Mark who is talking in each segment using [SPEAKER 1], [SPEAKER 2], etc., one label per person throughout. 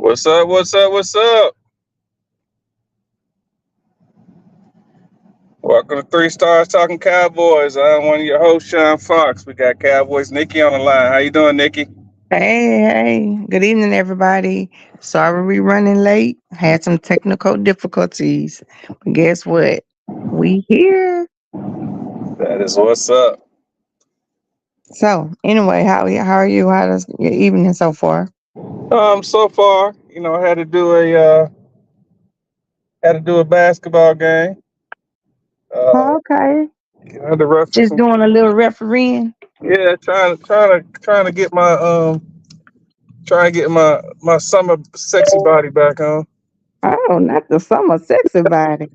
[SPEAKER 1] What's up? What's up? What's up? Welcome to Three Stars Talking Cowboys. I'm one of your hosts, Sean Fox. We got Cowboys Nikki on the line. How you doing, Nikki?
[SPEAKER 2] Hey. Good evening, everybody. Sorry we running late. Had some technical difficulties. But guess what? We here.
[SPEAKER 1] That is what's up.
[SPEAKER 2] So anyway, how are you? How does your evening so far?
[SPEAKER 1] So far, I had to do a basketball game. Uh,
[SPEAKER 2] Okay.
[SPEAKER 1] had to wrestle
[SPEAKER 2] Just
[SPEAKER 1] some.
[SPEAKER 2] doing a little refereeing.
[SPEAKER 1] Yeah, trying to get my summer sexy body back on.
[SPEAKER 2] Oh, not the summer sexy body.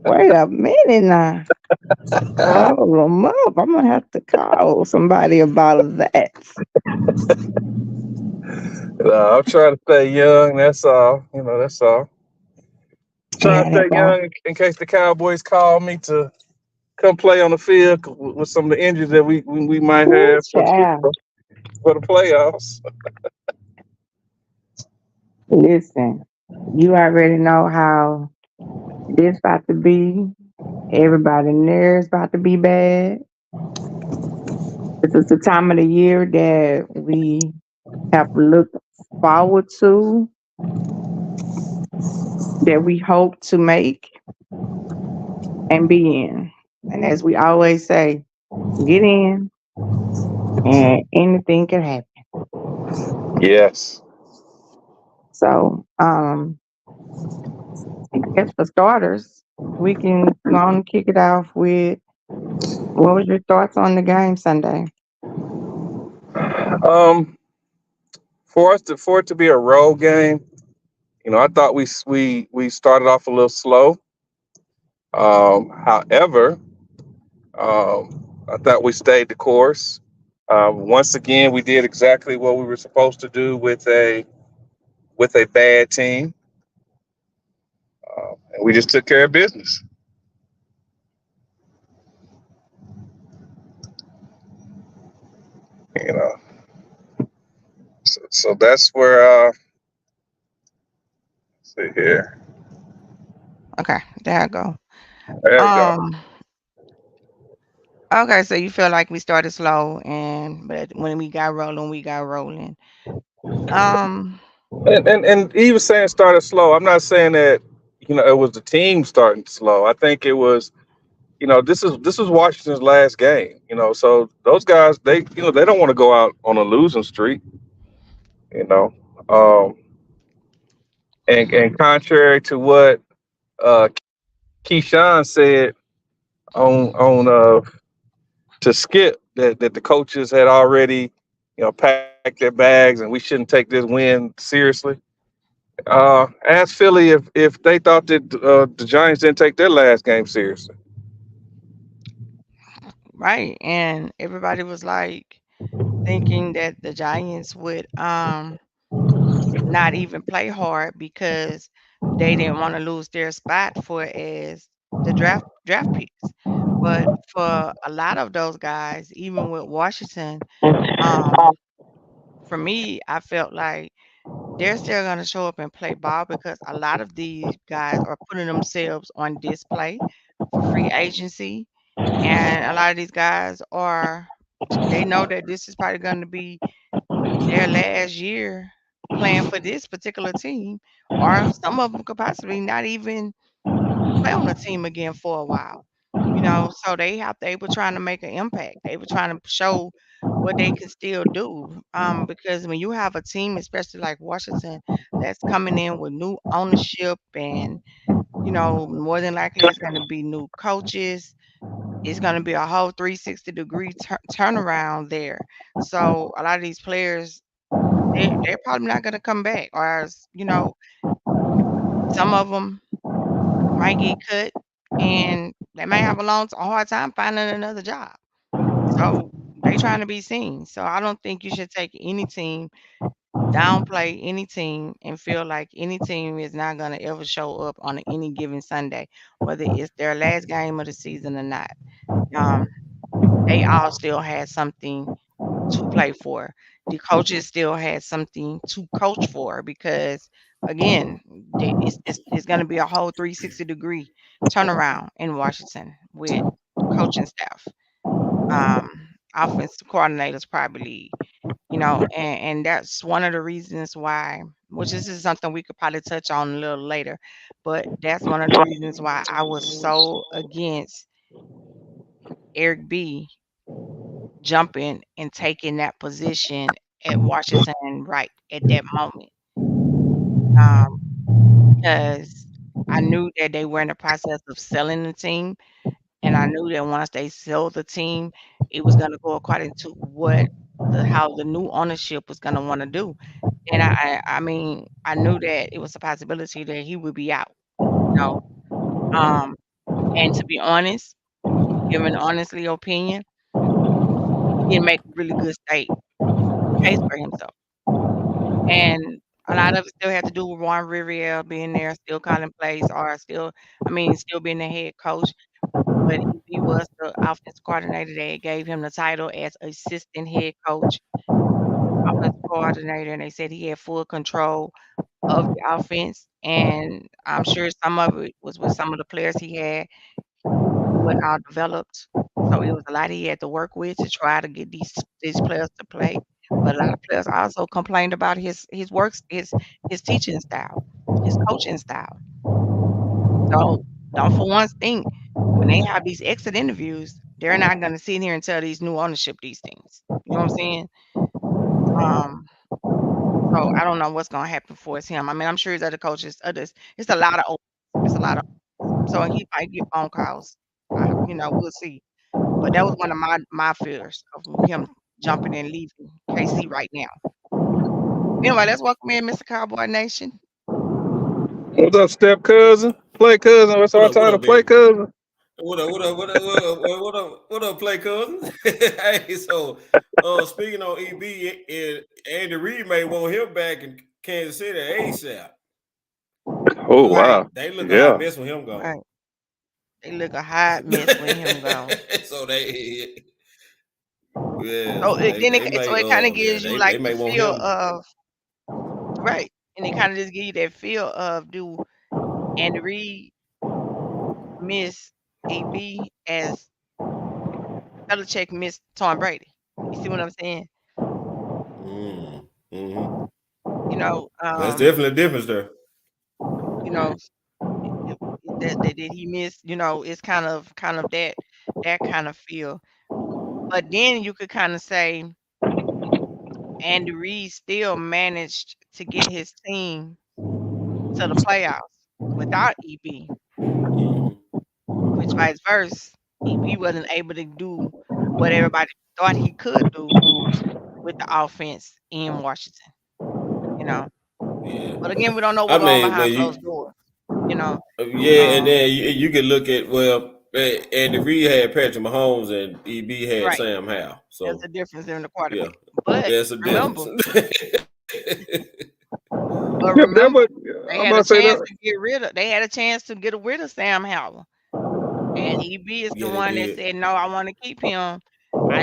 [SPEAKER 2] Wait a minute now. Oh, mother, I'm gonna have to call somebody about that.
[SPEAKER 1] I'm trying to stay young. That's all. That's all. Trying to
[SPEAKER 2] Yeah,
[SPEAKER 1] stay
[SPEAKER 2] that's all.
[SPEAKER 1] young in case the Cowboys call me to come play on the field with some of the injuries that we might
[SPEAKER 2] Ooh,
[SPEAKER 1] have
[SPEAKER 2] child.
[SPEAKER 1] for the playoffs.
[SPEAKER 2] Listen, you already know how this about to be. Everybody nerves about to be bad. This is the time of the year that we have looked forward to, that we hope to make and be in. And as we always say, get in and anything can happen.
[SPEAKER 1] Yes.
[SPEAKER 2] So, I guess for starters, we can go on and kick it off with what was your thoughts on the game Sunday?
[SPEAKER 1] Um, for it to be a road game, I thought we started off a little slow. However, I thought we stayed the course. Once again, we did exactly what we were supposed to do with a bad team, and we just took care of business. You know, so that's where. See here.
[SPEAKER 2] Okay, there I go.
[SPEAKER 1] There we go.
[SPEAKER 2] Um, okay, so you feel like we started slow, and but when we got rolling, we got rolling. Um,
[SPEAKER 1] And he was saying started slow. I'm not saying that it was the team starting slow. I think it was this is Washington's last game. So those guys they don't want to go out on a losing streak. You know, um, and contrary to what uh, Keyshawn said on to Skip that the coaches had already packed their bags and we shouldn't take this win seriously. Ask Philly if they thought that the Giants didn't take their last game seriously.
[SPEAKER 2] right, and everybody was like thinking that the Giants would not even play hard because they didn't want to lose their spot for as the draft picks. But for a lot of those guys, even with Washington, um, for me, I felt like they're still going to show up and play ball because a lot of these guys are putting themselves on display for free agency. And a lot of these guys are, they know that this is probably going to be their last year playing for this particular team, or some of them could possibly not even play on the team again for a while. So they were trying to make an impact. They were trying to show what they can still do. Because when you have a team, especially like Washington, that's coming in with new ownership and more than likely it's going to be new coaches. It's going to be a whole 360-degree turnaround there. So a lot of these players, they're probably not going to come back, or some of them might get cut, and they may have a hard time finding another job. So they trying to be seen. So I don't think you should take any team, downplay any team, and feel like any team is not going to ever show up on any given Sunday, whether it's their last game of the season or not. Um, they all still had something to play for. The coaches still had something to coach for because again, it's going to be a whole 360-degree turnaround in Washington with coaching staff. Um, Offensive coordinators probably, and that's one of the reasons why, which this is something we could probably touch on a little later, but that's one of the reasons why I was so against Eric B jumping and taking that position at Washington right at that moment. Um, because I knew that they were in the process of selling the team, and I knew that once they sold the team, it was gonna go according to what how the new ownership was gonna wanna do. And I mean, I knew that it was a possibility that he would be out, you know. Um, and to be honest, giving honestly opinion, he didn't make a really good state case for himself. And a lot of it still had to do with Ron Rivera being there, still calling plays, or still, I mean, still being the head coach. But he was the offensive coordinator that gave him the title as assistant head coach, offensive coordinator, and they said he had full control of the offense. And I'm sure some of it was with some of the players he had wasn't all developed. So it was a lot he had to work with to try to get these players to play. But a lot of players also complained about his works his teaching style, his coaching style. So don't for once think when they have these exit interviews, they're not gonna sit here and tell these new ownership these things. You know what I'm saying? Um, so I don't know what's gonna happen for him. I mean, I'm sure his other coaches, others, it's a lot of it's a lot of so he might get phone calls. We'll see. But that was one of my fears of him jumping and leaving KC right now. Anyway, let's welcome in Mr. Cowboy Nation.
[SPEAKER 1] What's up, step cousin? Play cousin. What's our
[SPEAKER 3] What
[SPEAKER 1] title?
[SPEAKER 3] up,
[SPEAKER 1] Play
[SPEAKER 3] baby?
[SPEAKER 1] cousin.
[SPEAKER 3] What up, play cousin? Hey, so speaking on EB, Andy Reid may want him back in Kansas City ASAP.
[SPEAKER 1] Oh
[SPEAKER 3] Cause
[SPEAKER 2] Right,
[SPEAKER 1] wow.
[SPEAKER 3] they look a hot
[SPEAKER 1] Yeah.
[SPEAKER 3] mess with him gone.
[SPEAKER 2] right. They look a hot mess with him gone.
[SPEAKER 3] So they yeah,
[SPEAKER 2] So
[SPEAKER 3] so
[SPEAKER 2] it
[SPEAKER 3] they
[SPEAKER 2] then
[SPEAKER 3] they may
[SPEAKER 2] it kinda
[SPEAKER 3] yeah,
[SPEAKER 2] gives you
[SPEAKER 3] they
[SPEAKER 2] like the
[SPEAKER 3] may want
[SPEAKER 2] feel
[SPEAKER 3] him.
[SPEAKER 2] of right. And it kinda just give you that feel of do Andy Reid miss AB as Belichick missed Tom Brady. You see what I'm saying?
[SPEAKER 3] Mm, hmm
[SPEAKER 2] You know,
[SPEAKER 3] That's definitely a difference there.
[SPEAKER 2] you know, that did he miss, it's kind of that kind of feel. But then you could kind of say Andy Reid still managed to get his team to the playoffs without EB,
[SPEAKER 3] Hmm
[SPEAKER 2] which vice versa, EB wasn't able to do what everybody thought he could do with the offense in Washington, you know.
[SPEAKER 3] Yeah,
[SPEAKER 2] But again, we don't know
[SPEAKER 3] I
[SPEAKER 2] what going on
[SPEAKER 3] mean,
[SPEAKER 2] behind
[SPEAKER 3] man,
[SPEAKER 2] closed doors, you know.
[SPEAKER 3] yeah, and
[SPEAKER 2] Um,
[SPEAKER 3] then you can look at Andy Reid had Patrick Mahomes and EB had
[SPEAKER 2] right.
[SPEAKER 3] Sam Howell.
[SPEAKER 2] There's
[SPEAKER 3] So
[SPEAKER 2] a difference in the
[SPEAKER 3] yeah,
[SPEAKER 2] quarterback. But
[SPEAKER 3] there's a difference.
[SPEAKER 2] remember, but
[SPEAKER 1] Yeah, that
[SPEAKER 2] remember,
[SPEAKER 1] was,
[SPEAKER 2] they
[SPEAKER 1] I'm
[SPEAKER 2] had
[SPEAKER 1] about
[SPEAKER 2] a
[SPEAKER 1] to say
[SPEAKER 2] chance
[SPEAKER 1] that.
[SPEAKER 2] to get rid of they had a chance to get rid of Sam Howell. And EB is the
[SPEAKER 3] Yeah, they
[SPEAKER 2] one that
[SPEAKER 3] did.
[SPEAKER 2] said, "No, I want to keep him.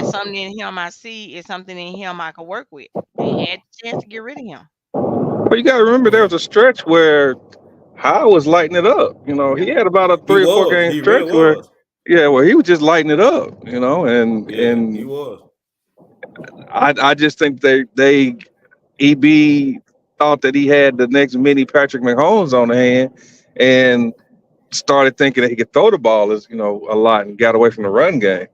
[SPEAKER 2] Something in him I see is something in him I could work with." They had the chance to get rid of him.
[SPEAKER 1] But you gotta remember there was a stretch where Howard was lighting it up. He had about a
[SPEAKER 3] He
[SPEAKER 1] 3 or 4
[SPEAKER 3] was.
[SPEAKER 1] game
[SPEAKER 3] He really
[SPEAKER 1] stretch where,
[SPEAKER 3] was.
[SPEAKER 1] yeah, well, he was just lighting it up. And
[SPEAKER 3] Yeah, he
[SPEAKER 1] and
[SPEAKER 3] was.
[SPEAKER 1] I just think they EB thought that he had the next mini Patrick Mahomes on the hand, and started thinking that he could throw the ball a lot, and got away from the run game.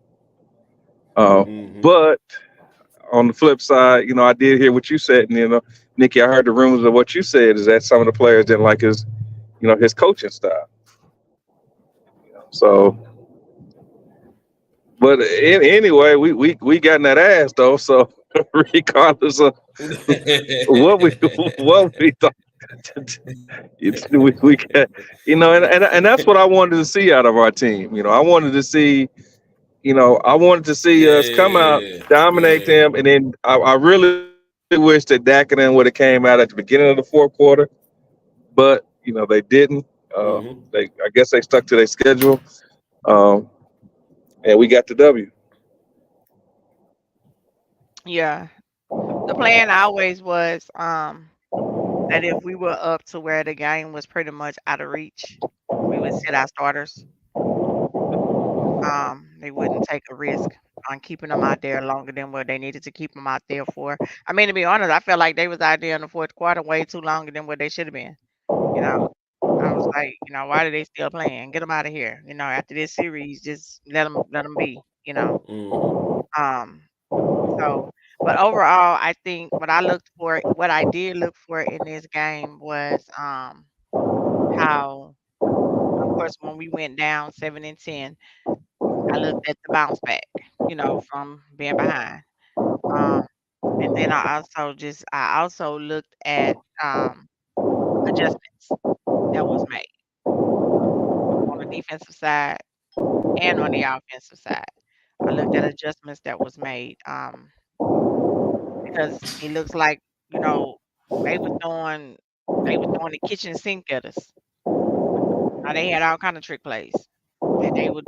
[SPEAKER 3] Hmm
[SPEAKER 1] But on the flip side, I did hear what you said, and Nikki, I heard the rumors of what you said is that some of the players didn't like his coaching style. So, but anyway, we got in that ass though. So regardless of what we what we thought, we got, and that's what I wanted to see out of our team. I wanted to see us come out,
[SPEAKER 3] yeah,
[SPEAKER 1] dominate
[SPEAKER 3] yeah.
[SPEAKER 1] them, and then I really wish that Dackinen would have came out at the beginning of the fourth quarter, but they didn't.
[SPEAKER 3] hmm
[SPEAKER 1] I guess they stuck to their schedule, um, and we got the W.
[SPEAKER 2] Yeah. The plan always was that if we were up to where the game was pretty much out of reach, we would sit our starters. They wouldn't take a risk on keeping them out there longer than what they needed to keep them out there for. I mean, to be honest, I felt like they was out there in the fourth quarter way too longer than what they should have been. You know, I was like, why are they still playing? Get them out of here. After this series, just let them be.
[SPEAKER 3] Mm-hmm.
[SPEAKER 2] Um, so, but overall, I think what I did look for in this game was how, of course, when we went down 7-10, I looked at the bounce back, from being behind. Um, and then I also looked at adjustments that was made on the defensive side and on the offensive side. I looked at adjustments that was made because it looks like you know they were throwing they were throwing the kitchen sink at us. They had all kind of trick plays that they
[SPEAKER 3] It
[SPEAKER 2] were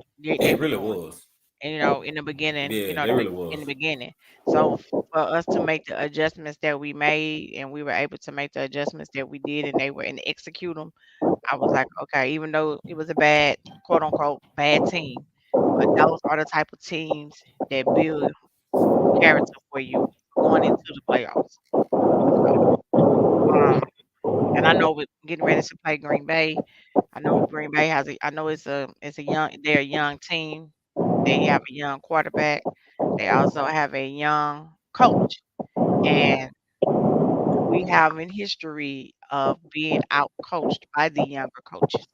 [SPEAKER 3] really
[SPEAKER 2] doing.
[SPEAKER 3] was.
[SPEAKER 2] And, in the beginning,
[SPEAKER 3] Yeah, they really
[SPEAKER 2] in the
[SPEAKER 3] was.
[SPEAKER 2] beginning. So for us to make the adjustments that we made and we were able to make the adjustments that we did and they were and execute them, I was like, okay, even though it was a bad, quote unquote, bad team, but those are the type of teams that build character for you going into the playoffs. So, um, and I know with getting ready to play Green Bay, I know Green Bay I know they're a young team. They have a young quarterback. They also have a young coach. And we have in history of being out coached by the younger coaches.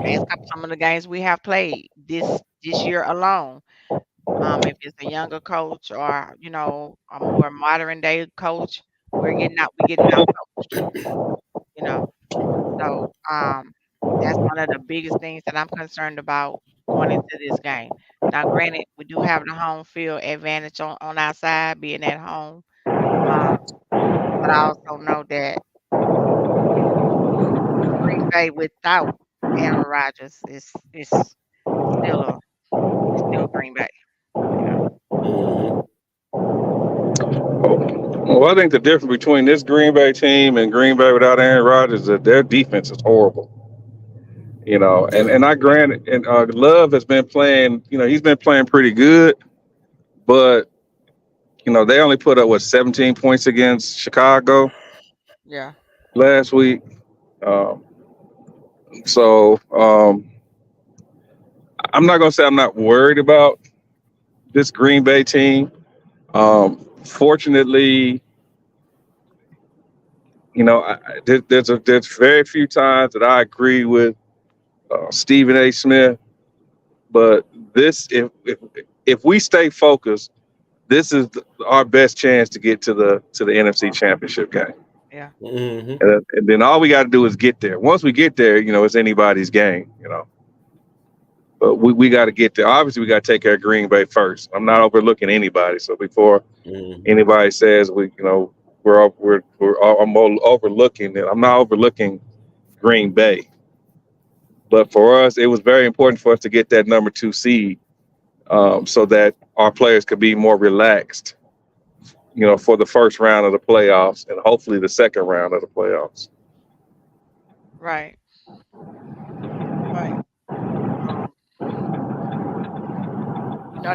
[SPEAKER 2] Ask
[SPEAKER 3] Mm-hmm.
[SPEAKER 2] up some of the games we have played this year alone. If it's a younger coach or, a more modern day coach, we getting out coached, you know. So, that's one of the biggest things that I'm concerned about going into this game. Now, granted, we do have the home field advantage on our side, being at home. Um, but I also know that Green Bay without Aaron Rodgers is still a it's still Green Bay. You know.
[SPEAKER 3] Mm-hmm.
[SPEAKER 1] Well, I think the difference between this Green Bay team and Green Bay without Aaron Rodgers is that their defense is horrible. And
[SPEAKER 3] Yeah.
[SPEAKER 1] I granted, and Love has been playing. He's been playing pretty good, but they only put up what 17 points against Chicago
[SPEAKER 2] Yeah.
[SPEAKER 1] last week. Um, so I'm not gonna say I'm not worried about this Green Bay team. Fortunately, there's very few times that I agree with Stephen A. Smith, but this if we stay focused, this is our best chance to get to the NFC Championship game.
[SPEAKER 2] Yeah.
[SPEAKER 3] Mm-hmm.
[SPEAKER 1] And then all we got to do is get there. Once we get there, it's anybody's game. But we got to get there. Obviously, we got to take care of Green Bay first. I'm not overlooking anybody. So before
[SPEAKER 3] Mm-hmm.
[SPEAKER 1] anybody says I'm overlooking it, I'm not overlooking Green Bay. But for us, it was very important for us to get that number 2 seed, so that our players could be more relaxed, for the first round of the playoffs and hopefully the second round of the playoffs.
[SPEAKER 2] Right. Right. Um,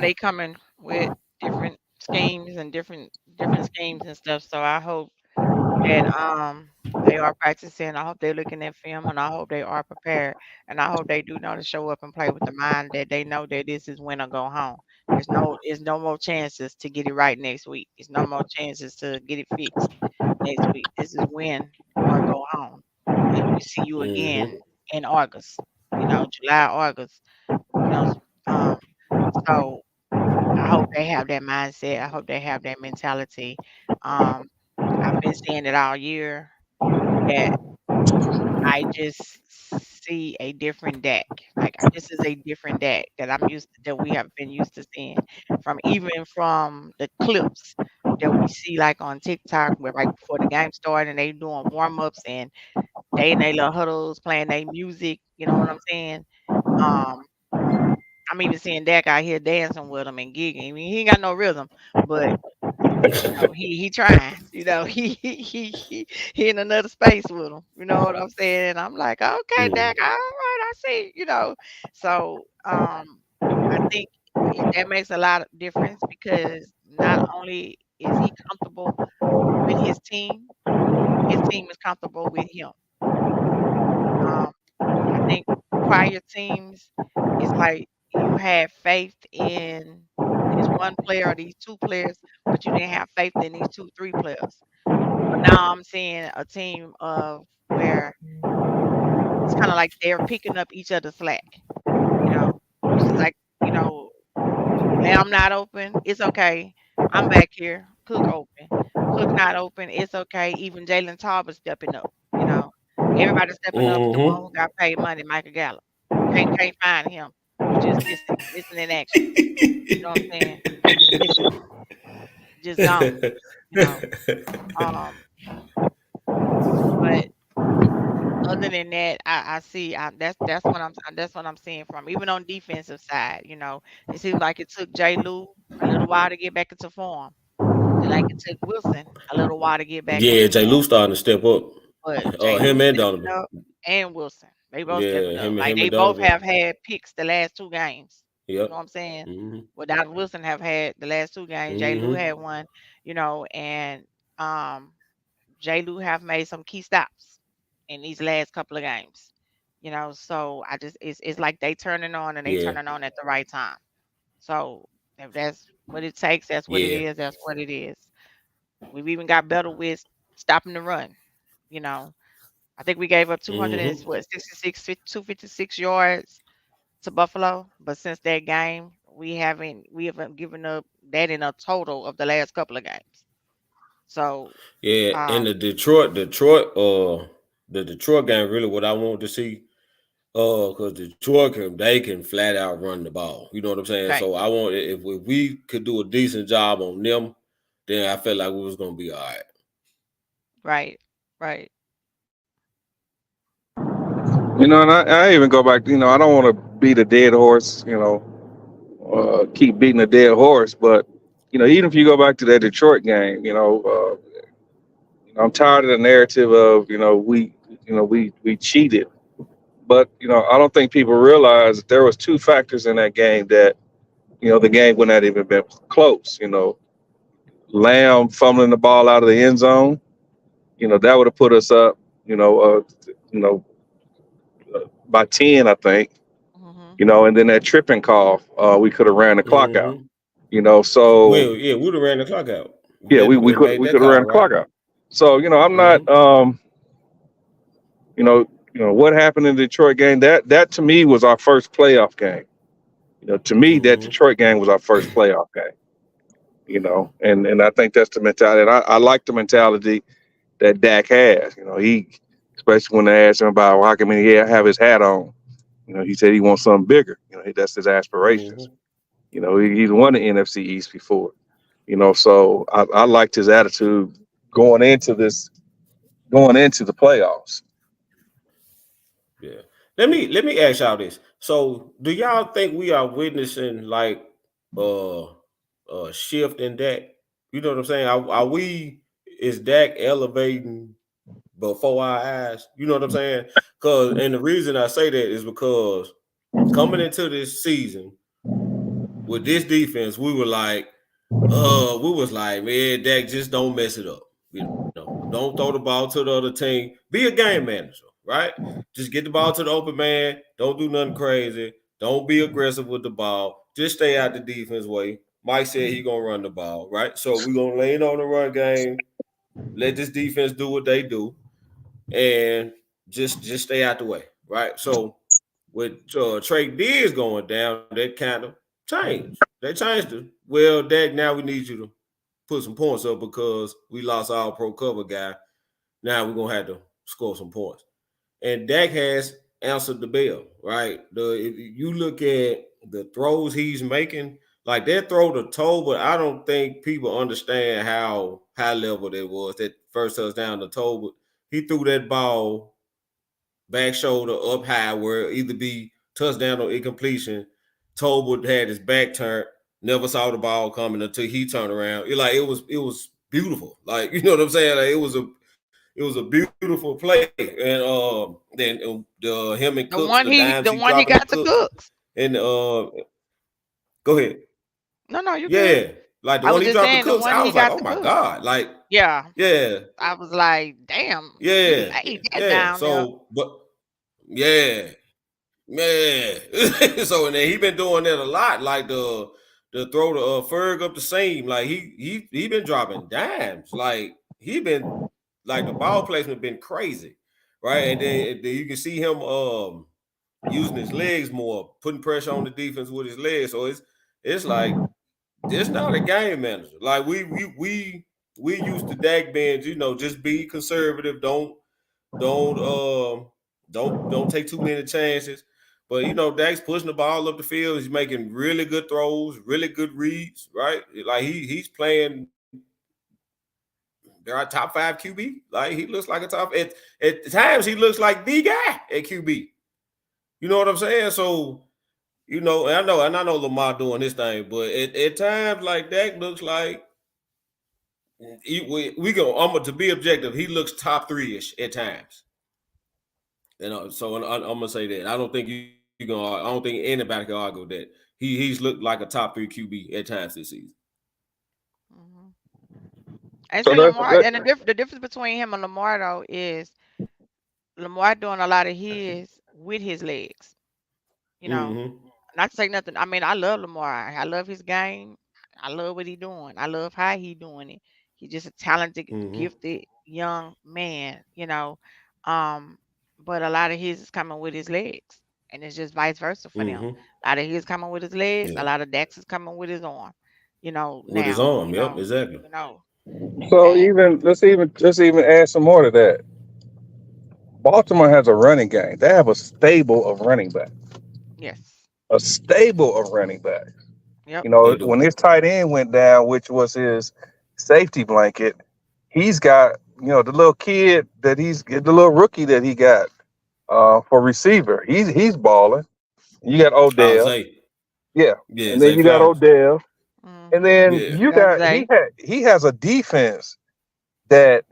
[SPEAKER 2] they coming with different schemes and different schemes and stuff. So I hope that they are practicing. I hope they're looking at film, and I hope they are prepared, and I hope they do know to show up and play with the mind that they know that this is win or go home. There's no more chances to get it right next week. There's no more chances to get it fixed next week. This is win or go home, and we see you again
[SPEAKER 3] Mm-hmm.
[SPEAKER 2] in August. July, August. You know, um. So I hope they have that mindset. I hope they have that mentality. Um, I've been saying it all year that I just see a different deck. Like this is a different deck that we have been used to seeing from the clips that we see like on TikTok where right before the game started and they doing warm ups and they in their little huddles playing their music, you know what I'm saying? Um, I'm even seeing Dak out here dancing with him and gigging. I mean, he ain't got no rhythm, but he trying. He in another space with him. You know what I'm saying? And I'm like, okay,
[SPEAKER 3] Mm.
[SPEAKER 2] Dak, all right, I see. So I think that makes a lot of difference because not only is he comfortable with his team is comfortable with him. Um, I think prior teams, it's like you had faith in this one player or these two players, but you didn't have faith in these two, three players. But now I'm seeing a team of where it's kind of like they're picking up each other's slack. You know, it's just like, you know, Lamb not open, it's okay. I'm back here. Cook open. Cook not open, it's okay. Even Jalen Tarver stepping up. Everybody stepping up. The one
[SPEAKER 3] Mm-hmm.
[SPEAKER 2] who got paid money, Michael Gallup. Can't find him. He just missing in action. You know what I'm saying? Just missing, just gone. You know. Um, but other than that, I see. That's what I'm seeing from even on defensive side. It seems like it took J. Lou a little while to get back into form. Just like it took Wilson a little while to get back
[SPEAKER 3] Yeah,
[SPEAKER 2] into
[SPEAKER 3] Jay
[SPEAKER 2] form.
[SPEAKER 3] Lou starting to step up.
[SPEAKER 2] But J.
[SPEAKER 3] Him
[SPEAKER 2] Lou
[SPEAKER 3] and
[SPEAKER 2] stepping
[SPEAKER 3] Donovan.
[SPEAKER 2] up and Wilson, they both
[SPEAKER 3] Yeah,
[SPEAKER 2] stepping up.
[SPEAKER 3] him and
[SPEAKER 2] Like
[SPEAKER 3] him
[SPEAKER 2] they
[SPEAKER 3] and
[SPEAKER 2] both
[SPEAKER 3] Donovan.
[SPEAKER 2] have had picks the last two games. You
[SPEAKER 3] Yep.
[SPEAKER 2] know what I'm saying?
[SPEAKER 3] Mm-hmm.
[SPEAKER 2] Without Wilson have had the last two games. J. Lou
[SPEAKER 3] Mm-hmm.
[SPEAKER 2] had one. And um J. Lou have made some key stops in these last couple of games. So I just it's like they turning on and they
[SPEAKER 3] Yeah.
[SPEAKER 2] turning on at the right time. So if that's what it takes, that's what it
[SPEAKER 3] Yeah.
[SPEAKER 2] is. That's what it is. We've even got better with stopping the run. You know, I think we gave up 200 and
[SPEAKER 3] Mm-hmm.
[SPEAKER 2] what 66, 256 yards to Buffalo, but since that game, we haven't given up that in a total of the last couple of games. So,
[SPEAKER 3] Yeah. And
[SPEAKER 2] um,
[SPEAKER 3] the Detroit game really what I want to see. Because Detroit they can flat out run the ball. You know what I'm saying?
[SPEAKER 2] right,
[SPEAKER 3] So I want if we could do a decent job on them, then I felt like we was gonna be all right.
[SPEAKER 2] right, right,
[SPEAKER 1] And I even go back. I don't want to beat a dead horse. Keep beating a dead horse. But even if you go back to that Detroit game, I'm tired of the narrative of we cheated. But I don't think people realize that there was two factors in that game that the game would not even been close. Lamb fumbling the ball out of the end zone. That would have put us up. You know, by 10, I think.
[SPEAKER 2] hmm
[SPEAKER 1] And then that tripping call, we could have ran the clock out.
[SPEAKER 3] Mm-hmm.
[SPEAKER 1] So
[SPEAKER 3] Well, yeah, we'd have ran the clock out.
[SPEAKER 1] yeah, we
[SPEAKER 3] We
[SPEAKER 1] could
[SPEAKER 3] made
[SPEAKER 1] we
[SPEAKER 3] that
[SPEAKER 1] could have ran
[SPEAKER 3] call
[SPEAKER 1] the clock
[SPEAKER 3] right.
[SPEAKER 1] out. So I'm not
[SPEAKER 3] Mm-hmm.
[SPEAKER 1] what happened in the Detroit game. That to me was our first playoff game. To me, that
[SPEAKER 3] Mm-hmm.
[SPEAKER 1] Detroit game was our first playoff game. And I think that's the mentality. And I like the mentality that Dak has. He, especially when they asked him about, well, how come he have his hat on. He said he wants something bigger. That's his aspirations.
[SPEAKER 3] Mm-hmm.
[SPEAKER 1] He's won the NFC East before. So I liked his attitude going into the playoffs.
[SPEAKER 3] Yeah. Let me ask y'all this. So do y'all think we are witnessing like uh a shift in Dak? You know what I'm saying? Are we is Dak elevating before our eyes? You know what I'm saying? And the reason I say that is because coming into this season with this defense, we was like, man, Dak, just don't mess it up. Don't throw the ball to the other team. Be a game manager, right? Just get the ball to the open man. Don't do nothing crazy. Don't be aggressive with the ball. Just stay out the defense way. Mike said he gonna run the ball, right? So we gonna lean on the run game. Let this defense do what they do, and just stay out the way, right? So with Trey Diggs going down, that kind of changed. They changed it. Well, Dak, now we need you to put some points up because we lost our pro cover guy. Now we're gonna have to score some points. And Dak has answered the bell, right? If you look at the throws he's making, like that throw to toe, but I don't think people understand how high level that was. That first touchdown to toe, but he threw that ball back shoulder up high where it either be touchdown or incompletion Tolbert had his back turned, never saw the ball coming until he turned around. It was beautiful. Like you know what I'm saying? Like it was a beautiful play, and then him and Cooks, the dimes he
[SPEAKER 2] The
[SPEAKER 3] dropping
[SPEAKER 2] one
[SPEAKER 3] to
[SPEAKER 2] he got
[SPEAKER 3] Cooks,
[SPEAKER 2] to Cooks.
[SPEAKER 3] and go ahead,
[SPEAKER 2] No, you good.
[SPEAKER 3] yeah, like the
[SPEAKER 2] I
[SPEAKER 3] one
[SPEAKER 2] was
[SPEAKER 3] he
[SPEAKER 2] just
[SPEAKER 3] dropped to
[SPEAKER 2] saying the
[SPEAKER 3] Cooks.
[SPEAKER 2] one
[SPEAKER 3] I
[SPEAKER 2] he
[SPEAKER 3] was like,
[SPEAKER 2] got
[SPEAKER 3] oh
[SPEAKER 2] to
[SPEAKER 3] my
[SPEAKER 2] Cooks.
[SPEAKER 3] god, like
[SPEAKER 2] Yeah,
[SPEAKER 3] yeah,
[SPEAKER 2] I was like, damn, he
[SPEAKER 3] yeah,
[SPEAKER 2] laid that
[SPEAKER 3] yeah.
[SPEAKER 2] down there.
[SPEAKER 3] So, but yeah, man. So and then he been doing that a lot, like the throw the Ferg up the seam. Like he been dropping dimes. Like he been like the ball placement been crazy, right? And then you can see him using his legs more, putting pressure on the defense with his legs. So it's like it's not a game manager. Like we used to Dak being, just be conservative. Don't don't take too many chances. But Dak's pushing the ball up the field. He's making really good throws, really good reads, right? Like he's playing. They're a top 5 QB. Like he looks like a at times he looks like the guy at QB. You know what I'm saying? So and I know Lamar doing his thing, but at times like Dak looks like we go. To be objective, he looks top 3-ish at times. So I'm gonna say that I don't think you gonna. I don't think anybody can argue with that. He's looked like a top 3 QB at times this season.
[SPEAKER 2] Hmm. And
[SPEAKER 1] So
[SPEAKER 2] see,
[SPEAKER 1] that's
[SPEAKER 2] Lamar,
[SPEAKER 1] that.
[SPEAKER 2] and the difference between him and Lamar though is Lamar doing a lot of his with his legs. You know,
[SPEAKER 3] Mm-hmm.
[SPEAKER 2] not to say nothing. I mean, I love Lamar. I love his game. I love what he doing. I love how he doing it. He's just a talented,
[SPEAKER 3] Mm-hmm.
[SPEAKER 2] gifted young man. Um, but a lot of his is coming with his legs, and it's just vice versa for them.
[SPEAKER 3] Mm-hmm.
[SPEAKER 2] A lot of his coming with his legs. A
[SPEAKER 3] Yeah.
[SPEAKER 2] lot of Dex is coming with his arm.
[SPEAKER 3] With his
[SPEAKER 2] Now,
[SPEAKER 3] arm. Yep. Exactly.
[SPEAKER 1] So
[SPEAKER 2] and
[SPEAKER 1] even let's even add some more to that. Baltimore has a running game. They have a stable of running back.
[SPEAKER 2] yes,
[SPEAKER 1] A stable of running back.
[SPEAKER 2] yep,
[SPEAKER 3] They
[SPEAKER 1] When
[SPEAKER 3] do.
[SPEAKER 1] his tight end went down, which was his safety blanket, he's got the little kid that the little rookie that he got for receiver. He's balling. You got
[SPEAKER 3] I'll
[SPEAKER 1] Odell,
[SPEAKER 3] say.
[SPEAKER 1] yeah,
[SPEAKER 3] Yeah.
[SPEAKER 1] and then
[SPEAKER 3] Zay
[SPEAKER 1] you got
[SPEAKER 3] Flowers.
[SPEAKER 1] Odell, and
[SPEAKER 2] mm-hmm.
[SPEAKER 1] then
[SPEAKER 3] Yeah.
[SPEAKER 1] you
[SPEAKER 2] Got
[SPEAKER 1] got
[SPEAKER 2] Zay.
[SPEAKER 1] he has a defense that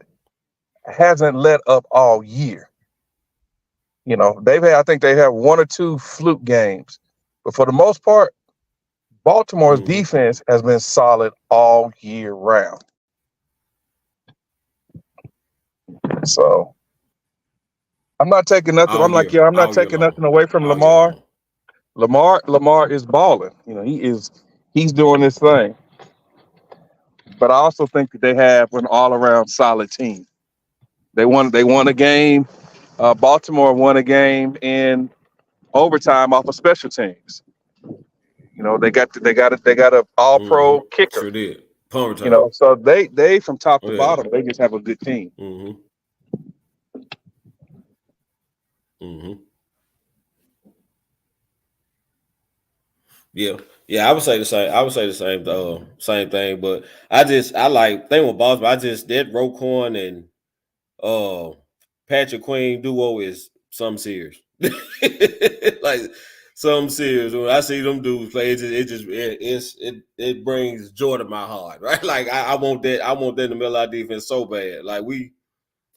[SPEAKER 1] hasn't let up all year. I think they have one or two fluke games, but for the most part, Baltimore's
[SPEAKER 3] Mm-hmm.
[SPEAKER 1] defense has been solid all year round. So I'm not taking nothing. I'm like, yeah, I'm not
[SPEAKER 3] All year
[SPEAKER 1] taking
[SPEAKER 3] long.
[SPEAKER 1] nothing away from
[SPEAKER 3] All year
[SPEAKER 1] Lamar.
[SPEAKER 3] long.
[SPEAKER 1] Lamar is balling. He's doing this thing. But I also think that they have an all around solid team. They won a game. Baltimore won a game in overtime off of special teams. They got a all
[SPEAKER 3] Mm-hmm.
[SPEAKER 1] pro kicker.
[SPEAKER 3] Sure did. Punt return.
[SPEAKER 1] So they from top to
[SPEAKER 3] Yeah.
[SPEAKER 1] bottom, they just have a good team.
[SPEAKER 3] Mm-hmm. Mm-hmm. Yeah, yeah, I would say the same. I would say the same thing. But I like thing with Baltimore. I just that Roquan and uh Patrick Queen duo is some serious. Like some serious. When I see them dudes play, it brings joy to my heart. Right, like I want that. I want that in the middle of our defense so bad. Like we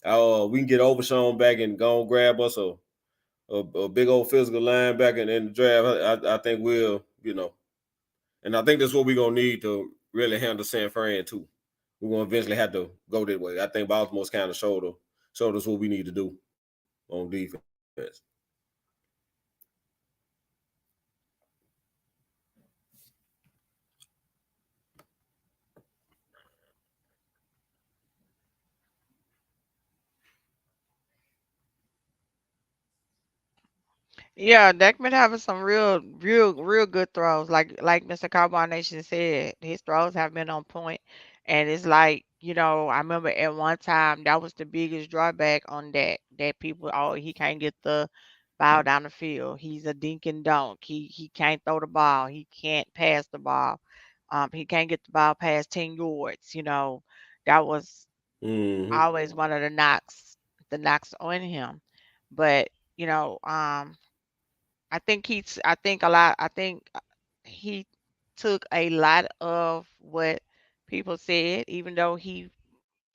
[SPEAKER 3] can get Overshown back and go and grab us a big old physical linebacker in the draft. I think we'll. And I think that's what we're gonna need to really handle San Fran too. We're gonna eventually have to go that way. I think Baltimore's kind of showed us what we need to do on defense.
[SPEAKER 2] Yeah, Dak been having some real good throws. Like Mr. Cowboy Nation said, his throws have been on point. And it's like, I remember at one time that was the biggest drawback on Dak. That people, oh, he can't get the ball down the field. He's a dink and dunk. He can't throw the ball. He can't pass the ball. He can't get the ball past 10 yards. That was
[SPEAKER 3] Mm-hmm.
[SPEAKER 2] always one of the knocks on him. But, you know, um I think a lot. I think. he took a lot of what people said, even though he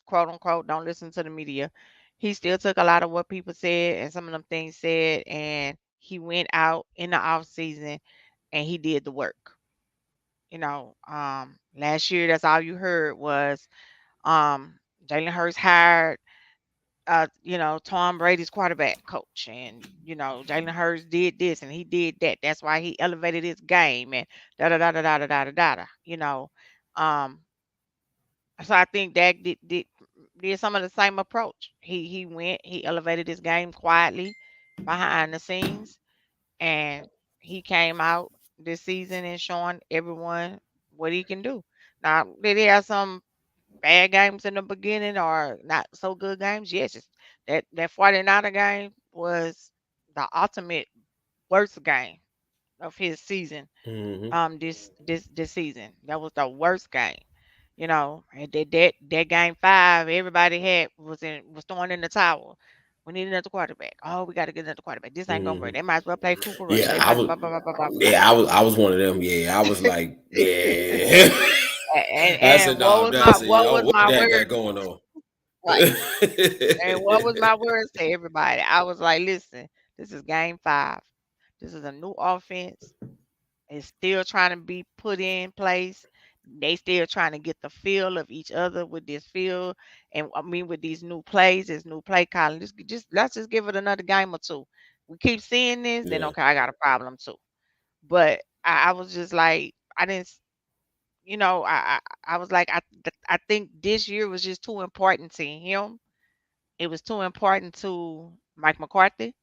[SPEAKER 2] quote unquote don't listen to the media. He still took a lot of what people said and some of them things said, and he went out in the off season and he did the work. Last year that's all you heard was Jalen Hurts hired Tom Brady's quarterback coach, and Jalen Hurts did this and he did that. That's why he elevated his game and da da da da da da da da da. Um, so I think Dak did some of the same approach. He elevated his game quietly behind the scenes, and he came out this season and showing everyone what he can do. Now, did he have some bad games in the beginning or not so good games? Yes, that 49er game was the ultimate worst game of his season.
[SPEAKER 3] Mm-hmm.
[SPEAKER 2] This season, that was the worst game. And that game 5, everybody had was throwing in the towel. We need another quarterback. Oh, we got to get another quarterback. This ain't gonna work.
[SPEAKER 3] Mm-hmm.
[SPEAKER 2] They might as well play Cooper Rush.
[SPEAKER 3] Yeah,
[SPEAKER 2] They
[SPEAKER 3] I
[SPEAKER 2] might
[SPEAKER 3] was.
[SPEAKER 2] blah blah blah blah blah blah.
[SPEAKER 3] Yeah, I was one of them. Yeah, I was like, yeah. I
[SPEAKER 2] And
[SPEAKER 3] said, nah, I'm not. I said,
[SPEAKER 2] what
[SPEAKER 3] yo,
[SPEAKER 2] was
[SPEAKER 3] what
[SPEAKER 2] my
[SPEAKER 3] that got
[SPEAKER 2] word?
[SPEAKER 3] going on?
[SPEAKER 2] Right. And what was my words to everybody? I was like, listen, this is game 5. This is a new offense. It's still trying to be put in place. They still trying to get the feel of each other with this field, and I mean with these new plays, this new play calling. Just let's just give it another game or two. We keep seeing this, then
[SPEAKER 3] Yeah.
[SPEAKER 2] okay, I got a problem too. But I was just like, I didn't, I was like, I think this year was just too important to him. It was too important to Mike McCarthy,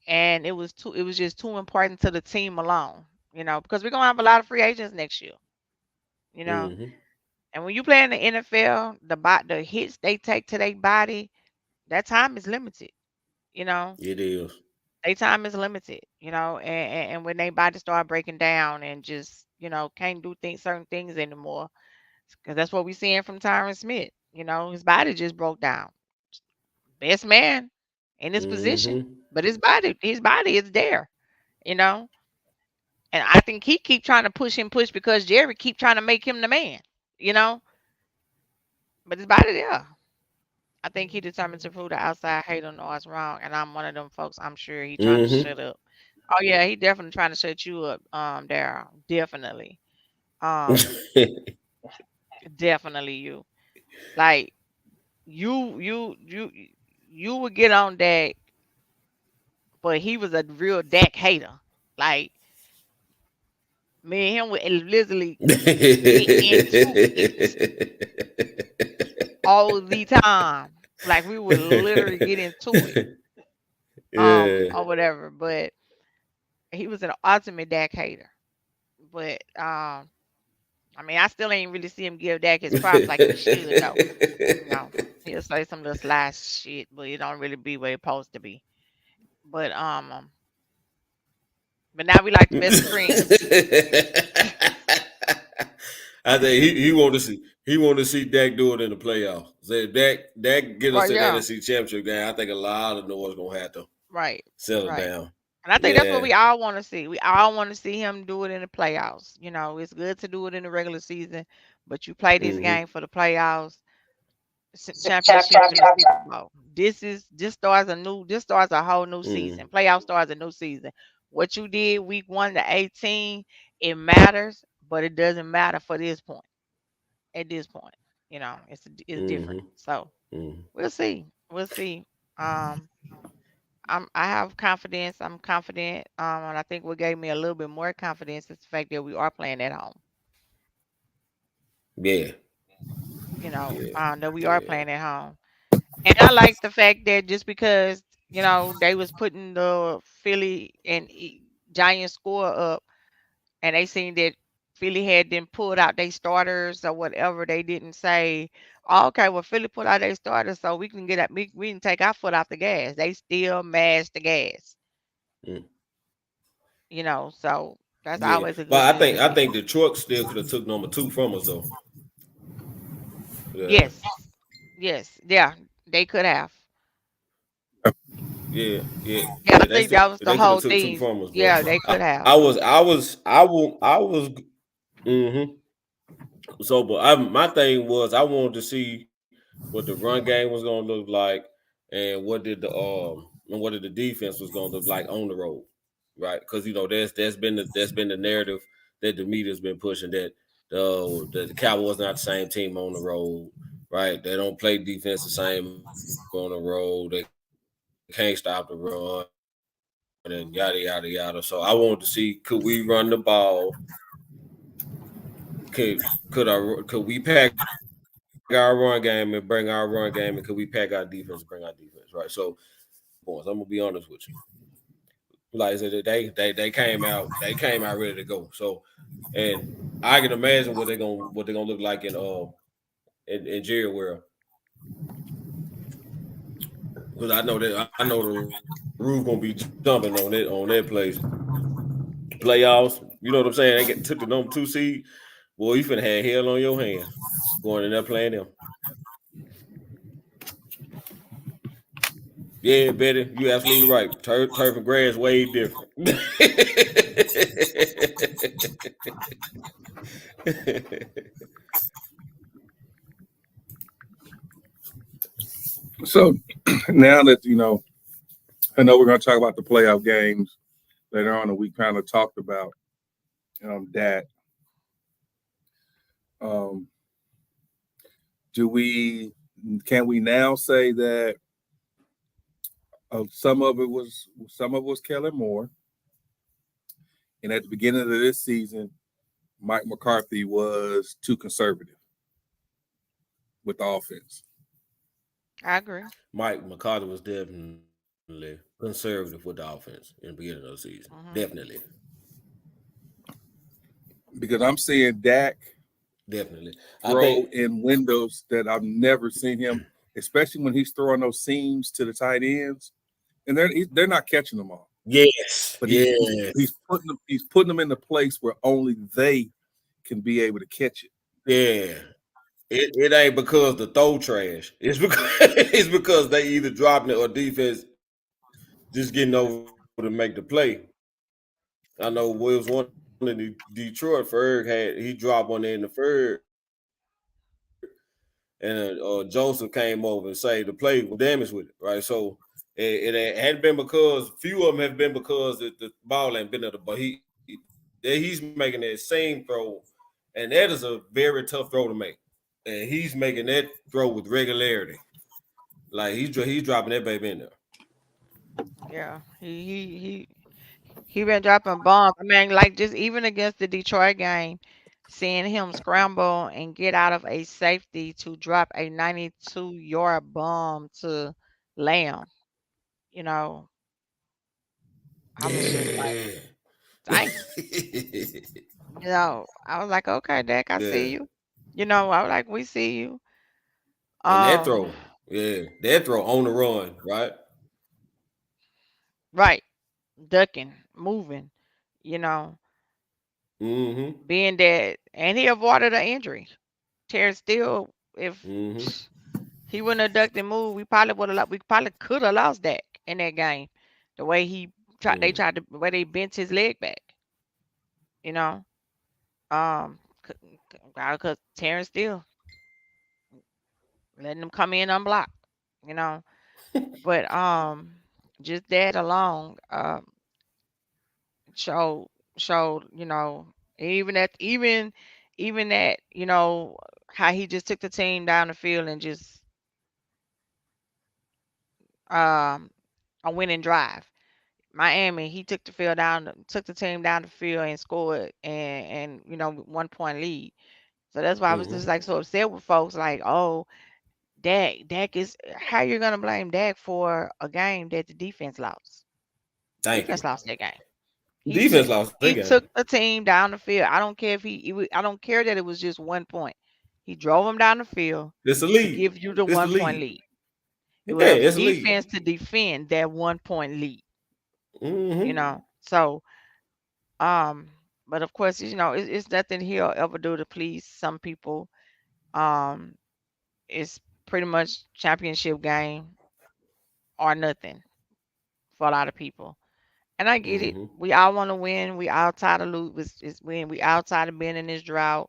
[SPEAKER 2] and it was just too important to the team alone. Because we're gonna have a lot of free agents next year. You know,
[SPEAKER 3] Mm-hmm.
[SPEAKER 2] and when you play in the NFL, the hits they take to their body, that time is limited. You know,
[SPEAKER 3] It is.
[SPEAKER 2] their time is limited. And when they body start breaking down and just can't do certain things anymore, because that's what we're seeing from Tyron Smith. His body just broke down. Best man in his position,
[SPEAKER 3] Mm-hmm.
[SPEAKER 2] but his body is there. You know, and I think he keep trying to push because Jerry keep trying to make him the man. You know, but his body there. I think he determined to prove the outside hater knows wrong, and I'm one of them folks. I'm sure he trying to
[SPEAKER 3] Mm-hmm.
[SPEAKER 2] shut up. Oh yeah, he definitely trying to shut you up, Daryl. Definitely, um, definitely you. Like you would get on Dak, but he was a real Dak hater. Like me and him would literally get into it all the time. Like we would literally get into it,
[SPEAKER 3] Yeah.
[SPEAKER 2] or whatever. But he was an ultimate Dak hater. But I mean, I still ain't really see him give Dak his props like he should though. He'll say some little sly shit, but it don't really be where it's supposed to be. But but now we like the best of friends.
[SPEAKER 3] I think he want to see Dak do it in the playoffs. Say Dak get us
[SPEAKER 2] Right,
[SPEAKER 3] to the
[SPEAKER 2] yeah,
[SPEAKER 3] NFC Championship game. I think a lot of noise gonna have to
[SPEAKER 2] right,
[SPEAKER 3] settle
[SPEAKER 2] right.
[SPEAKER 3] down.
[SPEAKER 2] And I think that's what
[SPEAKER 3] Yeah.
[SPEAKER 2] we all want to see. We all want to see him do it in the playoffs. It's good to do it in the regular season, but you play this
[SPEAKER 3] Mm-hmm.
[SPEAKER 2] game for the playoffs, championships, and the Super Bowl. This starts a whole new
[SPEAKER 3] Mm-hmm.
[SPEAKER 2] season. Playoff starts a new season. What you did week 1 to 18, it matters, but it doesn't matter for this point. At this point, it's different.
[SPEAKER 3] Mm-hmm.
[SPEAKER 2] So
[SPEAKER 3] Mm-hmm.
[SPEAKER 2] we'll see. We'll see. Um, I have confidence. I'm confident. And I think what gave me a little bit more confidence is the fact that we are playing at home.
[SPEAKER 3] Yeah. Yeah.
[SPEAKER 2] That we are
[SPEAKER 3] Yeah.
[SPEAKER 2] playing at home. And I like the fact that just because, they was putting the Philly and Giants score up and they seen that Philly had then pulled out their starters or whatever, they didn't say, oh, okay, well, Philly put out their starters so we can take our foot off the gas. They still mashed the gas,
[SPEAKER 3] Mm.
[SPEAKER 2] so that's
[SPEAKER 3] Yeah.
[SPEAKER 2] always a
[SPEAKER 3] But
[SPEAKER 2] good thing to
[SPEAKER 3] I
[SPEAKER 2] see.
[SPEAKER 3] think the truck still could have took number 2 from us though. Yeah.
[SPEAKER 2] Yes, yes, yeah, they could have.
[SPEAKER 3] yeah,
[SPEAKER 2] Yeah, I
[SPEAKER 3] yeah.
[SPEAKER 2] think that was the
[SPEAKER 3] They could
[SPEAKER 2] whole
[SPEAKER 3] have took two
[SPEAKER 2] thing.
[SPEAKER 3] from us, bro.
[SPEAKER 2] Yeah, they could have.
[SPEAKER 3] I was. Mm-hmm. So, but my thing was I wanted to see what the run game was gonna look like, and what did the defense was gonna look like on the road, right? Because that's been the narrative that the media's been pushing that the Cowboys not the same team on the road, right? They don't play defense the same on the road. They can't stop the run and yada yada yada. So I wanted to see could we run the ball. Could we pack our run game and bring our run game, and could we pack our defense and bring our defense, right? So points. I'm gonna be honest with you. Like I said, they came out ready to go. So, and I can imagine what they're gonna look like in Jerry World, because I know the roof gonna be jumping on that place. Playoffs, you know what I'm saying? They took the number 2 seed. Boy, you finna have hell on your hands going in there playing them. Yeah, Betty, you absolutely right. Turf and grass way different.
[SPEAKER 1] So now that I know we're going to talk about the playoff games later on, and we kind of talked about that. Um, do we? Can we now say that some of it was Kellen Moore, and at the beginning of this season, Mike McCarthy was too conservative with the offense.
[SPEAKER 2] I agree.
[SPEAKER 3] Mike McCarthy was definitely conservative with the offense in the beginning of the season.
[SPEAKER 2] Hmm.
[SPEAKER 3] Definitely.
[SPEAKER 1] Because I'm seeing Dak
[SPEAKER 3] Definitely. I think
[SPEAKER 1] throw in windows that I've never seen him, especially when he's throwing those seams to the tight ends, and they're not catching them all.
[SPEAKER 3] yes.
[SPEAKER 1] But
[SPEAKER 3] Yes.
[SPEAKER 1] he's putting them in the place where only they can be able to catch it.
[SPEAKER 3] Yeah. It ain't because the throw trash. It's because it's because they either dropping it or defense just getting over to make the play. I know Wills one in Detroit. Ferg he dropped one in the third, and Joseph came over and say the play was damaged with it, right? So it hadn't been because few of them have been because the ball ain't been there, but he's making that same throw, and that is a very tough throw to make, and he's making that throw with regularity, like he's dropping that baby in there.
[SPEAKER 2] Yeah, he been dropping bombs. I mean, like just even against the Detroit game, seeing him scramble and get out of a safety to drop a 92-yard bomb to Lamb. You know, I was just like,
[SPEAKER 3] Yeah.
[SPEAKER 2] dang. I was like, okay, Dak, I
[SPEAKER 3] Yeah.
[SPEAKER 2] see you. I was like, we see you.
[SPEAKER 3] And
[SPEAKER 2] Um,
[SPEAKER 3] that throw on the run, right?
[SPEAKER 2] right, ducking, moving. You know,
[SPEAKER 3] Mm-hmm.
[SPEAKER 2] being that, and he avoided an injury. Terrence Steele, if
[SPEAKER 3] Mm-hmm.
[SPEAKER 2] he wouldn't have ducked and moved, we probably could have lost that in that game. The way they
[SPEAKER 3] Mm.
[SPEAKER 2] tried to, the way they bent his leg back. You know, um, because Terrence Steele letting them come in unblocked. You know, but just that alone, showed showed even that how he just took the team down the field and just um a winning drive. Miami, he took the team down the field and scored and 1 point lead. So that's why I was
[SPEAKER 3] Mm-hmm.
[SPEAKER 2] just like so upset with folks like, oh, Dak is how you're gonna blame Dak for a game that the defense lost.
[SPEAKER 3] Thank you.
[SPEAKER 2] Defense lost that game. He
[SPEAKER 3] Defense
[SPEAKER 2] took
[SPEAKER 3] lost that
[SPEAKER 2] he
[SPEAKER 3] game.
[SPEAKER 2] took the team down the field. I don't care if I don't care that it was just 1 point. He drove them down the field
[SPEAKER 3] It's the
[SPEAKER 2] to
[SPEAKER 3] lead.
[SPEAKER 2] give you the
[SPEAKER 3] It's the
[SPEAKER 2] 1 point
[SPEAKER 3] lead.
[SPEAKER 2] lead. It
[SPEAKER 3] Yeah,
[SPEAKER 2] was up to
[SPEAKER 3] it's the lead.
[SPEAKER 2] defense to defend that 1 point lead.
[SPEAKER 3] Mm-hmm.
[SPEAKER 2] So Um, but of course, it's nothing he'll ever do to please some people. Um, it's pretty much championship game or nothing. for a lot of people. And I get it.
[SPEAKER 3] Mm-hmm.
[SPEAKER 2] We all want to win. We all tired of lose. Is win. We all tired of being in this drought,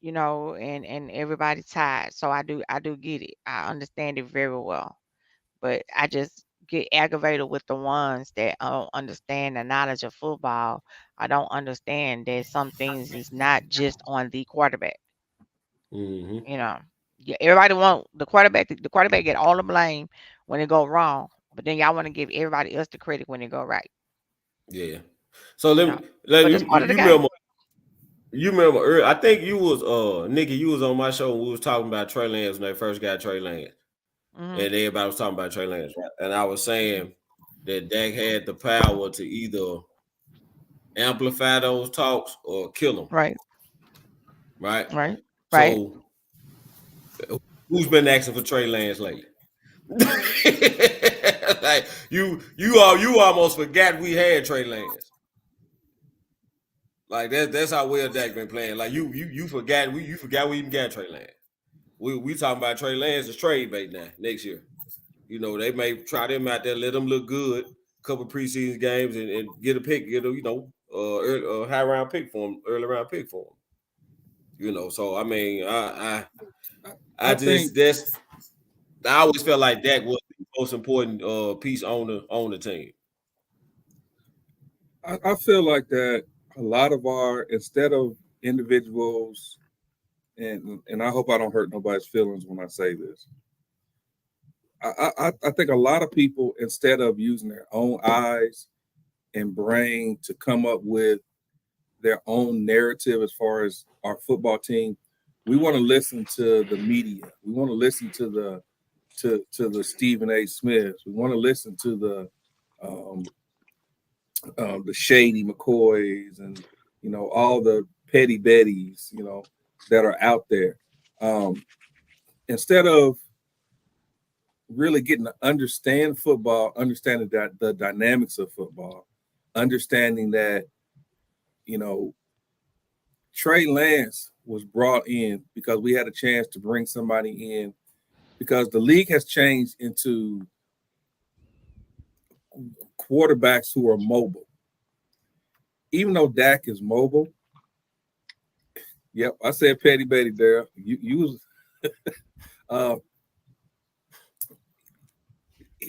[SPEAKER 2] and everybody tired. So I do get it. I understand it very well. But I just get aggravated with the ones that don't understand the knowledge of football. I don't understand that some things is not just on the quarterback.
[SPEAKER 3] Mm-hmm.
[SPEAKER 2] You know, yeah, everybody want the quarterback. The quarterback get all the blame when it go wrong, but then y'all want to give everybody else the credit when it go right.
[SPEAKER 3] Yeah. So
[SPEAKER 2] You know,
[SPEAKER 3] let
[SPEAKER 2] but
[SPEAKER 3] you
[SPEAKER 2] it's part of the
[SPEAKER 3] you
[SPEAKER 2] game.
[SPEAKER 3] remember I think you was Nikki, you was on my show when we was talking about Trey Lance when they first got Trey Lance.
[SPEAKER 2] Hmm.
[SPEAKER 3] And everybody was talking about Trey Lance, right? And I was saying that Dak had the power to either amplify those talks or kill them,
[SPEAKER 2] Right,
[SPEAKER 3] right?
[SPEAKER 2] right, right.
[SPEAKER 3] So who's been asking for Trey Lance lately? Like you almost forgot we had Trey Lance. Like that's how well Dak been playing. Like you forgot you forgot we even got Trey Lance. We talking about Trey Lance as trade bait now next year. They may try them out there, let them look good, couple preseason games, and get a pick, get a high round pick for them, early round pick for them. So I mean, I
[SPEAKER 1] I think
[SPEAKER 3] just I always felt like Dak was the most important piece on the team.
[SPEAKER 1] I feel like that a lot of our instead of individuals, and I hope I don't hurt nobody's feelings when I say this. I think a lot of people instead of using their own eyes and brain to come up with their own narrative as far as our football team, we want to listen to the media. We want to listen to the Stephen A. Smiths. We want to listen to um, the shady McCoys and all the petty Bettys that are out there. Um, Instead of really getting to understand football, understanding that the dynamics of football, understanding that you know Trey Lance was brought in because we had a chance to bring somebody in because the league has changed into quarterbacks who are mobile. Even though Dak is mobile, yep, I said Petty Betty there. You was uh,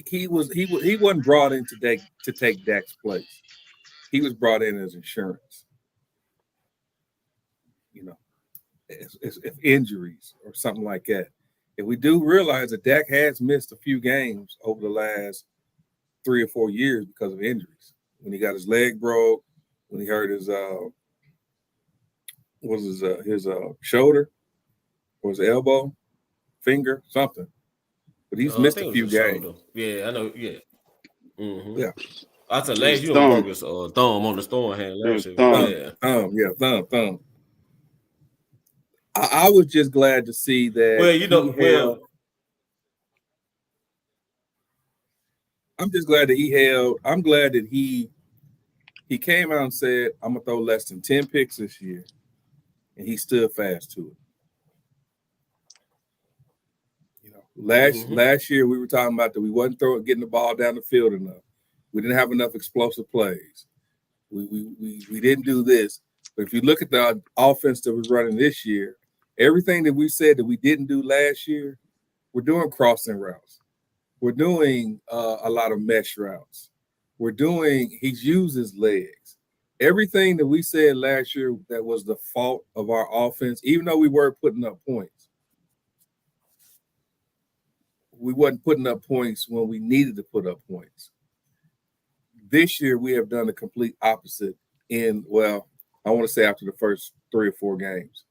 [SPEAKER 1] he wasn't brought in to take Dak's place. He was brought in as insurance. You know, if injuries or something like that. If we do realize that Dak has missed a few games over the last 3 or 4 years because of injuries. When he got his leg broke, when he hurt his shoulder or his elbow, finger, something. But he's
[SPEAKER 3] I
[SPEAKER 1] missed a
[SPEAKER 3] think it was
[SPEAKER 1] few
[SPEAKER 3] a shoulder.
[SPEAKER 1] games.
[SPEAKER 3] Yeah, I know. Yeah. Mm-hmm.
[SPEAKER 1] Yeah,
[SPEAKER 3] I said
[SPEAKER 4] It was
[SPEAKER 3] last you don't broke
[SPEAKER 4] thumb.
[SPEAKER 3] his thumb on the storm hand
[SPEAKER 4] It was
[SPEAKER 3] last year.
[SPEAKER 4] thumb.
[SPEAKER 3] Yeah.
[SPEAKER 1] thumb. I was just glad to see that
[SPEAKER 3] Well,
[SPEAKER 1] he held. I'm just glad that he held. I'm glad that he came out and said, "I'm gonna throw less than 10 picks this year," and he stood fast to it.
[SPEAKER 3] mm-hmm.
[SPEAKER 1] Last year we were talking about that we wasn't getting the ball down the field enough. We didn't have enough explosive plays. We didn't do this. But if you look at the offense that we're running this year, everything that we said that we didn't do last year, we're doing crossing routes. We're doing a lot of mesh routes. He's used his legs. Everything that we said last year that was the fault of our offense, even though we were putting up points, we wasn't putting up points when we needed to put up points. This year, we have done the complete opposite I want to say after the first 3 or 4 games.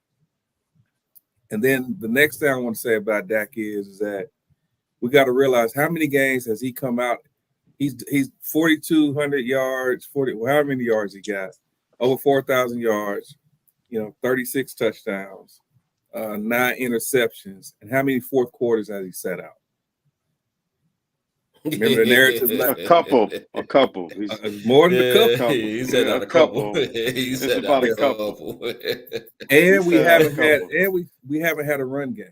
[SPEAKER 1] And then the next thing I want to say about Dak is that we got to realize how many games has he come out. He's 4,200 yards, 40. Well, how many yards he got? Over 4,000 yards. 36 touchdowns, 9 interceptions, and how many fourth quarters has he set out? Remember the narrative?
[SPEAKER 4] A couple. He's
[SPEAKER 1] More than a
[SPEAKER 3] Yeah,
[SPEAKER 1] couple.
[SPEAKER 4] couple.
[SPEAKER 3] he said
[SPEAKER 4] Yeah,
[SPEAKER 3] out
[SPEAKER 4] a
[SPEAKER 3] a couple.
[SPEAKER 4] couple.
[SPEAKER 3] He
[SPEAKER 4] It's
[SPEAKER 3] said out
[SPEAKER 4] about
[SPEAKER 3] a
[SPEAKER 4] a couple.
[SPEAKER 3] couple.
[SPEAKER 4] He
[SPEAKER 1] And we
[SPEAKER 4] said out a
[SPEAKER 1] haven't had,
[SPEAKER 4] couple.
[SPEAKER 1] and we haven't had a run game.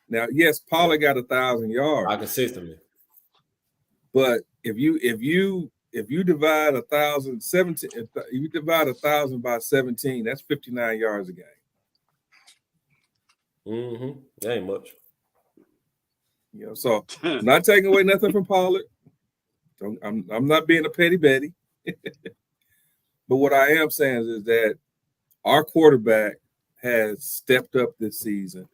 [SPEAKER 1] Now, yes, Pollard got 1,000 yards,
[SPEAKER 3] I consistently.
[SPEAKER 1] but
[SPEAKER 5] if you divide 1,017, if you divide 1,000 by 17, that's 59 yards a game.
[SPEAKER 3] That ain't much.
[SPEAKER 5] So I'm not taking away nothing from Pollard. I'm not being a petty Betty. But what I am saying is that our quarterback has stepped up this season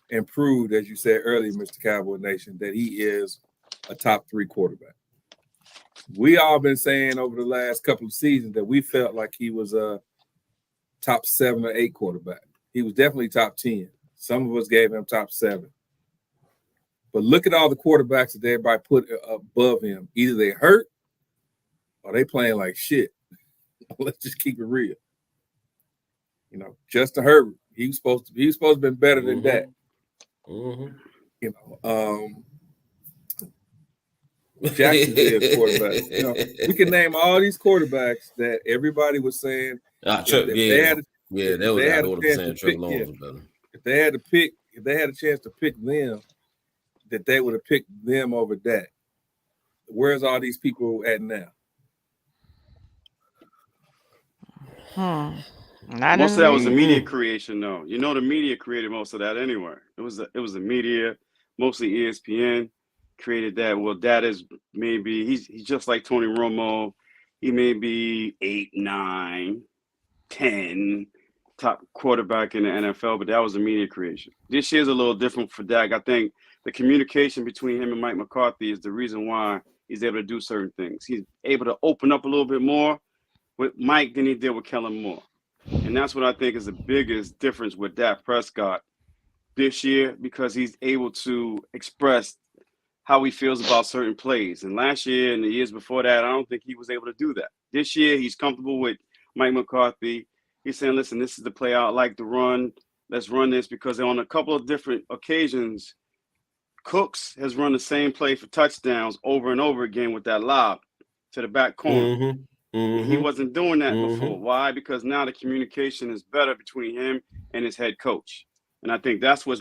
[SPEAKER 5] and proved, as you said earlier, Mr. Cowboy Nation, that he is a top 3 quarterback. We all been saying over the last couple of seasons that we felt like he was a top 7 or 8 quarterback. He was definitely top 10. Some of us gave him top 7. But look at all the quarterbacks that everybody put above him. Either they hurt or they playing like shit. Let's just keep it real. Justin Herbert, he was supposed to have been better than that. Jacksonville's quarterback. We can name all these quarterbacks that everybody was saying. If they had a chance to pick them, that they would have picked them over that. Where's all these people at now?
[SPEAKER 4] Most of that was the media creation, though. The media created most of that anyway. It was the media, mostly ESPN, created that. Well, that is maybe he's just like Tony Romo. He may be 8, 9, 10 top quarterback in the NFL, but that was the media creation. This year's a little different for Dak. I think the communication between him and Mike McCarthy is the reason why he's able to do certain things. He's able to open up a little bit more with Mike than he did with Kellen Moore. And that's what I think is the biggest difference with Dak Prescott this year, because he's able to express how he feels about certain plays. And last year and the years before that, I don't think he was able to do that. This year, he's comfortable with Mike McCarthy. He's saying, listen, this is the play I like to run. Let's run this, because on a couple of different occasions, Cooks has run the same play for touchdowns over and over again with that lob to the back corner. He wasn't doing that before. Why? Because now the communication is better between him and his head coach. And I think that's why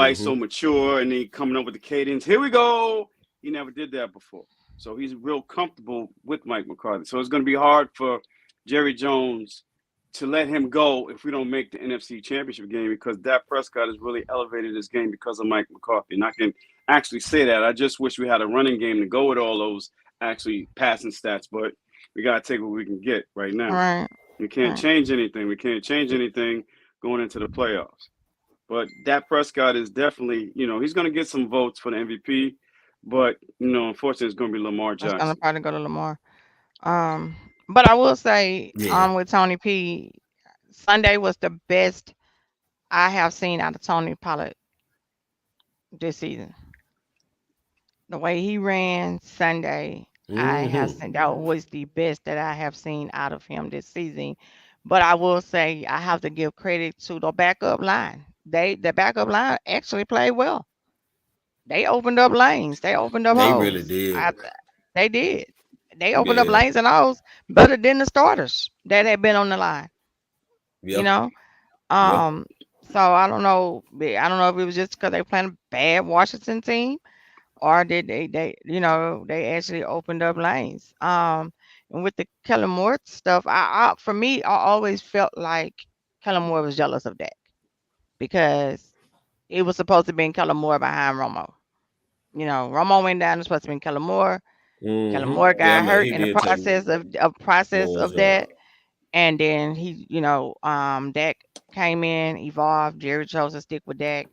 [SPEAKER 4] he's so mature, and he coming up with the cadence. Here we go. He never did that before. So he's real comfortable with Mike McCarthy. So it's going to be hard for Jerry Jones to let him go if we don't make the NFC Championship game, because Dak Prescott has really elevated this game because of Mike McCarthy. And I can actually say that. I just wish we had a running game to go with all those actually passing stats, but we got to take what we can get right now.
[SPEAKER 2] Right.
[SPEAKER 4] We can't change anything. We can't change anything going into the playoffs. But Dak Prescott is definitely, he's going to get some votes for the MVP. But, unfortunately, it's going to be Lamar Jackson.
[SPEAKER 2] It's going to probably go to Lamar. But I will say, with Tony P, Sunday was the best I have seen out of Tony Pollard this season. The way he ran Sunday, I have seen that was the best that I have seen out of him this season. But I will say I have to give credit to the backup line. The backup line actually played well. They opened up lanes. They opened up holes.
[SPEAKER 3] Really did.
[SPEAKER 2] They did. They opened up lanes and holes better than the starters that had been on the line. So I don't know. I don't know if it was just because they were playing a bad Washington team, or did they actually opened up lanes. And with the Kellen Moore stuff, for me, I always felt like Kellen Moore was jealous of that, because it was supposed to be Kellen Moore behind Romo. Romo went down. It was supposed to be Kellen Moore. Kellen Moore got hurt in the process of that, and then Dak came in, evolved. Jerry chose to stick with Dak,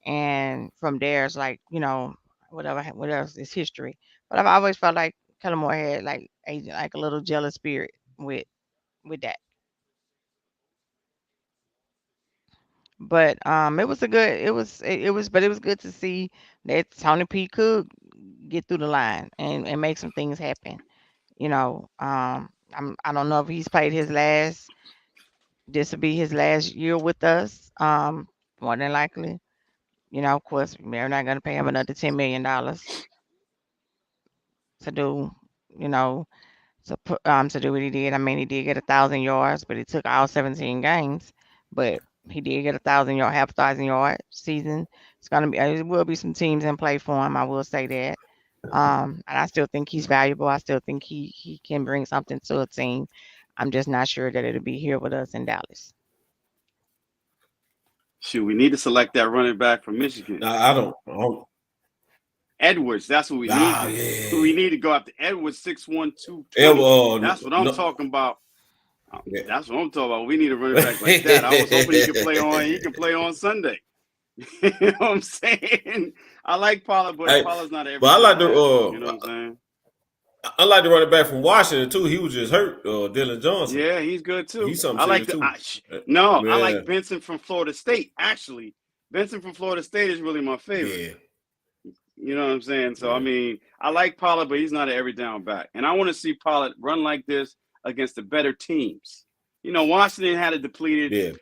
[SPEAKER 2] and from there it's like what else is history. But I've always felt like Kellen Moore had like a little jealous spirit with Dak. But it was good to see that Tony P could get through the line and make some things happen. I don't know if he's played this will be his last year with us. More than likely. Of course, they're not gonna pay him another $10 million to do, to do what he did. I mean, he did get 1,000 yards, but it took all 17 games. But he did get 1,000 yard season. It will be some teams in play for him. I will say that. And I still think he's valuable. I still think he can bring something to a team. I'm just not sure that it'll be here with us in Dallas.
[SPEAKER 4] Shoot, we need to select that running back from Michigan.
[SPEAKER 3] Nah, I don't.
[SPEAKER 4] Edwards, that's what we need to do.
[SPEAKER 3] Yeah.
[SPEAKER 4] We need to go after Edwards 6'1", 220. That's what I'm talking about.
[SPEAKER 3] Yeah.
[SPEAKER 4] That's what I'm talking about. We need a running back like that. I was hoping he could play on Sunday. You know what I'm saying? I like Pollard, but Pollard's not every.
[SPEAKER 3] But I like the
[SPEAKER 4] you know what I'm saying?
[SPEAKER 3] I like the running back from Washington too. He was just hurt. Dylan Johnson.
[SPEAKER 4] Yeah, he's good too.
[SPEAKER 3] He's something
[SPEAKER 4] I like
[SPEAKER 3] too.
[SPEAKER 4] I like Benson from Florida State. Actually, Benson from Florida State is really my favorite.
[SPEAKER 3] Yeah.
[SPEAKER 4] You know what I'm saying? So, I mean, I like Pollard, but he's not an every down back. And I want to see Pollard run like this against the better teams. You know, Washington had a depleted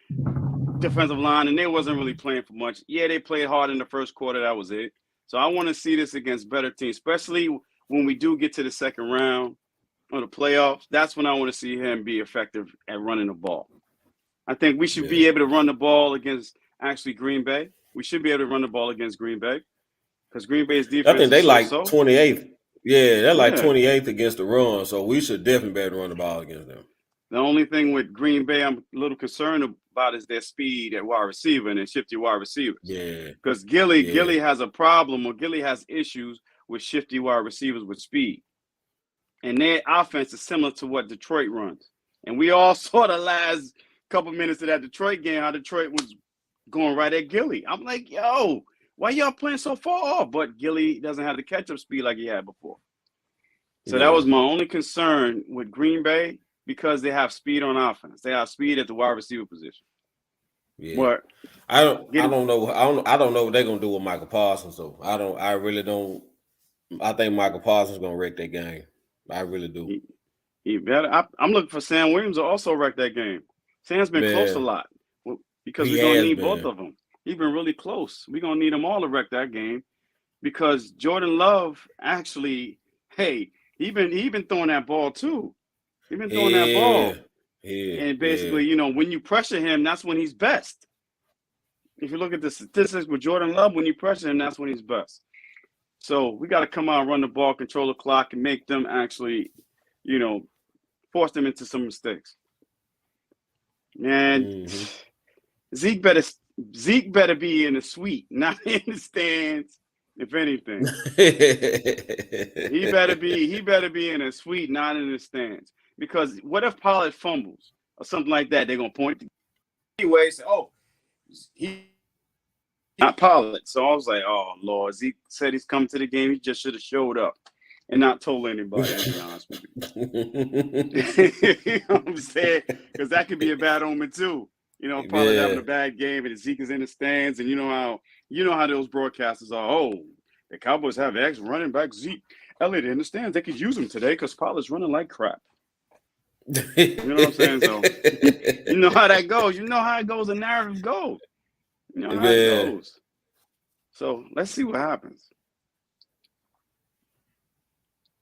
[SPEAKER 4] defensive line, and they wasn't really playing for much. Yeah, they played hard in the first quarter. That was it. So I want to see this against better teams, especially when we do get to the second round of the playoffs. That's when I want to see him be effective at running the ball. I think we should be able to run the ball against actually Green Bay. We should be able to run the ball against Green Bay. Because Green Bay's defense,
[SPEAKER 3] I think they like
[SPEAKER 4] so.
[SPEAKER 3] 28th. Yeah, they're like 28th against the run, so we should definitely be able to run the ball against them.
[SPEAKER 4] The only thing with Green Bay I'm a little concerned about is their speed at wide receiver and their shifty wide receivers.
[SPEAKER 3] Yeah.
[SPEAKER 4] Because Gilly has a problem, or Gilly has issues with shifty wide receivers with speed. And their offense is similar to what Detroit runs. And we all saw the last couple minutes of that Detroit game, how Detroit was going right at Gilly. I'm like, yo, why y'all playing so far off? But Gilly doesn't have the catch-up speed like he had before. So that was my only concern with Green Bay, because they have speed on offense. They have speed at the wide receiver position.
[SPEAKER 3] Yeah.
[SPEAKER 4] But
[SPEAKER 3] I don't know what they're gonna do with Michael Parsons, though. I really don't. I think Michael Parsons is gonna wreck that game. I really do.
[SPEAKER 4] He better. I'm looking for Sam Williams to also wreck that game. Sam's been close a lot because we're gonna need both of them. He's been really close. We're going to need them all to wreck that game, because Jordan Love actually, he been throwing that ball too. He's been throwing that ball. Yeah, and basically, you know, when you pressure him, that's when he's best. If you look at the statistics with Jordan Love, when you pressure him, that's when he's best. So we got to come out and run the ball, control the clock, and make them actually, you know, force them into some mistakes. And Zeke better be in the suite, not in the stands. If anything, he better be in a suite, not in the stands. Because what if Pollard fumbles or something like that? They're gonna point to anyway. Say, oh, he not Pollard. So I was like, oh Lord, Zeke said he's coming to the game. He just should have showed up and not told anybody. To be honest with you, you know what I'm saying? Because that could be a bad omen too. You know, Pollard having a bad game and Zeke is in the stands, and you know how those broadcasters are. Oh, the Cowboys have ex running back Zeke Elliott in the stands. They could use him today because Pollard's running like crap. You know what I'm saying? So you know how that goes. You know how it goes. The narrative goes. You know how it goes. So let's see what happens.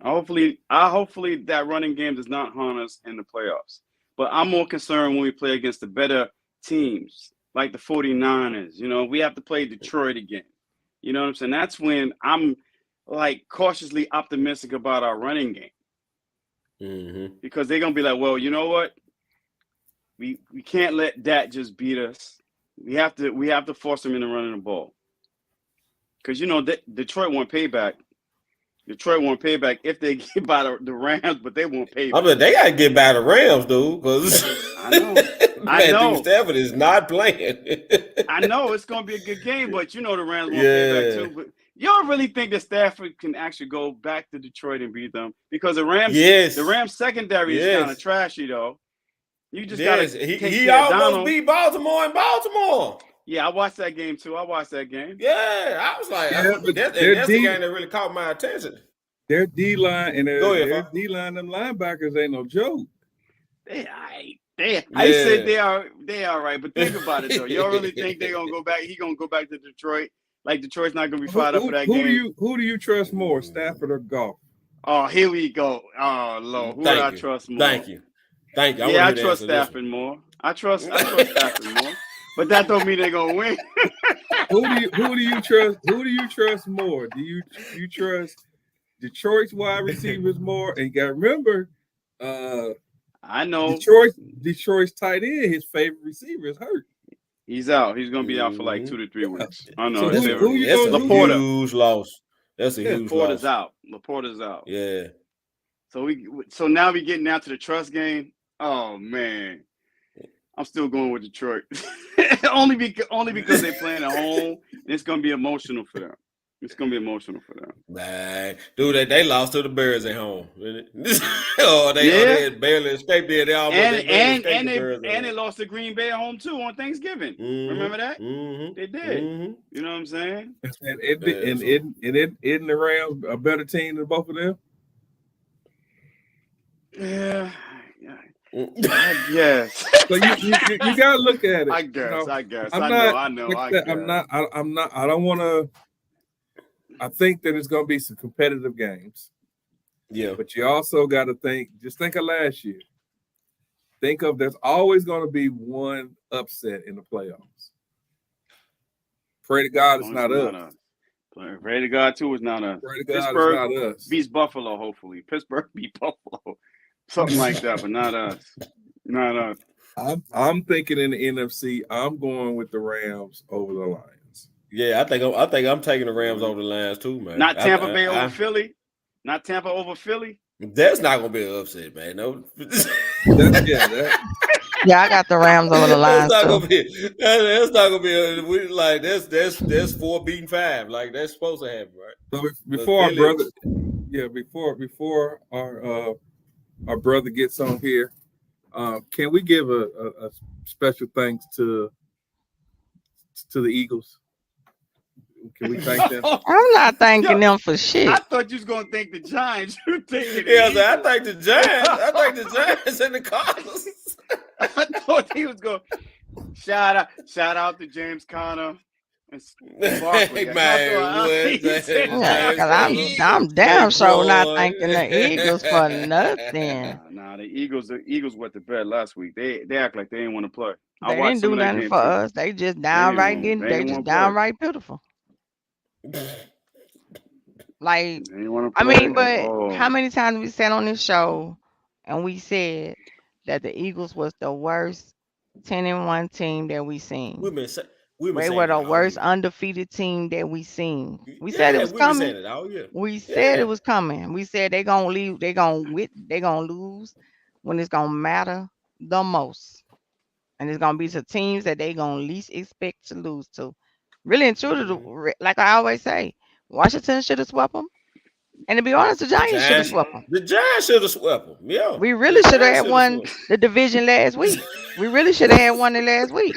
[SPEAKER 4] Hopefully that running game does not haunt us in the playoffs. But I'm more concerned when we play against the better teams, like the 49ers. You know, we have to play Detroit again. You know what I'm saying? That's when I'm like cautiously optimistic about our running game. Because they're gonna be like, well, you know what? We can't let that just beat us. We have to force them into running the ball. Because you know Detroit want payback. Detroit won't pay back if they get by the Rams, but they won't pay back.
[SPEAKER 3] I mean, they got to get by the Rams, dude, because
[SPEAKER 4] I know.
[SPEAKER 3] Stafford is not playing.
[SPEAKER 4] I know it's going to be a good game, but you know the Rams won't pay back too. But y'all really think that Stafford can actually go back to Detroit and beat them? Because the Rams secondary is kind of trashy, though. You just got to
[SPEAKER 3] he almost beat Baltimore in Baltimore.
[SPEAKER 4] Yeah, I watched that game too.
[SPEAKER 3] Yeah, I was like, that's the game that really caught my attention.
[SPEAKER 5] Their D-line and their D-line, them linebackers ain't no joke.
[SPEAKER 4] I said they are right, but think about it though. Y'all really think they're gonna go back? He gonna go back to Detroit? Like Detroit's not gonna be fired up for that game?
[SPEAKER 5] Who do you trust more, Stafford or Goff?
[SPEAKER 4] Oh, here we go. Oh Lord, who do I trust more?
[SPEAKER 3] Thank you.
[SPEAKER 4] Yeah, I trust Stafford more. I trust Stafford more. But that don't mean they're gonna win.
[SPEAKER 5] Who do you trust? Who do you trust more? Do you trust Detroit's wide receivers more, and you got to remember,
[SPEAKER 4] I know
[SPEAKER 5] Detroit's tight end, his favorite receiver is hurt.
[SPEAKER 4] he's out. He's gonna be out for like 2 to 3 weeks. I know.
[SPEAKER 5] So
[SPEAKER 4] his
[SPEAKER 5] who
[SPEAKER 4] favorite.
[SPEAKER 5] you
[SPEAKER 3] That's a
[SPEAKER 5] gonna
[SPEAKER 4] Laporta.
[SPEAKER 3] huge loss. That's a
[SPEAKER 5] Yeah,
[SPEAKER 3] huge
[SPEAKER 4] Laporta's
[SPEAKER 3] loss.
[SPEAKER 4] out. Laporta's out.
[SPEAKER 3] Yeah.
[SPEAKER 4] So now we getting down to the trust game. Oh man, I'm still going with Detroit. only because they're playing at home. It's gonna be emotional for them. It's gonna be emotional for them.
[SPEAKER 3] Man, dude, they lost to the Bears at home. Oh, they barely escaped there. They almost escaped the Bears.
[SPEAKER 4] And they lost to Green Bay at home too on Thanksgiving. Remember that? They did. You know what I'm saying?
[SPEAKER 5] And isn't the Rams a better team than both of them?
[SPEAKER 4] Yeah. I guess.
[SPEAKER 5] So you gotta look at it.
[SPEAKER 4] I guess.
[SPEAKER 5] I don't want to. I think that it's going to be some competitive games.
[SPEAKER 3] Yeah.
[SPEAKER 5] But you also got to think of last year. Think of there's always going to be one upset in the playoffs. Pray to God it's not us.
[SPEAKER 4] Pray to God too, it's not us.
[SPEAKER 5] Pray to God Pittsburgh it's not us.
[SPEAKER 4] Beats Buffalo, hopefully. Pittsburgh beat Buffalo. Something like that, but not us. Not us.
[SPEAKER 5] I'm thinking in the NFC, I'm going with the Rams over the Lions.
[SPEAKER 3] Yeah, I think I'm taking the Rams over the Lions too, man.
[SPEAKER 4] Not Tampa Bay over Philly. Not Tampa over Philly.
[SPEAKER 3] That's not gonna be an upset, man. No.
[SPEAKER 2] Yeah, I got the Rams over the Lions.
[SPEAKER 3] That's not gonna be like that's 4 beating 5. Like that's supposed to happen, right?
[SPEAKER 5] So before our brother gets on here, can we give a special thanks to the Eagles? Can we thank them?
[SPEAKER 2] I'm not thanking them for shit.
[SPEAKER 4] I thought you was gonna thank the Giants.
[SPEAKER 3] I thank the Giants. I thank the Giants and the Cardinals.
[SPEAKER 4] I thought he was going. Shout out to James Conner and Barkley.
[SPEAKER 2] I'm damn sure not thanking the Eagles for nothing.
[SPEAKER 4] Nah, the Eagles went to bed last week. They act like they didn't want to play.
[SPEAKER 2] They didn't do nothing for us. They just downright downright beautiful. Like, I mean, but how many times we sat on this show and we said that the Eagles was the worst 10-1 team that we seen? They were the worst undefeated team that we seen. We said it was coming. We said it was coming. We said they gonna leave. They gonna lose when it's gonna matter the most, and it's gonna be to teams that they gonna least expect to lose to. Really and truly, like I always say, Washington should have swept them. And to be honest, the Giants should have swept them.
[SPEAKER 3] The Giants should have swept them. Yeah.
[SPEAKER 2] We really should have had won the division last week. We really should have had won it last week.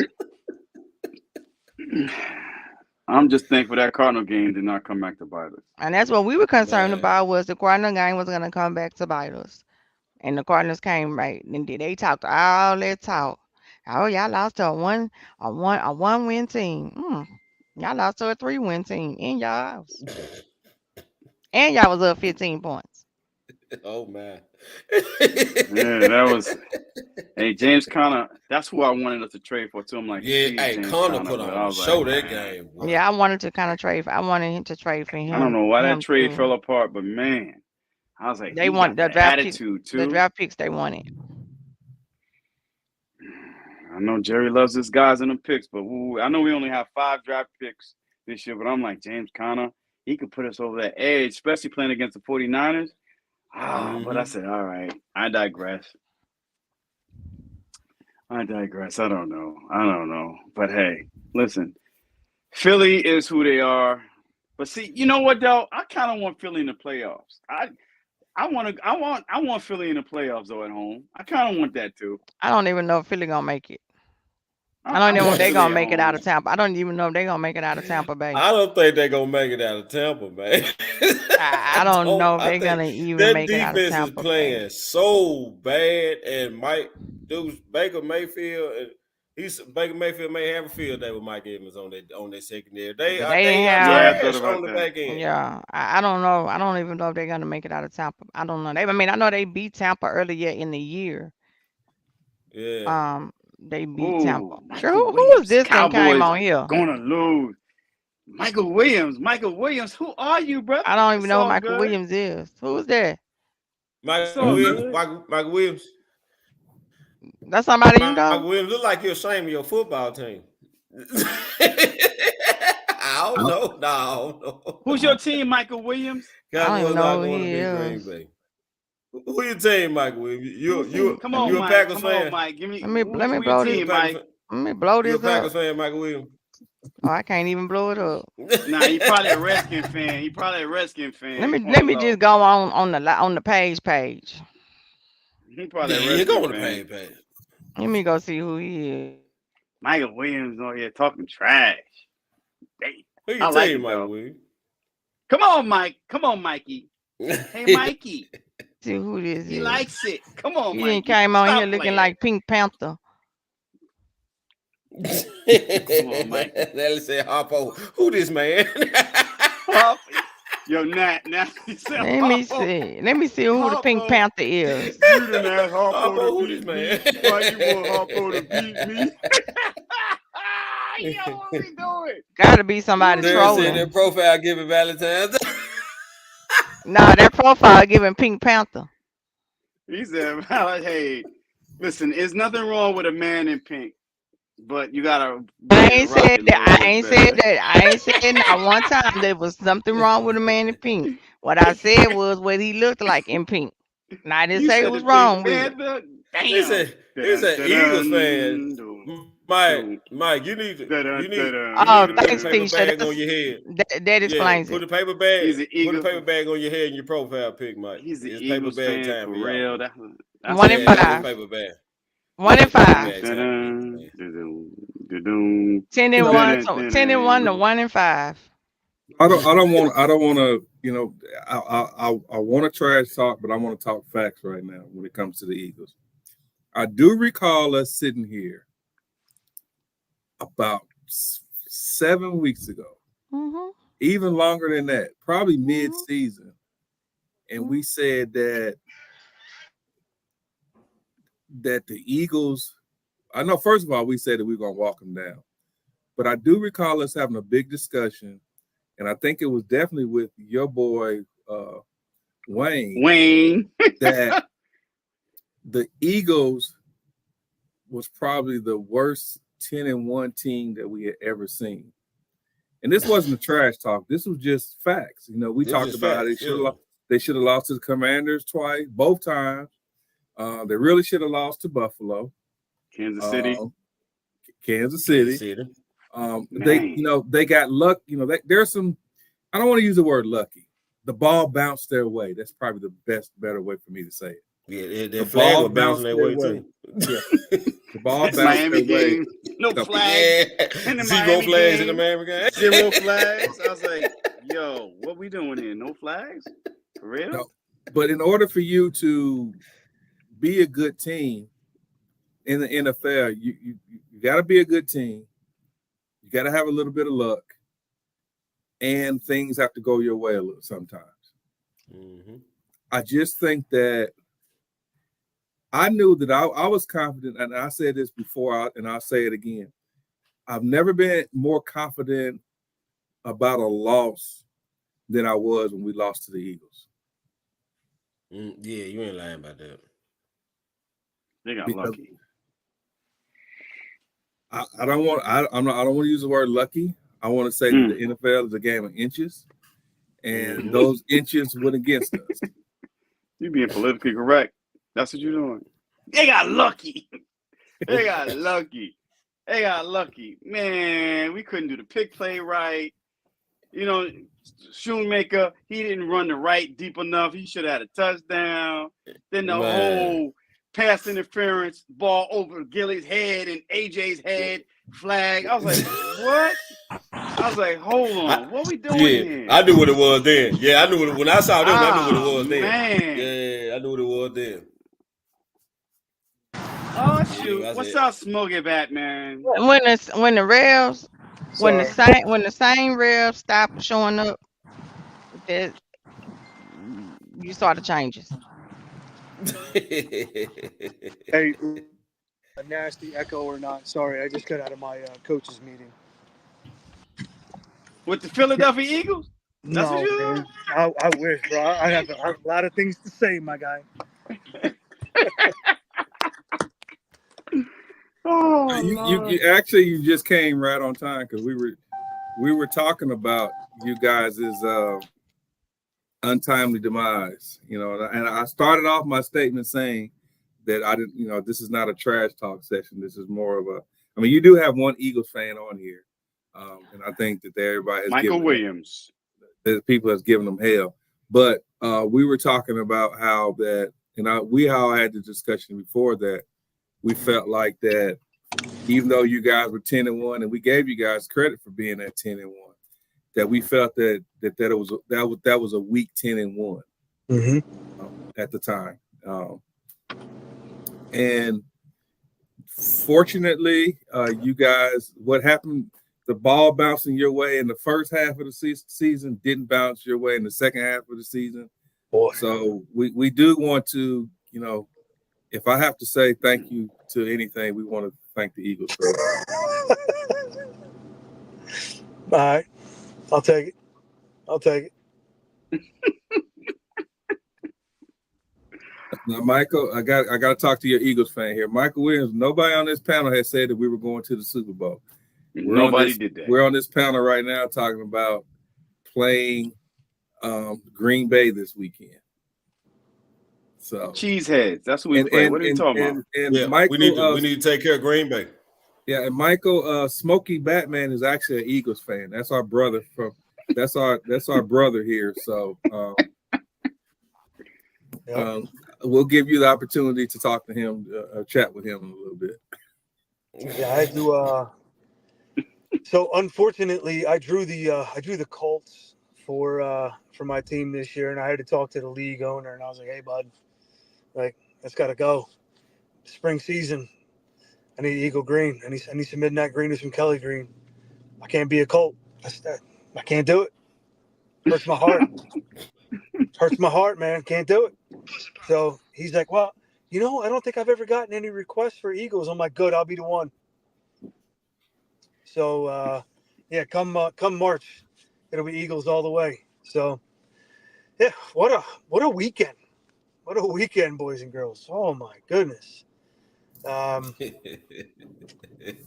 [SPEAKER 4] I'm just thankful that Cardinal game did not come back to bite us.
[SPEAKER 2] And that's what we were concerned about, was the Cardinal game was going to come back to bite us. And the Cardinals came right. And they talked all that talk. Oh, y'all lost to a one-win team. Y'all lost to a 3-win team in y'all house. And y'all was up 15 points.
[SPEAKER 3] Oh, man.
[SPEAKER 4] Yeah, that was. Hey, James Conner, that's who I wanted us to trade for too. I'm like,
[SPEAKER 3] Conner put on a show that game.
[SPEAKER 2] Wow. Yeah, I wanted to kind of trade. I wanted him to trade for him.
[SPEAKER 4] I don't know why that trade fell apart, but man, I was like,
[SPEAKER 2] they want the draft attitude too. The draft picks they wanted.
[SPEAKER 4] I know Jerry loves his guys in the picks, but I know we only have 5 draft picks this year. But I'm like, James Conner, he could put us over that edge, especially playing against the 49ers. But I said, all right, I digress. I don't know. But hey, listen, Philly is who they are. But see, you know what though? I kind of want Philly in the playoffs. I want Philly in the playoffs though at home. I kind of want that too.
[SPEAKER 2] I don't even know if Philly gonna make it. I don't even know if they're going to make it out of Tampa. I don't even know if they're going to make it out of Tampa Bay.
[SPEAKER 3] I don't think they're going to make it out of Tampa Bay.
[SPEAKER 2] I don't know if they're going to even make it out of Tampa Bay. That defense is
[SPEAKER 3] playing so bad, and Baker Mayfield, Baker Mayfield may have a field day with Mike Evans on their secondary. They have on the back end.
[SPEAKER 2] Yeah, I don't know. I don't even know if they're going to make it out of Tampa. I don't know. I know they beat Tampa earlier in the year.
[SPEAKER 3] Yeah.
[SPEAKER 2] They beat Tampa. Sure, who was this that came on here?
[SPEAKER 4] Gonna lose. Michael Williams, who are you, brother?
[SPEAKER 2] I don't even
[SPEAKER 4] It's
[SPEAKER 2] know who
[SPEAKER 4] all
[SPEAKER 2] Michael
[SPEAKER 4] good.
[SPEAKER 2] Williams is. Who's that?
[SPEAKER 4] It's
[SPEAKER 3] Michael
[SPEAKER 4] all
[SPEAKER 3] Williams.
[SPEAKER 4] good.
[SPEAKER 3] Michael Williams.
[SPEAKER 2] That's somebody you
[SPEAKER 3] Michael
[SPEAKER 2] know?
[SPEAKER 3] Williams look like you're ashamed of your football team. I don't
[SPEAKER 5] I,
[SPEAKER 3] know. No, I don't know.
[SPEAKER 4] Who's your team, Michael Williams?
[SPEAKER 2] I don't even
[SPEAKER 3] Cowboys
[SPEAKER 2] know
[SPEAKER 3] not
[SPEAKER 2] who
[SPEAKER 3] going to
[SPEAKER 2] he
[SPEAKER 3] beat Green
[SPEAKER 2] is.
[SPEAKER 3] Bay. Who your team, Michael Williams?
[SPEAKER 4] Come
[SPEAKER 2] Let
[SPEAKER 4] on,
[SPEAKER 3] You
[SPEAKER 2] me
[SPEAKER 3] a
[SPEAKER 4] Mike.
[SPEAKER 3] Packers
[SPEAKER 4] Come on,
[SPEAKER 3] fan?
[SPEAKER 4] Mike. Give me
[SPEAKER 2] let me
[SPEAKER 4] who your
[SPEAKER 2] blow this.
[SPEAKER 3] You a
[SPEAKER 4] team,
[SPEAKER 3] Packers
[SPEAKER 4] Mike.
[SPEAKER 3] fan?
[SPEAKER 2] Let me blow
[SPEAKER 3] You a
[SPEAKER 2] this
[SPEAKER 3] Packers
[SPEAKER 2] up.
[SPEAKER 3] fan, Michael Williams?
[SPEAKER 2] Oh, I can't even blow it up.
[SPEAKER 4] Nah, he probably a Redskin fan. He probably a Redskin fan.
[SPEAKER 2] Let me just go on the page.
[SPEAKER 4] He probably a
[SPEAKER 3] Yeah, you
[SPEAKER 4] Redskin
[SPEAKER 3] go on the
[SPEAKER 4] fan.
[SPEAKER 3] page.
[SPEAKER 2] Let me go see who he is.
[SPEAKER 4] Michael Williams on here talking trash. Hey,
[SPEAKER 3] Who
[SPEAKER 4] I
[SPEAKER 3] your
[SPEAKER 4] like
[SPEAKER 3] team,
[SPEAKER 4] it,
[SPEAKER 3] Michael
[SPEAKER 4] though.
[SPEAKER 3] Williams?
[SPEAKER 4] Come on, Mike. Come on, Mikey. Hey, Mikey.
[SPEAKER 2] See who this
[SPEAKER 4] He
[SPEAKER 2] is.
[SPEAKER 4] likes it. Come on,
[SPEAKER 2] You
[SPEAKER 4] Mikey.
[SPEAKER 2] didn't came on
[SPEAKER 4] Stop
[SPEAKER 2] here looking
[SPEAKER 4] playing.
[SPEAKER 2] like Pink Panther.
[SPEAKER 4] Come on, Mike.
[SPEAKER 3] Let's say Harpo. Who this man?
[SPEAKER 4] Yo, Nat.
[SPEAKER 2] Let me see. Let me see who the Pink
[SPEAKER 4] Harpo.
[SPEAKER 2] Panther is.
[SPEAKER 4] You didn't ask
[SPEAKER 3] Harpo,
[SPEAKER 4] Harpo
[SPEAKER 3] who
[SPEAKER 4] to
[SPEAKER 3] this
[SPEAKER 4] beat me.
[SPEAKER 3] man?
[SPEAKER 4] Why you want Harpo to beat me? Yo, what we doing?
[SPEAKER 2] Gotta be somebody
[SPEAKER 3] They said
[SPEAKER 2] trolling.
[SPEAKER 3] their profile giving Valentine's.
[SPEAKER 2] Nah, that profile giving Pink Panther.
[SPEAKER 4] He said, hey, listen, there's nothing wrong with a man in pink, but you gotta.
[SPEAKER 2] I ain't said that. I ain't said not one time there was something wrong with a man in pink. What I said was what he looked like in pink. And I didn't
[SPEAKER 4] You
[SPEAKER 2] say it
[SPEAKER 4] said
[SPEAKER 2] was
[SPEAKER 4] the
[SPEAKER 2] wrong
[SPEAKER 4] Pink
[SPEAKER 2] with it.
[SPEAKER 4] Panther.
[SPEAKER 3] He's
[SPEAKER 4] Damn.
[SPEAKER 3] an Eagles fan. Mike, you need to
[SPEAKER 2] Oh,
[SPEAKER 3] put
[SPEAKER 2] thanks,
[SPEAKER 3] a paper
[SPEAKER 2] Tisha.
[SPEAKER 3] bag on your head.
[SPEAKER 2] That explains
[SPEAKER 3] Put
[SPEAKER 2] it.
[SPEAKER 3] a paper bag.
[SPEAKER 4] He's an
[SPEAKER 3] Put a
[SPEAKER 4] Eagle.
[SPEAKER 3] paper bag on your head and your profile pic, Mike.
[SPEAKER 4] He's an
[SPEAKER 3] It's
[SPEAKER 4] Eagles
[SPEAKER 3] paper bag
[SPEAKER 4] fan
[SPEAKER 3] time
[SPEAKER 4] for
[SPEAKER 3] for
[SPEAKER 4] real.
[SPEAKER 3] y'all.
[SPEAKER 4] That's
[SPEAKER 2] 1 in 5.
[SPEAKER 3] Paper bag.
[SPEAKER 2] 1 in 5.
[SPEAKER 3] Paper bag time.
[SPEAKER 2] 10 and 1. So 10 and 1 to 1 in 5.
[SPEAKER 5] I don't want to, I want to trash talk, but I want to talk facts right now when it comes to the Eagles. I do recall us sitting here about 7 weeks ago, even longer than that, probably mid-season, and we said that the Eagles. I know. First of all, we said that we were going to walk them down, but I do recall us having a big discussion, and I think it was definitely with your boy Wayne that the Eagles was probably the worst 10-1 team that we had ever seen. And this wasn't a trash talk. This was just facts. We talked about how they should have lost to the Commanders both times. They really should have lost to Buffalo.
[SPEAKER 4] Kansas City.
[SPEAKER 5] They got luck. There's some. I don't want to use the word lucky. The ball bounced their way. That's probably the better way for me to say it.
[SPEAKER 3] Yeah, the flag was bouncing their way too.
[SPEAKER 5] Yeah. The ball bounced
[SPEAKER 4] Miami
[SPEAKER 5] their
[SPEAKER 4] game.
[SPEAKER 5] way.
[SPEAKER 4] No flags.
[SPEAKER 3] Yeah. Zero flags in the Miami game.
[SPEAKER 4] 0 flags. I was like, yo, what we doing here? No flags? For real?
[SPEAKER 5] No. But in order for you to be a good team in the NFL, you got to be a good team. You got to have a little bit of luck, and things have to go your way a little sometimes. Mm-hmm. I just think that I knew that I was confident, and I said this before, and I'll say it again. I've never been more confident about a loss than I was when we lost to the Eagles.
[SPEAKER 3] Yeah, you ain't lying about that.
[SPEAKER 4] They got lucky.
[SPEAKER 5] I don't want to use the word lucky. I want to say that the NFL is a game of inches, and those inches went against us.
[SPEAKER 4] You being politically correct. That's what you're doing. They got lucky. They got lucky. Man, we couldn't do the pick play right. Shoemaker, he didn't run the right deep enough. He should have had a touchdown. Then the whole pass interference, ball over Gilly's head and AJ's head, flag. I was like, what? I was like, hold on. What we doing here?
[SPEAKER 3] I knew what it was then. Yeah, I knew when I saw them, I knew what it was then.
[SPEAKER 4] Man.
[SPEAKER 3] Yeah, I knew what it was then.
[SPEAKER 4] Oh shoot! What's up, Smokey Batman?
[SPEAKER 2] When the Revs, when the same Revs stop showing up, that you saw the changes.
[SPEAKER 6] Hey, a nasty echo or not? Sorry, I just got out of my coach's meeting.
[SPEAKER 4] With the Philadelphia Eagles? That's what
[SPEAKER 6] No,
[SPEAKER 4] you
[SPEAKER 6] man. I wish, bro. I have a lot of things to say, my guy.
[SPEAKER 4] Oh,
[SPEAKER 5] You
[SPEAKER 4] Lord.
[SPEAKER 5] actually you just came right on time because we were talking about you guys' untimely demise. And I started off my statement saying that I didn't. This is not a trash talk session. This is more of a. I mean, you do have one Eagles fan on here, and I think that everybody has
[SPEAKER 4] Michael
[SPEAKER 5] given
[SPEAKER 4] Williams.
[SPEAKER 5] that people has given them hell. But we were talking about how that, we all had the discussion before that we felt like that even though you guys were 10-1, and we gave you guys credit for being at 10-1, that we felt that was a weak 10-1 at the time. And fortunately, you guys, what happened? The ball bouncing your way in the first half of the season didn't bounce your way in the second half of the season.
[SPEAKER 6] Boy.
[SPEAKER 5] So we do want to, if I have to say thank you to anything, we want to thank the Eagles for that.
[SPEAKER 6] All right. I'll take it.
[SPEAKER 5] Now, Michael, I got to talk to your Eagles fan here. Michael Williams, nobody on this panel has said that we were going to the Super Bowl.
[SPEAKER 4] Nobody did that.
[SPEAKER 5] We're on this panel right now talking about playing Green Bay this weekend. So
[SPEAKER 4] Cheeseheads. That's what we play. What are you talking about?
[SPEAKER 5] And Michael,
[SPEAKER 3] we need to take care of Green Bay.
[SPEAKER 5] Yeah, and Michael, Smokey Batman is actually an Eagles fan. That's our brother that's our brother here. So we'll give you the opportunity to talk to him, chat with him a little bit.
[SPEAKER 6] Yeah, I do. So unfortunately, I drew the Colts for my team this year, and I had to talk to the league owner, and I was like, "Hey, bud, like that's got to go. Spring season, I need Eagle green. I need some midnight green or some Kelly green. I can't be a Colt. I can't do it. Hurts my heart. Hurts my heart, man. Can't do it." So he's like, "Well, I don't think I've ever gotten any requests for Eagles." I'm like, "Good, I'll be the one." So yeah, come March, it'll be Eagles all the way. So yeah, what a weekend. What a weekend, boys and girls. Oh my goodness.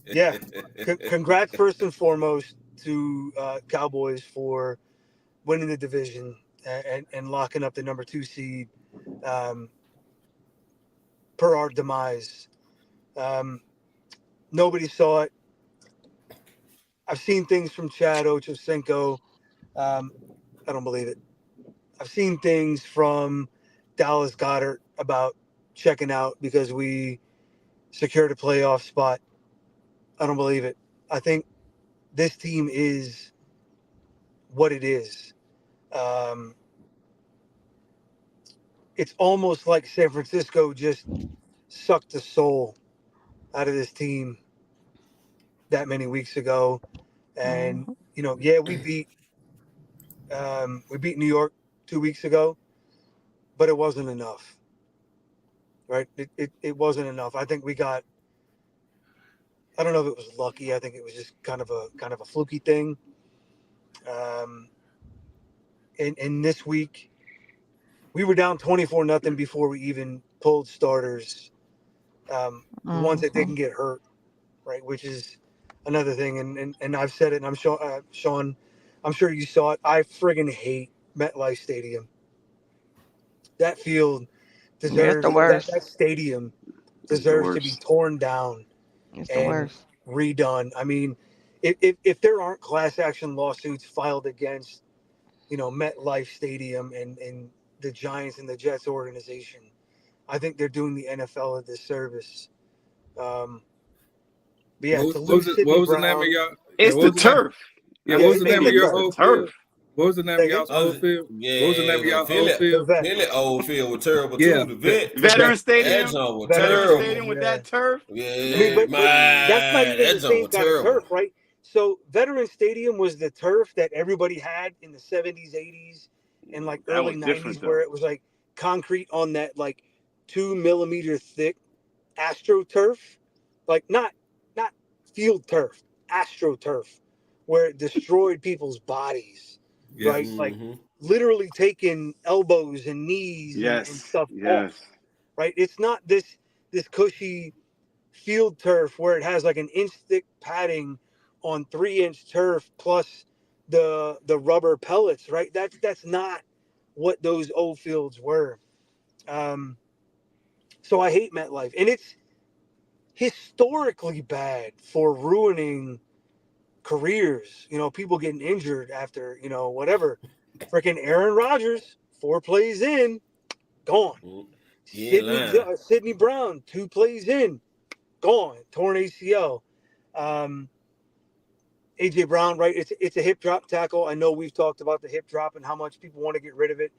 [SPEAKER 6] Yeah. Congrats first and foremost to Cowboys for winning the division and locking up the number 2 seed per our demise. Nobody saw it. I've seen things from Chad Ochocinco. I don't believe it. I've seen things from Dallas Goddard about checking out because we secured a playoff spot. I don't believe it. I think this team is what it is. It's almost like San Francisco just sucked the soul out of this team that many weeks ago. And, yeah, we beat New York 2 weeks ago, but it wasn't enough. Right? It wasn't enough. I think we got, I don't know if it was lucky. I think it was just kind of a fluky thing. And this week, we were down 24-0 before we even pulled starters, the ones that didn't get hurt, right? Which is another thing. And I've said it, and I'm sure, Sean, I'm sure you saw it. I friggin' hate MetLife Stadium. That field deserves, that stadium deserves to be torn down and redone. I mean, if there aren't class action lawsuits filed against, MetLife Stadium and the Giants and the Jets organization, I think they're doing the NFL a disservice. But yeah,
[SPEAKER 5] What was the name of y'all?
[SPEAKER 4] It's the turf.
[SPEAKER 5] Yeah, what was the name of your old field? What was the name of y'all's old field?
[SPEAKER 3] Yeah,
[SPEAKER 5] what was the name of y'all's old field?
[SPEAKER 3] Philly old field was terrible
[SPEAKER 5] Yeah.
[SPEAKER 3] too. The
[SPEAKER 4] Veteran Stadium.
[SPEAKER 3] was
[SPEAKER 4] Veteran
[SPEAKER 3] terrible.
[SPEAKER 4] Stadium with that turf.
[SPEAKER 3] Yeah,
[SPEAKER 6] I mean, but that's not even the same kind of turf, right? So Veteran Stadium was the turf that everybody had in the 70s, 80s, and like early 90s, where it was like concrete on that like 2 millimeter thick AstroTurf, like not field turf, AstroTurf, where it destroyed people's bodies, right?
[SPEAKER 5] Yes.
[SPEAKER 6] Like
[SPEAKER 3] Mm-hmm.
[SPEAKER 6] literally taking elbows and knees and
[SPEAKER 4] Yes.
[SPEAKER 6] stuff
[SPEAKER 4] Yes.
[SPEAKER 6] off, right? It's not this cushy field turf where it has like an inch thick padding on 3-inch turf plus the rubber pellets, right? That's not what those old fields were. Um, so I hate MetLife, and it's historically bad for ruining careers. You know, people getting injured after whatever. Freaking Aaron Rodgers, 4 plays in, gone.
[SPEAKER 3] You ain't lying.
[SPEAKER 6] Sidney Brown, 2 plays in, gone, torn ACL. Um, AJ Brown, right? It's a hip drop tackle. I know we've talked about the hip drop and how much people want to get rid of it.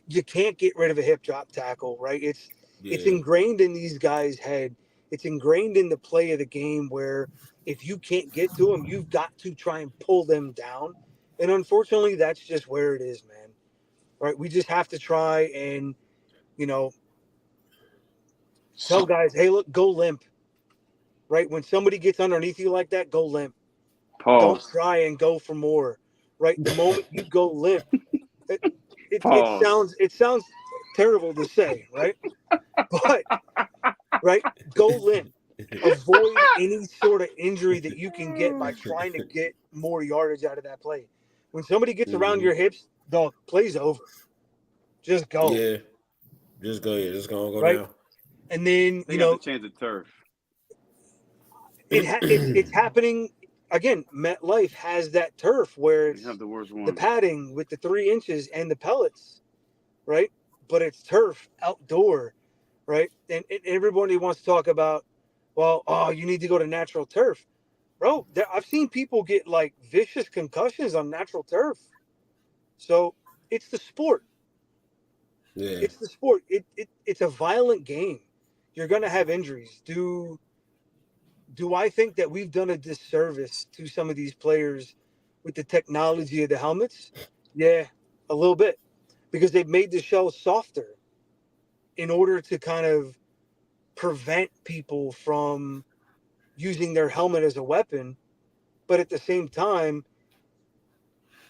[SPEAKER 6] You can't get rid of a hip drop tackle, right? It's
[SPEAKER 3] Yeah.
[SPEAKER 6] ingrained in these guys' head. It's ingrained in the play of the game where if you can't get to them, you've got to try and pull them down. And unfortunately, that's just where it is, man. Right? We just have to try and you know tell guys, hey, look, go limp. Right? When somebody gets underneath you like that, go limp. Don't
[SPEAKER 4] Pause.
[SPEAKER 6] try and go for more. Right? The moment you go limp, it,
[SPEAKER 4] Pause.
[SPEAKER 6] it sounds terrible to say, right? But right, go limp. Avoid any sort of injury that you can get by trying to get more yardage out of that play. When somebody gets around
[SPEAKER 3] Mm-hmm.
[SPEAKER 6] your hips, dog, play's over. Just go,
[SPEAKER 3] Yeah. Just go. Yeah. Just gonna go
[SPEAKER 6] right?
[SPEAKER 3] down.
[SPEAKER 6] And then
[SPEAKER 4] They got to change the turf.
[SPEAKER 6] it's happening again. MetLife has that turf where
[SPEAKER 4] They have
[SPEAKER 6] it's
[SPEAKER 4] the worst
[SPEAKER 6] the
[SPEAKER 4] one.
[SPEAKER 6] padding with the 3 inches and the pellets, right? But it's turf outdoor, right? And everybody wants to talk about, well, oh, you need to go to natural turf, bro. I've seen people get like vicious concussions on natural turf. So it's the sport.
[SPEAKER 3] Yeah.
[SPEAKER 6] It's the sport. It's a violent game. You're gonna have injuries. Do I think that we've done a disservice to some of these players with the technology of the helmets? Yeah, a little bit, because they've made the shell softer in order to kind of prevent people from using their helmet as a weapon. But at the same time,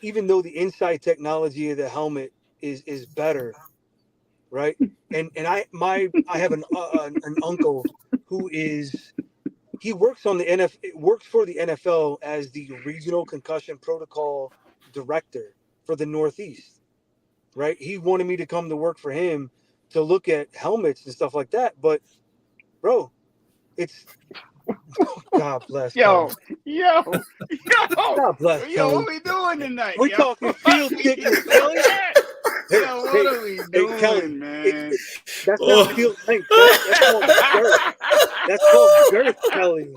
[SPEAKER 6] even though the inside technology of the helmet is better, right? And I have an uncle who is he works on the works for the NFL as the regional concussion protocol director for the Northeast, right? He wanted me to come to work for him to look at helmets and stuff like that. But bro, it's God bless Kelly.
[SPEAKER 4] Yo, yo, yo,
[SPEAKER 6] God bless
[SPEAKER 4] yo,
[SPEAKER 6] Kelly.
[SPEAKER 4] what we doing tonight,
[SPEAKER 6] We're
[SPEAKER 4] yo?
[SPEAKER 6] talking
[SPEAKER 4] What
[SPEAKER 6] field
[SPEAKER 4] we
[SPEAKER 6] thickness,
[SPEAKER 4] doing?
[SPEAKER 6] Kelly. Hey,
[SPEAKER 4] Yo, what
[SPEAKER 6] hey,
[SPEAKER 4] are we
[SPEAKER 6] hey, Kelly.
[SPEAKER 4] doing,
[SPEAKER 6] It's
[SPEAKER 4] man?
[SPEAKER 6] it, that's not
[SPEAKER 3] Oh.
[SPEAKER 6] field length. That's called girth. That's called girth, Kelly.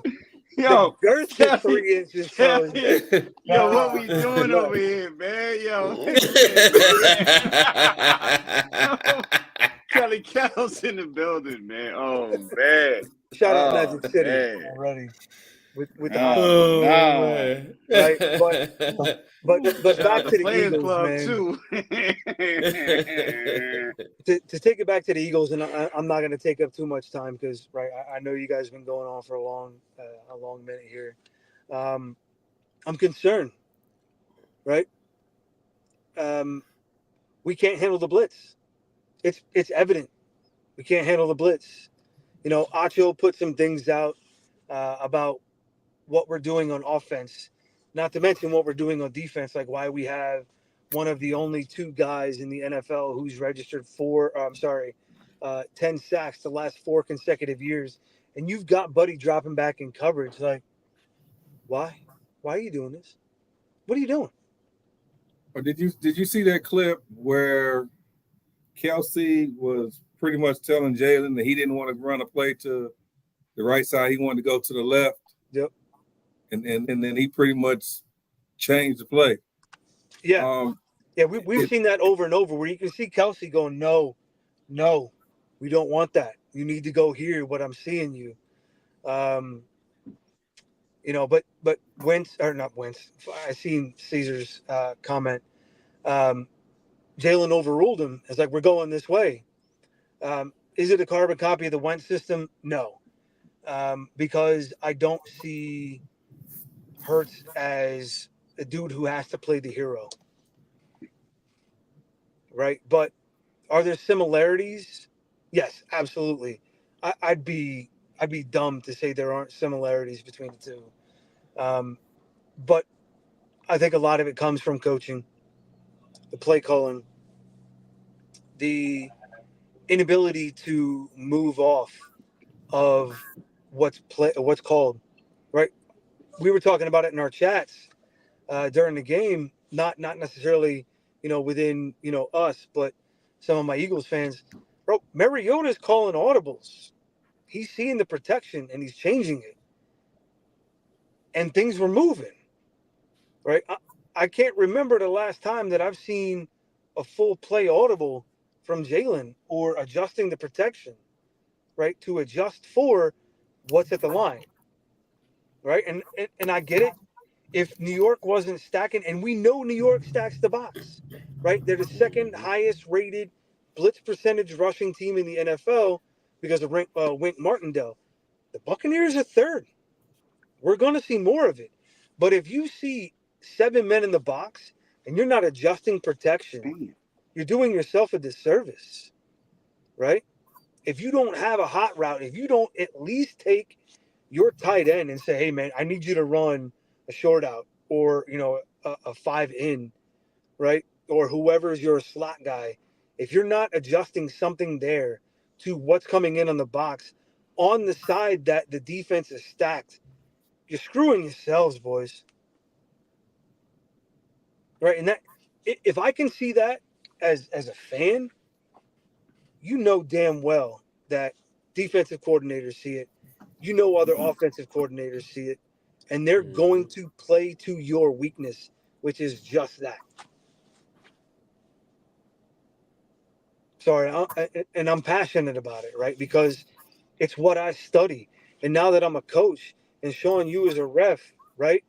[SPEAKER 6] The
[SPEAKER 4] Yo,
[SPEAKER 6] girth is
[SPEAKER 4] Kelly,
[SPEAKER 6] 3 inches, Kelly.
[SPEAKER 4] Kelly, yo, what
[SPEAKER 6] Ah,
[SPEAKER 4] we doing
[SPEAKER 6] look.
[SPEAKER 4] over here, man? Yo, listen, man. Kelly Cows in the building, man. Oh man.
[SPEAKER 6] Shout out
[SPEAKER 4] Oh
[SPEAKER 6] Magic City
[SPEAKER 4] man.
[SPEAKER 6] already with the hot
[SPEAKER 4] Oh
[SPEAKER 6] take,
[SPEAKER 3] Oh
[SPEAKER 4] no.
[SPEAKER 3] man.
[SPEAKER 6] right? But
[SPEAKER 4] Shout out
[SPEAKER 6] back
[SPEAKER 4] the
[SPEAKER 6] to the
[SPEAKER 4] Players
[SPEAKER 6] Eagles,
[SPEAKER 4] Club
[SPEAKER 6] man.
[SPEAKER 4] too.
[SPEAKER 6] To take it back to the Eagles, and I'm not going to take up too much time because right, I know you guys have been going on for a long minute here. Um, I'm concerned, right? Um, we can't handle the blitz. It's evident we can't handle the blitz. You know, Acho put some things out about what we're doing on offense, not to mention what we're doing on defense, like why we have one of the only 2 guys in the NFL who's registered 10 sacks the last 4 consecutive years. And you've got Buddy dropping back in coverage. Like, why? Why are you doing this? What are you doing?
[SPEAKER 5] Or did you see that clip where Kelsey was pretty much telling Jalen that he didn't want to run a play to the right side, he wanted to go to the left,
[SPEAKER 6] Yep.
[SPEAKER 5] and then he pretty much changed the play.
[SPEAKER 6] Yeah. Yeah, we've seen that over and over where you can see Kelsey going, no, we don't want that. You need to go here, what I'm seeing you. But Wentz, or not Wentz, I seen Caesar's comment. Jalen overruled him. It's like, we're going this way. Is it a carbon copy of the Wentz system? No. Because I don't see Hurts as a dude who has to play the hero, right? But are there similarities? Yes, absolutely. I'd be dumb to say there aren't similarities between the two. But I think a lot of it comes from coaching, the play calling, the inability to move off of what's called, right? We were talking about it in our chats during the game, not necessarily within us, but some of my Eagles fans. Bro, Mariota's calling audibles. He's seeing the protection and he's changing it, and things were moving. Right, I can't remember the last time that I've seen a full play audible from Jalen or adjusting the protection, right, to adjust for what's at the line, right, and I get it. If New York wasn't stacking, and we know New York stacks the box, right? They're the second
[SPEAKER 3] Mm-hmm.
[SPEAKER 6] highest rated blitz percentage rushing team in the NFL because of Wink Martindale. The Buccaneers are third. We're going to see more of it. But if you see 7 men in the box and you're not adjusting protection,
[SPEAKER 4] Damn.
[SPEAKER 6] you're doing yourself a disservice, right? If you don't have a hot route, if you don't at least take your tight end and say, hey, man, I need you to run a short out or, a 5 in, right? Or whoever's your slot guy. If you're not adjusting something there to what's coming in on the box on the side that the defense is stacked, you're screwing yourselves, boys. Right? And that, if I can see that as a fan, you know damn well that defensive coordinators see it. You know other offensive coordinators see it, and they're going
[SPEAKER 3] Mm-hmm.
[SPEAKER 6] to play to your weakness, which is just that. Sorry, and I'm passionate about it, right? Because it's what I study. And now that I'm a coach, and Sean, you as a ref, right?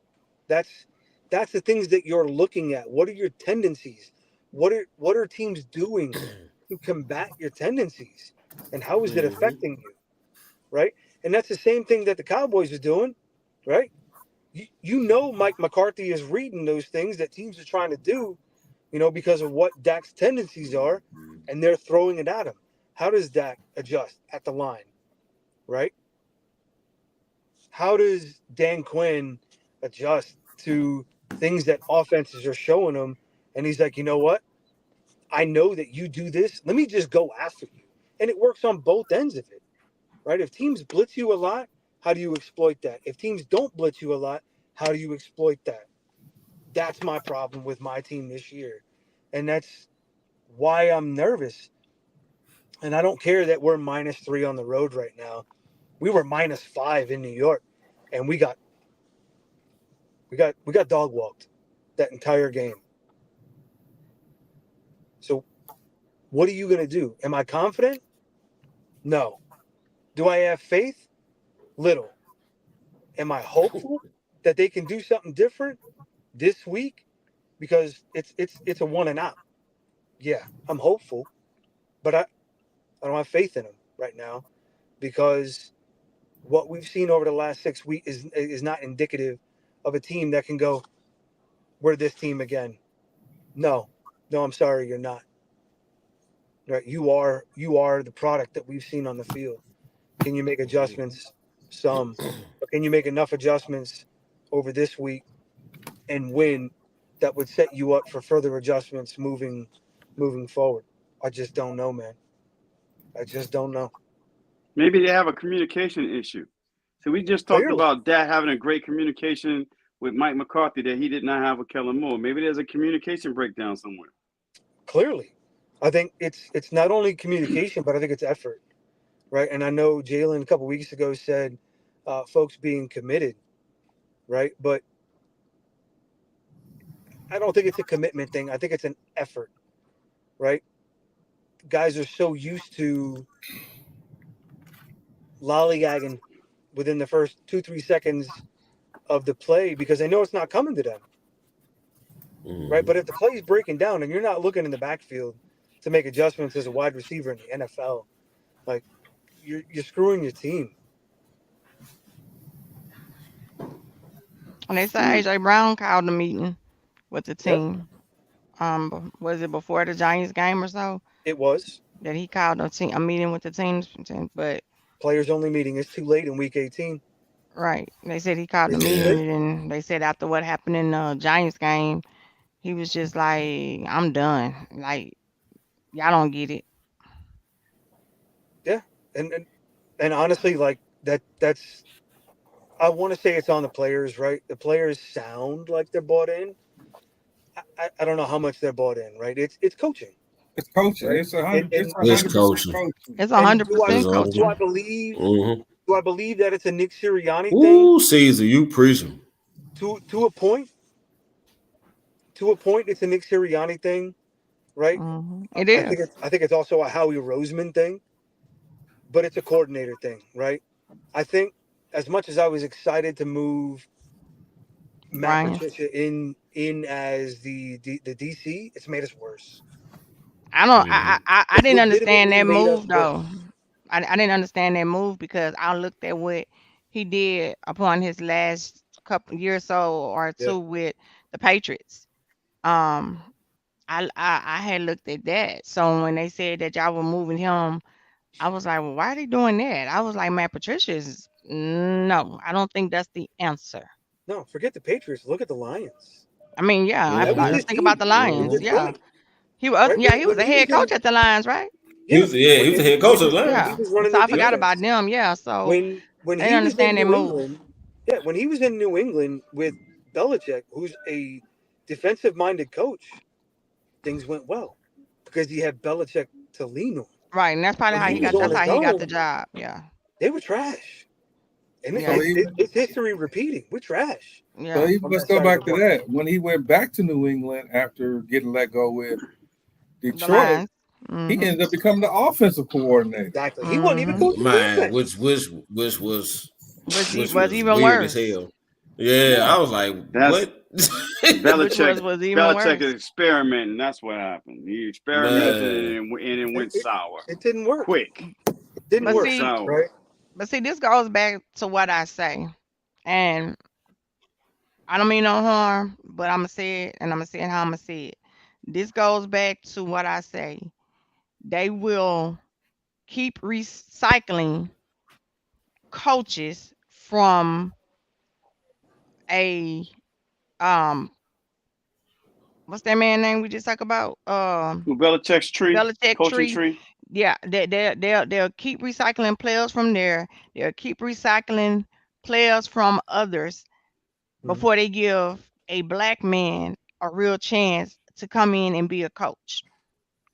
[SPEAKER 6] That's that's the things that you're looking at. What are your tendencies? What are teams doing to combat your tendencies? And how is it
[SPEAKER 3] Mm-hmm.
[SPEAKER 6] affecting you? Right? And that's the same thing that the Cowboys are doing, right? You know Mike McCarthy is reading those things that teams are trying to do, because of what Dak's tendencies are, and they're throwing it at him. How does Dak adjust at the line, right? How does Dan Quinn adjust to things that offenses are showing him? And he's like, you know what? I know that you do this. Let me just go after you. And it works on both ends of it, right? If teams blitz you a lot, how do you exploit that? If teams don't blitz you a lot, how do you exploit that? That's my problem with my team this year. And that's why I'm nervous. And I don't care that we're -3 on the road right now. We were -5 in New York, and we got dog walked that entire game. So what are you going to do? Am I confident? No. Do I have faith? Little. Am I hopeful that they can do something different this week? Because it's a one and out. Yeah, I'm hopeful, but I don't have faith in them right now because what we've seen over the last 6 weeks is not indicative of a team that can go, we're this team again. No, no, I'm sorry, you're not. Right? You are the product that we've seen on the field. Can you make adjustments? Some. But can you make enough adjustments over this week and win that would set you up for further adjustments moving forward? I just don't know, man. I just don't know.
[SPEAKER 4] Maybe they have a communication issue. So we just talked
[SPEAKER 6] Clearly,
[SPEAKER 4] about that having a great communication with Mike McCarthy that he did not have with Kellen Moore. Maybe there's a communication breakdown somewhere.
[SPEAKER 6] clearly. I think it's not only communication, but I think it's effort, right? And I know Jalen a couple weeks ago said folks being committed, right? But I don't think it's a commitment thing. I think it's an effort, right? Guys are so used to lollygagging within the first 2-3 seconds of the play because they know it's not coming to them, right?
[SPEAKER 3] Mm-hmm.
[SPEAKER 6] But if the play's breaking down and you're not looking in the backfield to make adjustments as a wide receiver in the NFL, like you're screwing your team.
[SPEAKER 2] And they said AJ Brown called a meeting with the
[SPEAKER 6] Yep,
[SPEAKER 2] team. Was it before the Giants game or so
[SPEAKER 6] it was
[SPEAKER 2] that he called a meeting with the teams? But
[SPEAKER 6] players only meeting. It's too late in week 18.
[SPEAKER 2] right, they said he called a
[SPEAKER 6] It's too
[SPEAKER 2] meeting,
[SPEAKER 3] Yeah.
[SPEAKER 6] late.
[SPEAKER 2] and they said after what happened in the Giants game, he was just like, "I'm done. Like y'all don't get it."
[SPEAKER 6] Yeah, and honestly, like that's I want to say it's on the players, right? The players sound like they're bought in. I don't know how much they're bought in, right? It's coaching,
[SPEAKER 5] It's coaching.
[SPEAKER 6] right?
[SPEAKER 5] It's a
[SPEAKER 6] And
[SPEAKER 5] hundred. It's
[SPEAKER 6] and
[SPEAKER 5] a
[SPEAKER 3] It's
[SPEAKER 6] and,
[SPEAKER 5] 100%
[SPEAKER 3] coaching.
[SPEAKER 5] coaching.
[SPEAKER 2] It's a
[SPEAKER 6] and
[SPEAKER 2] hundred
[SPEAKER 6] do I
[SPEAKER 3] It's
[SPEAKER 2] percent
[SPEAKER 6] do I
[SPEAKER 2] coaching.
[SPEAKER 6] believe
[SPEAKER 3] mm-hmm.
[SPEAKER 6] do I believe that it's a Nick Sirianni thing?
[SPEAKER 3] Ooh, Caesar, you preaching.
[SPEAKER 6] To a point, it's a Nick Sirianni thing, right?
[SPEAKER 2] It
[SPEAKER 6] I think
[SPEAKER 2] is.
[SPEAKER 6] it's also a Howie Roseman thing, but it's a coordinator thing, right? I think as much as I was excited to move Matt
[SPEAKER 2] Ryan.
[SPEAKER 6] Patricia in as the DC, it's made us worse.
[SPEAKER 2] I don't.
[SPEAKER 3] Mm-hmm.
[SPEAKER 2] I
[SPEAKER 6] It's
[SPEAKER 2] didn't understand
[SPEAKER 6] legitimately
[SPEAKER 2] that
[SPEAKER 6] made us
[SPEAKER 2] move though.
[SPEAKER 6] worse.
[SPEAKER 2] I didn't understand that move because I looked at what he did upon his last couple years so or
[SPEAKER 6] Yeah.
[SPEAKER 2] two with the Patriots. Um, I had looked at that. So when they said that y'all were moving him, I was like, well, why are they doing that? I was like, Matt Patricia's no. I don't think that's the answer.
[SPEAKER 6] No, forget the Patriots. Look at the Lions.
[SPEAKER 2] I mean, yeah,
[SPEAKER 6] That was
[SPEAKER 2] let's
[SPEAKER 6] his
[SPEAKER 2] think about
[SPEAKER 6] team
[SPEAKER 2] the
[SPEAKER 6] in
[SPEAKER 2] Lions.
[SPEAKER 3] Mm-hmm.
[SPEAKER 2] Yeah,
[SPEAKER 6] Detroit,
[SPEAKER 2] he was.
[SPEAKER 6] right?
[SPEAKER 2] Yeah, he was
[SPEAKER 6] When
[SPEAKER 2] a
[SPEAKER 6] he
[SPEAKER 2] head
[SPEAKER 6] was in
[SPEAKER 2] coach at the Lions, right?
[SPEAKER 3] He
[SPEAKER 6] yeah,
[SPEAKER 3] was he was the head coach of the
[SPEAKER 6] when
[SPEAKER 3] Lions.
[SPEAKER 6] he
[SPEAKER 2] Yeah.
[SPEAKER 6] was running
[SPEAKER 2] So
[SPEAKER 6] the
[SPEAKER 2] I forgot
[SPEAKER 3] Yep.
[SPEAKER 2] about
[SPEAKER 6] defense,
[SPEAKER 2] them. Yeah. So
[SPEAKER 6] when
[SPEAKER 2] I didn't
[SPEAKER 6] he was in
[SPEAKER 2] understand that
[SPEAKER 6] New
[SPEAKER 2] move.
[SPEAKER 6] England, yeah, when he was in New England with Belichick, who's a defensive minded coach, things went well because he had Belichick to lean on.
[SPEAKER 2] Right, and that's probably
[SPEAKER 6] When
[SPEAKER 2] how
[SPEAKER 6] he
[SPEAKER 2] he
[SPEAKER 6] was
[SPEAKER 2] got.
[SPEAKER 6] on
[SPEAKER 2] That's
[SPEAKER 3] Mm-hmm.
[SPEAKER 2] how
[SPEAKER 6] his
[SPEAKER 2] he got the
[SPEAKER 6] own,
[SPEAKER 2] job. Yeah.
[SPEAKER 6] they were trash. And
[SPEAKER 2] Yeah.
[SPEAKER 5] So he,
[SPEAKER 6] it's history repeating. We're trash
[SPEAKER 5] so
[SPEAKER 2] Yeah.
[SPEAKER 5] he,
[SPEAKER 6] on
[SPEAKER 5] let's
[SPEAKER 6] that
[SPEAKER 5] go
[SPEAKER 6] side of the
[SPEAKER 5] back to
[SPEAKER 6] ball.
[SPEAKER 5] that. When he went back to New England after getting let go with
[SPEAKER 2] The
[SPEAKER 5] Detroit,
[SPEAKER 2] Lions.
[SPEAKER 5] he
[SPEAKER 2] Mhm.
[SPEAKER 5] ended up becoming the offensive coordinator.
[SPEAKER 6] Exactly. He wasn't even
[SPEAKER 2] Mhm.
[SPEAKER 6] coaching
[SPEAKER 3] Man,
[SPEAKER 6] defense.
[SPEAKER 3] which
[SPEAKER 2] Was
[SPEAKER 3] was
[SPEAKER 2] even
[SPEAKER 3] weird as
[SPEAKER 2] worse.
[SPEAKER 3] hell. Yeah,
[SPEAKER 6] Yeah.
[SPEAKER 3] I was like,
[SPEAKER 4] That's
[SPEAKER 3] what?
[SPEAKER 2] Which
[SPEAKER 4] Belichick.
[SPEAKER 2] was even
[SPEAKER 4] Belichick
[SPEAKER 2] worse.
[SPEAKER 4] is experimenting. That's what happened. He
[SPEAKER 6] Yeah.
[SPEAKER 4] experimented
[SPEAKER 3] Man.
[SPEAKER 4] and it
[SPEAKER 6] It,
[SPEAKER 4] went
[SPEAKER 6] it,
[SPEAKER 4] sour
[SPEAKER 6] it didn't work.
[SPEAKER 4] quick.
[SPEAKER 6] It didn't
[SPEAKER 4] It
[SPEAKER 2] But
[SPEAKER 4] went
[SPEAKER 6] work.
[SPEAKER 2] see,
[SPEAKER 4] sour.
[SPEAKER 6] Right.
[SPEAKER 2] this goes back to what I say, and I don't mean no harm, but I'm gonna say it, and I'm gonna say it how I'm gonna say it. This goes back to what I say. They will keep recycling coaches from a um what's that man name we just talked about?
[SPEAKER 4] Well, Belichick's tree,
[SPEAKER 2] Belichick
[SPEAKER 4] coaching
[SPEAKER 2] tree.
[SPEAKER 4] tree.
[SPEAKER 2] Yeah, they'll keep recycling players from there. They'll keep recycling players from others
[SPEAKER 6] Mhm.
[SPEAKER 2] before they give a black man a real chance to come in and be a coach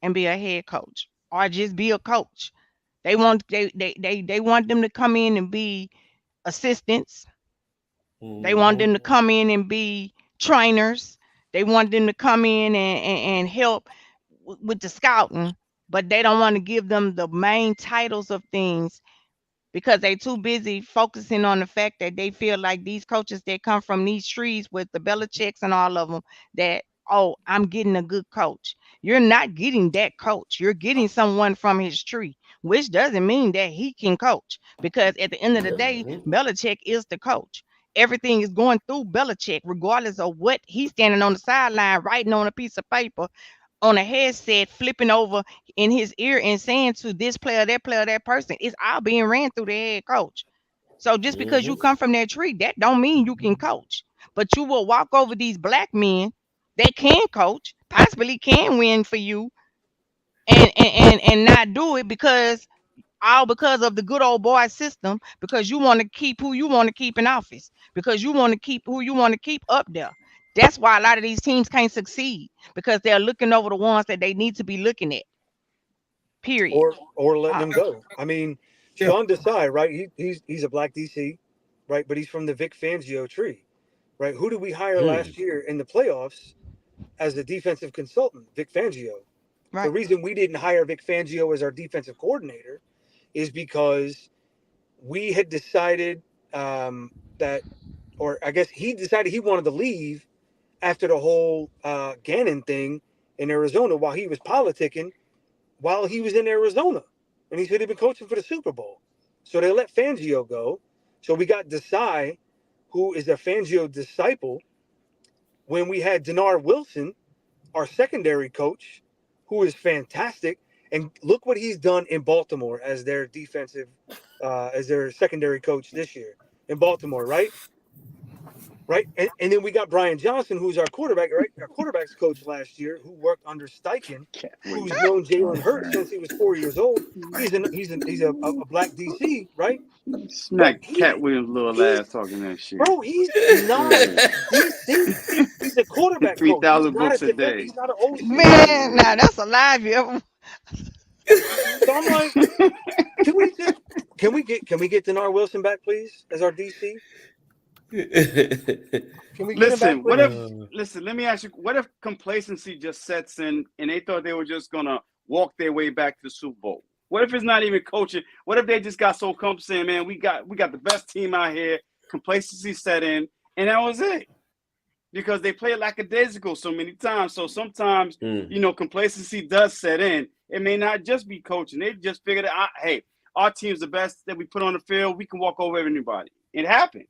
[SPEAKER 2] and be a head coach or just be a coach. They want them to come in and be assistants. They want them to
[SPEAKER 3] Mm-hmm.
[SPEAKER 2] come in and be trainers. They want them to come in and help with the scouting, but they don't want to give them the main titles of things because they too busy focusing on the fact that they feel like these coaches that come from these trees with the Belichicks and all of them that oh I'm getting a good coach. You're not getting that coach. You're getting someone from his tree, which doesn't mean that he can coach because at the end of the day,
[SPEAKER 3] Mm-hmm.
[SPEAKER 2] Belichick is the coach. Everything is going through Belichick, regardless of what he's standing on the sideline writing on a piece of paper on a headset, flipping over in his ear and saying to this player, that person, it's all being ran through the head coach. So just because you
[SPEAKER 3] Mm-hmm.
[SPEAKER 2] come from that tree, that don't mean you can coach. But you will walk over these black men that can coach, possibly can win for you, and not do it because all because of the good old boy system, because you want to keep who you want to keep in office, because you want to keep who you want to keep up there. That's why a lot of these teams can't succeed because they're looking over the ones that they need to be looking at. Period.
[SPEAKER 6] Or letting
[SPEAKER 2] Uh,
[SPEAKER 6] him go. I mean,
[SPEAKER 5] Yeah.
[SPEAKER 6] Sean Desai, right? He's a black DC, right? But he's from the Vic Fangio tree, right? Who did we hire
[SPEAKER 3] Mm.
[SPEAKER 6] last year in the playoffs as a defensive consultant? Vic Fangio. The
[SPEAKER 2] right.
[SPEAKER 6] reason we didn't hire Vic Fangio as our defensive coordinator is because we had decided that, or I guess he decided he wanted to leave after the whole Gannon thing in Arizona while he was politicking while he was in Arizona. And he said he'd been coaching for the Super Bowl. So they let Fangio go. So we got Desai who is a Fangio disciple, when we had Denard Wilson, our secondary coach, who is fantastic. And look what he's done in Baltimore as their as their secondary coach this year in Baltimore, right? Right. And then we got Brian Johnson, who's our quarterback, right? Our quarterback's coach last year, who worked under Steichen,
[SPEAKER 4] Cat
[SPEAKER 6] who's
[SPEAKER 4] Williams.
[SPEAKER 6] known Jalen Hurts since he was 4 years old. He's a black DC, right? Bro,
[SPEAKER 4] Smack Cat Williams' little
[SPEAKER 6] he's
[SPEAKER 4] ass talking that shit.
[SPEAKER 6] bro, he's not
[SPEAKER 4] Yeah.
[SPEAKER 6] DC. He's a quarterback coach.
[SPEAKER 4] 3,000 books a day.
[SPEAKER 6] He's not an OC.
[SPEAKER 2] Man, now that's a lie. If you ever
[SPEAKER 6] So I'm like, can we get Denard Wilson back, please, as our DC? Can we get him back,
[SPEAKER 4] Listen, what if
[SPEAKER 6] please?
[SPEAKER 4] listen, let me ask you, what if complacency just sets in and they thought they were just gonna walk their way back to the Super Bowl? What if it's not even coaching? What if they just got so comfortable saying, man, we got the best team out here, complacency set in, and that was it? Because they play lackadaisical so many times. So sometimes, complacency does set in. It may not just be coaching. They just figured out, hey, our team's the best that we put on the field. We can walk over anybody. It happens.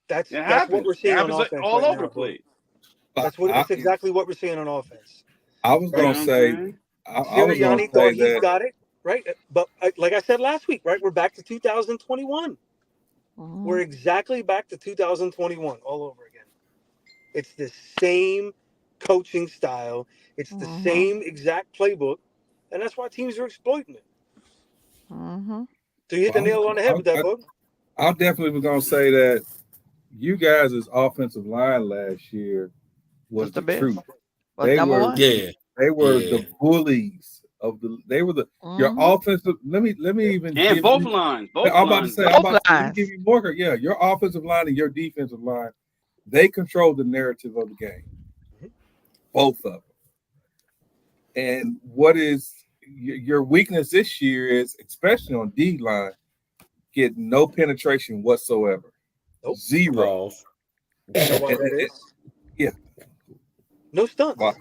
[SPEAKER 6] That's what we're seeing on offense
[SPEAKER 4] all
[SPEAKER 6] right
[SPEAKER 4] over
[SPEAKER 6] now,
[SPEAKER 4] the place.
[SPEAKER 6] That's exactly what we're seeing on offense.
[SPEAKER 5] I was
[SPEAKER 6] Right?
[SPEAKER 5] going to say, I was going to
[SPEAKER 6] Sirianni
[SPEAKER 5] say
[SPEAKER 6] thought he's
[SPEAKER 5] that.
[SPEAKER 6] got it, right? But like I said last week, right? We're back to 2021. We're exactly back to 2021 all over again. It's the same coaching style. It's the same exact playbook, and that's why teams are exploiting it. So you hit the nail on the head with that, bud.
[SPEAKER 5] I definitely was going to say that you guys' offensive line last year was the
[SPEAKER 2] best.
[SPEAKER 5] truth.
[SPEAKER 2] Was number one.
[SPEAKER 5] They were the bullies of the. They were your offensive. Let me even
[SPEAKER 4] and
[SPEAKER 5] give
[SPEAKER 4] both
[SPEAKER 5] you,
[SPEAKER 4] lines.
[SPEAKER 5] I'm about to say. Let me give you more. Yeah, your offensive line and your defensive line, they control the narrative of the game. Both of them. And what is your weakness this year is, especially on D line, get no penetration whatsoever.
[SPEAKER 6] Nope.
[SPEAKER 5] Zero.
[SPEAKER 6] You know why that is?
[SPEAKER 5] Yeah.
[SPEAKER 6] No stunts.
[SPEAKER 5] Why?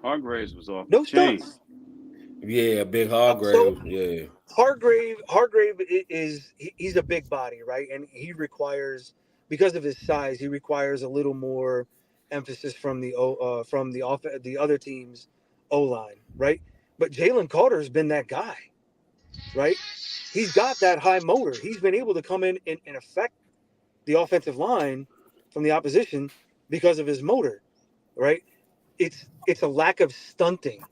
[SPEAKER 4] Hargraves was off
[SPEAKER 6] No
[SPEAKER 4] the chain.
[SPEAKER 6] stunts.
[SPEAKER 3] Yeah, big Hargrave. Yeah.
[SPEAKER 6] Hargrave he's a big body, right? And he requires, because of his size, he requires a little more emphasis from the other team's O line, right? But Jalen Carter's been that guy, right? He's got that high motor. He's been able to come in and affect the offensive line from the opposition because of his motor, right? It's a lack of stunting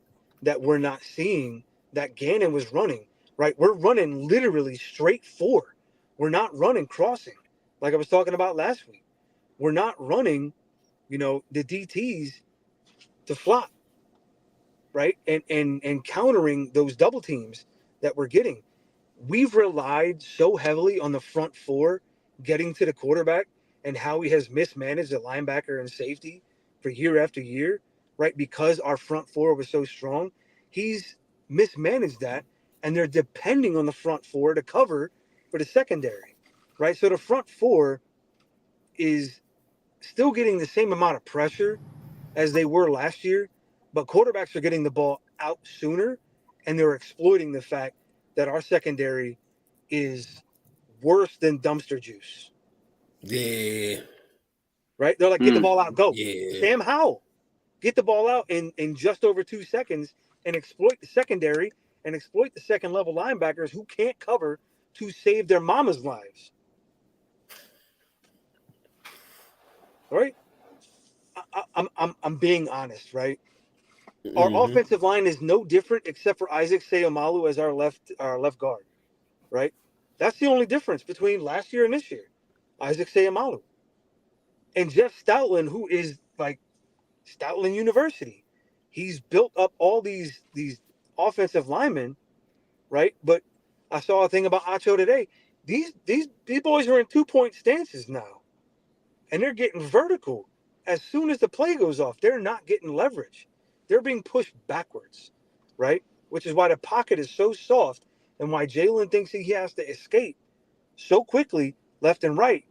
[SPEAKER 6] that we're not seeing that Gannon was running, right? We're running literally straight four. We're not running crossing like I was talking about last week. We're not running, the DTs to flop, right? And countering those double teams that we're getting. We've relied so heavily on the front four getting to the quarterback and how he has mismanaged the linebacker and safety for year after year, right? Because our front four was so strong, he's mismanaged that, and they're depending on the front four to cover for the secondary, right? So the front four is still getting the same amount of pressure as they were last year, but quarterbacks are getting the ball out sooner, and they're exploiting the fact that our secondary is worse than dumpster juice.
[SPEAKER 3] Yeah.
[SPEAKER 6] Right? They're like, get the ball out, go.
[SPEAKER 3] Yeah.
[SPEAKER 6] Sam Howell, get the ball out in just over 2 seconds and exploit the secondary and exploit the second level linebackers who can't cover to save their mama's lives. Right? I'm being honest, right? Our offensive line is no different except for Isaac Seumalo as our left guard, right? That's the only difference between last year and this year. Isaac Seumalo. And Jeff Stoutland, who is like Stoutland University. He's built up all these offensive linemen, right? But I saw a thing about Acho today. These boys are in 2-point stances now. And they're getting vertical. As soon as the play goes off, they're not getting leverage. They're being pushed backwards, right? Which is why the pocket is so soft and why Jalen thinks he has to escape so quickly left and right.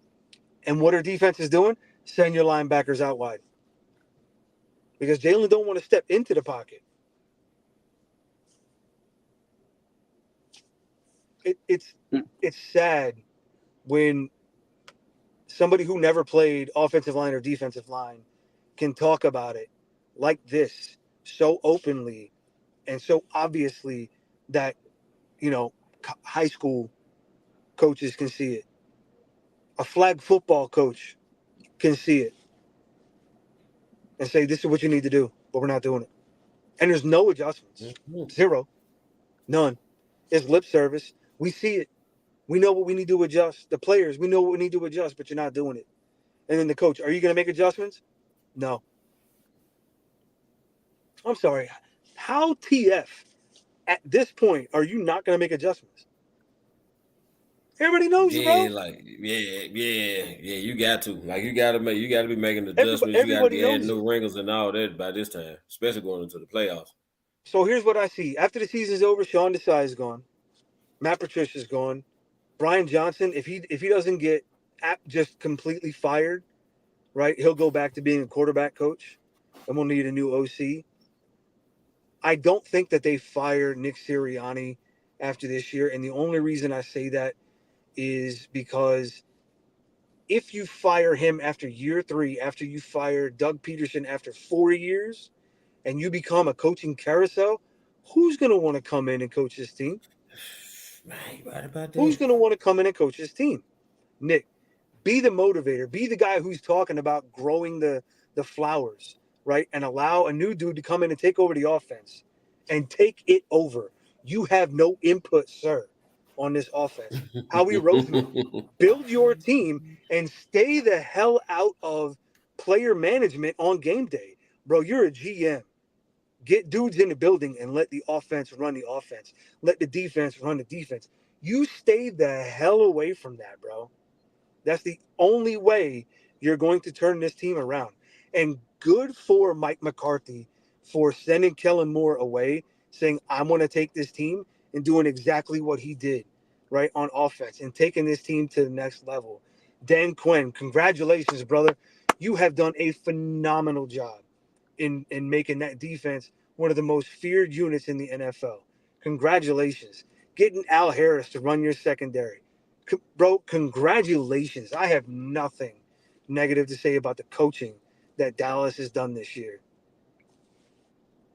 [SPEAKER 6] And what are defenses doing? Send your linebackers out wide. Because Jalen don't want to step into the pocket. It's sad when somebody who never played offensive line or defensive line can talk about it like this so openly and so obviously that, high school coaches can see it. A flag football coach can see it and say, this is what you need to do, but we're not doing it. And there's no adjustments. Zero. None. It's lip service. We see it. We know what we need to adjust. The players, we know what we need to adjust, but you're not doing it. And then the coach, are you going to make adjustments? No. I'm sorry. How TF at this point are you not going to make adjustments? Everybody knows you, bro.
[SPEAKER 3] You got to. Like, you got to be making adjustments. You got to be adding new wrinkles and all that by this time, especially going into the playoffs.
[SPEAKER 6] So here's what I see. After the season's over, Sean Desai's gone. Matt Patricia's gone. Brian Johnson, if he doesn't get just completely fired, right, he'll go back to being a quarterback coach, and we'll need a new OC. I don't think that they fire Nick Sirianni after this year, and the only reason I say that is because if you fire him after year 3, after you fire Doug Peterson after 4 years, and you become a coaching carousel, who's going to want to come in and coach this team?
[SPEAKER 3] Right about that.
[SPEAKER 6] Who's going to want to come in and coach this team? Nick, be the motivator. Be the guy who's talking about growing the flowers, right? And allow a new dude to come in and take over the offense and take it over. You have no input, sir, on this offense. Howie Roseman, build your team and stay the hell out of player management on game day. Bro, you're a GM. Get dudes in the building and let the offense run the offense. Let the defense run the defense. You stay the hell away from that, bro. That's the only way you're going to turn this team around. And good for Mike McCarthy for sending Kellen Moore away, saying, I'm going to take this team and doing exactly what he did, right, on offense and taking this team to the next level. Dan Quinn, congratulations, brother. You have done a phenomenal job in making that defense one of the most feared units in the NFL. Congratulations. Getting Al Harris to run your secondary. Bro, congratulations. I have nothing negative to say about the coaching that Dallas has done this year.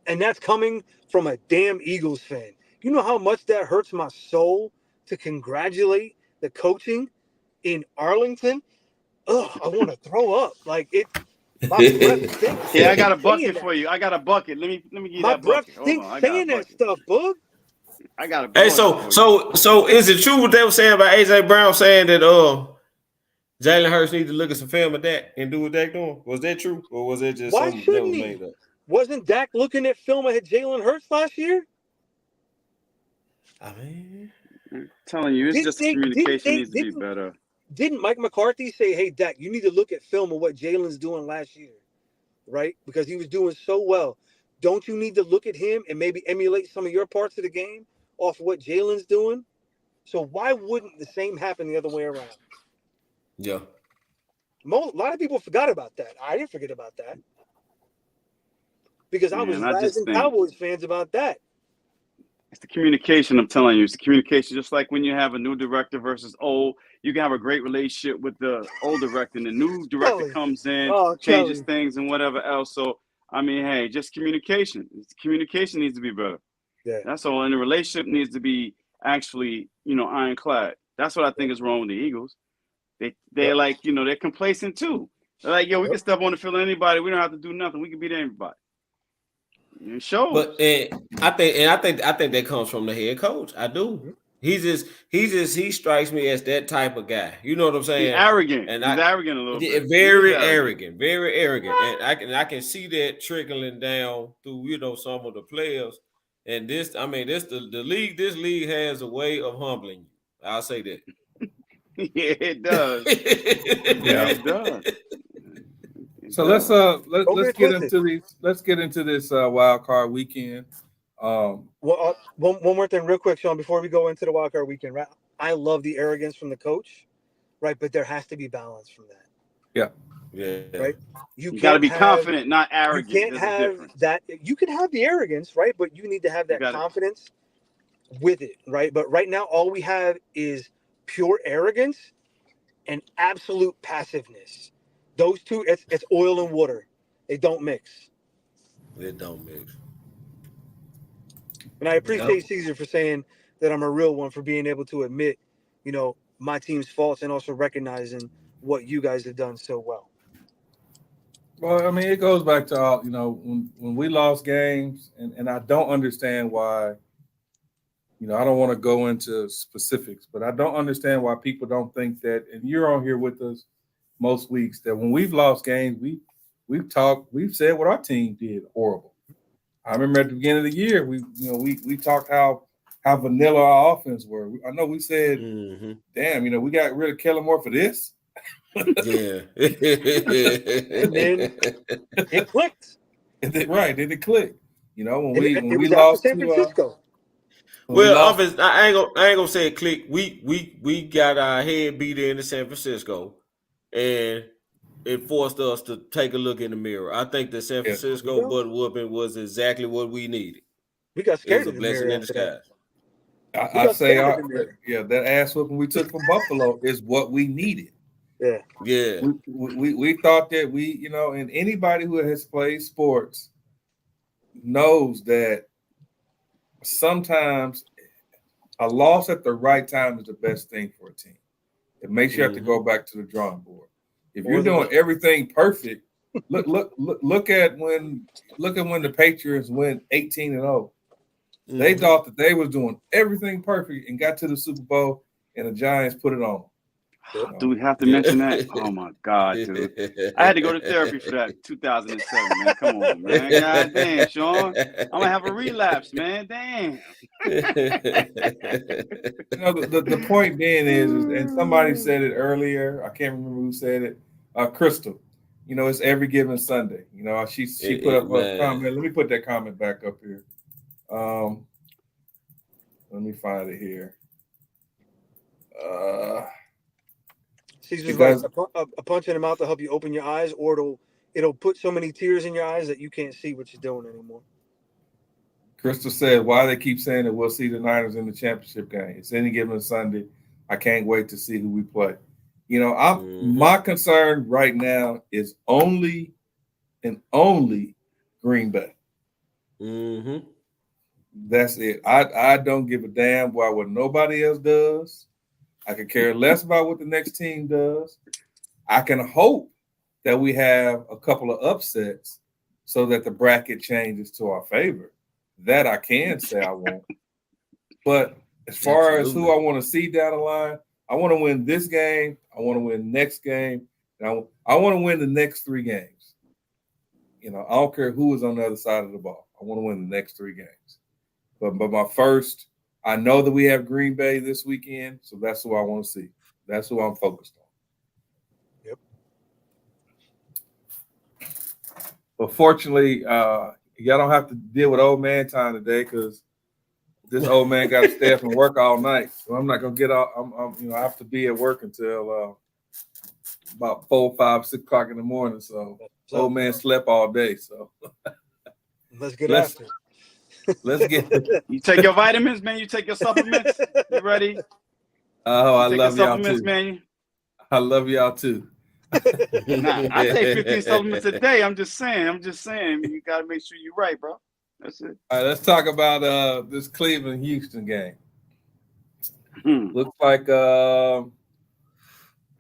[SPEAKER 6] And that's coming from a damn Eagles fan. You know how much that hurts my soul to congratulate the coaching in Arlington? Ugh, I want to throw up. Like, it. My breath stinks.
[SPEAKER 4] Yeah, I got a bucket for you. I got a bucket. Let me give you that bucket.
[SPEAKER 6] My breath stinks saying that stuff, bug.
[SPEAKER 4] I got a
[SPEAKER 3] Hey,
[SPEAKER 4] bucket.
[SPEAKER 3] so is it true what they were saying about AJ Brown saying that Jalen Hurts need to look at some film of Dak and do what Dak doing? Was that true, or was it just
[SPEAKER 6] Why
[SPEAKER 3] something that
[SPEAKER 6] shouldn't
[SPEAKER 3] was
[SPEAKER 6] he?
[SPEAKER 3] made up?
[SPEAKER 6] Wasn't Dak looking at film of Jalen Hurts last year?
[SPEAKER 3] I mean,
[SPEAKER 4] I'm telling you, it's just communication needs to be better.
[SPEAKER 6] Didn't Mike McCarthy say, hey, Dak, you need to look at film of what Jalen's doing last year, right? Because he was doing so well. Don't you need to look at him and maybe emulate some of your parts of the game off what Jalen's doing? So why wouldn't the same happen the other way around?
[SPEAKER 3] Yeah.
[SPEAKER 6] A lot of people forgot about that. I didn't forget about that. Because I was razzing Cowboys fans about that.
[SPEAKER 4] It's the communication, I'm telling you. It's the communication. Just like when you have a new director versus old, you can have a great relationship with the old director, and the new director comes in, changes things and whatever else. So, I mean, hey, just communication. Communication needs to be better.
[SPEAKER 6] Yeah.
[SPEAKER 4] That's all. And the relationship needs to be actually, ironclad. That's what I think is wrong with the Eagles. They're like, they're complacent too. They're like, yo, we can step on the field of anybody. We don't have to do nothing. We can beat anybody. It shows.
[SPEAKER 3] But I think that comes from the head coach. I do. He strikes me as that type of guy. You know what I'm saying?
[SPEAKER 4] He's arrogant. He's arrogant a little bit.
[SPEAKER 3] Very arrogant. And I can see that trickling down through, some of the players. And this the league. This league has a way of humbling you. I'll say that.
[SPEAKER 4] Yeah, it does. Yeah, it does.
[SPEAKER 5] So let's get into this wild card weekend.
[SPEAKER 6] One more thing, real quick, Sean, before we go into the wild card weekend, right? I love the arrogance from the coach, right? But there has to be balance from that.
[SPEAKER 3] Yeah.
[SPEAKER 6] Right.
[SPEAKER 4] You got to be confident, not arrogant.
[SPEAKER 6] You can't have that. You can have the arrogance, right? But you need to have that confidence with it, right? But right now, all we have is pure arrogance, and absolute passiveness. Those two, it's oil and water. They don't mix.
[SPEAKER 3] It don't mix.
[SPEAKER 6] And I appreciate Caesar for saying that I'm a real one, for being able to admit, my team's faults and also recognizing what you guys have done so well.
[SPEAKER 5] Well, I mean, it goes back to all, when we lost games, and I don't understand why, I don't want to go into specifics, but I don't understand why people don't think that, and you're on here with us most weeks, that when we've lost games, we've said what our team did horrible. I remember at the beginning of the year, we talked how vanilla our offense were. I know we said, damn, we got rid of Kellen Moore for this.
[SPEAKER 3] Yeah.
[SPEAKER 6] And then it clicked.
[SPEAKER 5] Right, then it clicked. When
[SPEAKER 6] it
[SPEAKER 5] we
[SPEAKER 6] was
[SPEAKER 5] lost
[SPEAKER 6] San Francisco.
[SPEAKER 3] Well, I ain't gonna say it clicked. We got our head beat into San Francisco, and it forced us to take a look in the mirror. I think the San Francisco butt whooping was exactly what we needed.
[SPEAKER 6] We got scared.
[SPEAKER 3] It was a blessing in disguise.
[SPEAKER 5] I say, that ass whooping we took from Buffalo is what we needed.
[SPEAKER 3] Yeah.
[SPEAKER 5] We thought that and anybody who has played sports knows that sometimes a loss at the right time is the best thing for a team. It makes you have to go back to the drawing board. If you're doing everything perfect, look at when the Patriots went 18-0. They thought that they was doing everything perfect and got to the Super Bowl, and the Giants put it on.
[SPEAKER 4] Do we have to mention that? Oh my God, dude! I had to go to therapy for that. 2007, man. Come on, man. God damn, Sean. I'm gonna have a relapse, man. Damn.
[SPEAKER 5] The point being is, and somebody said it earlier. I can't remember who said it. Crystal. It's every given Sunday. She put up a comment. Let me put that comment back up here. Let me find it here.
[SPEAKER 6] Caesar's right. A punch in the mouth to help you open your eyes, or it'll put so many tears in your eyes that you can't see what you're doing anymore.
[SPEAKER 5] Crystal said, why they keep saying that we'll see the Niners in the championship game. It's any given Sunday. I can't wait to see who we play. My concern right now is only Green Bay. That's it. I don't give a damn about what nobody else does. I could care less about what the next team does. I can hope that we have a couple of upsets so that the bracket changes to our favor. That I can say I won't. But as far as who I want to see down the line, I want to win this game. I want to win next game. And I want to win the next 3 games. I don't care who is on the other side of the ball. I want to win the next 3 games. But my first, I know that we have Green Bay this weekend, so that's who I want to see. That's who I'm focused on.
[SPEAKER 6] Yep.
[SPEAKER 5] But fortunately, y'all don't have to deal with old man time today because this old man got to stay up and work all night. So I'm not gonna get out. I have to be at work until about 4, 5, 6 o'clock in the morning. So old man slept all day. So
[SPEAKER 6] let's get after it.
[SPEAKER 5] Let's get it.
[SPEAKER 4] You take your vitamins, man. You take your supplements. You ready?
[SPEAKER 5] Oh, I love y'all too,
[SPEAKER 4] man.
[SPEAKER 5] I love y'all too.
[SPEAKER 4] I take 15 supplements a day. I'm just saying. You gotta make sure you're right, bro. That's it.
[SPEAKER 5] All right, let's talk about this Cleveland-Houston game. Looks like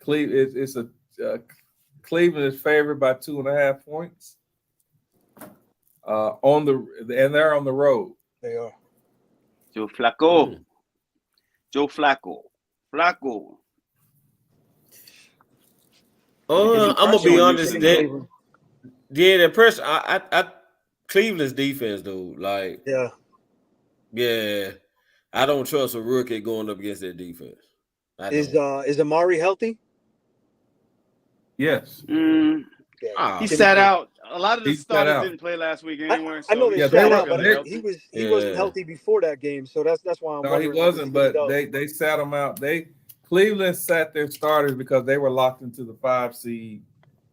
[SPEAKER 5] Cleveland is favored by 2.5 points. And they're on the road.
[SPEAKER 6] They are.
[SPEAKER 4] Joe Flacco.
[SPEAKER 3] I'm gonna be honest. The pressure. I Cleveland's defense, dude. Like, yeah. I don't trust a rookie going up against that defense.
[SPEAKER 6] Is Amari healthy?
[SPEAKER 5] Yes.
[SPEAKER 4] He sat out. A lot of the starters didn't play last week anyway.
[SPEAKER 6] I know they sat out, but he wasn't healthy before that game, so that's why I'm wondering.
[SPEAKER 5] No, he wasn't, but they sat him out. Cleveland sat their starters because they were locked into the 5 seed.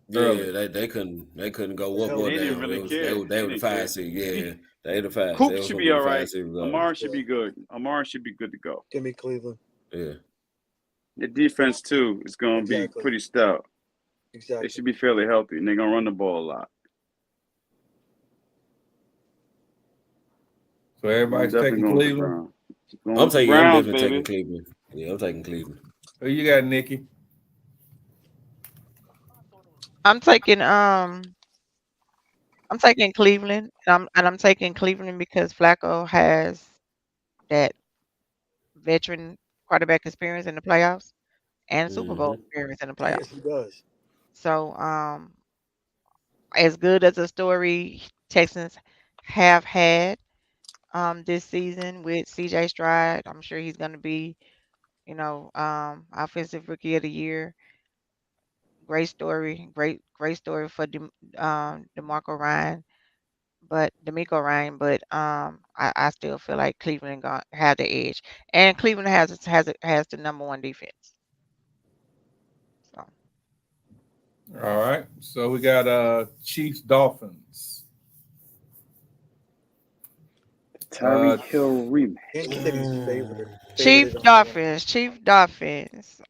[SPEAKER 3] Yeah, they couldn't go up or down.
[SPEAKER 4] Didn't really care.
[SPEAKER 3] They were the 5 seed. Yeah, they the 5.
[SPEAKER 4] Coop should be all right. Amari should be good. Amari should be good to go.
[SPEAKER 6] Give me Cleveland.
[SPEAKER 3] Yeah.
[SPEAKER 4] The defense too is going to be
[SPEAKER 6] Exactly.
[SPEAKER 4] pretty stout. They
[SPEAKER 6] Exactly.
[SPEAKER 4] should be fairly healthy, and they're going to run the ball a lot.
[SPEAKER 5] So
[SPEAKER 4] I'm
[SPEAKER 5] everybody's
[SPEAKER 4] definitely
[SPEAKER 5] taking
[SPEAKER 4] going with the
[SPEAKER 5] Cleveland.
[SPEAKER 4] Browns. Going
[SPEAKER 3] I'm
[SPEAKER 4] with the
[SPEAKER 3] taking. I'm
[SPEAKER 4] Browns,
[SPEAKER 3] definitely taking
[SPEAKER 4] baby.
[SPEAKER 3] Cleveland. Yeah, I'm taking Cleveland.
[SPEAKER 5] Who you got, Nikki?
[SPEAKER 2] I'm taking Cleveland, and I'm taking Cleveland because Flacco has that veteran quarterback experience in the playoffs and Super Bowl
[SPEAKER 3] Mm-hmm.
[SPEAKER 2] experience in the
[SPEAKER 6] Yes,
[SPEAKER 2] playoffs.
[SPEAKER 6] he does.
[SPEAKER 2] So, as good as a story Texans have had this season with CJ Stroud, I'm sure he's going to be, offensive rookie of the year. Great story, great story for DeMarco Ryan, but D'Amico Ryan, but I still feel like Cleveland got have the edge, and Cleveland has the number one defense. So
[SPEAKER 5] All right. So we got Chiefs Dolphins.
[SPEAKER 4] Tyreek Hill rematch.
[SPEAKER 6] Kansas City's favorite.
[SPEAKER 2] Chief
[SPEAKER 6] Favorited on that one.
[SPEAKER 2] Dolphins, Chief Dolphins.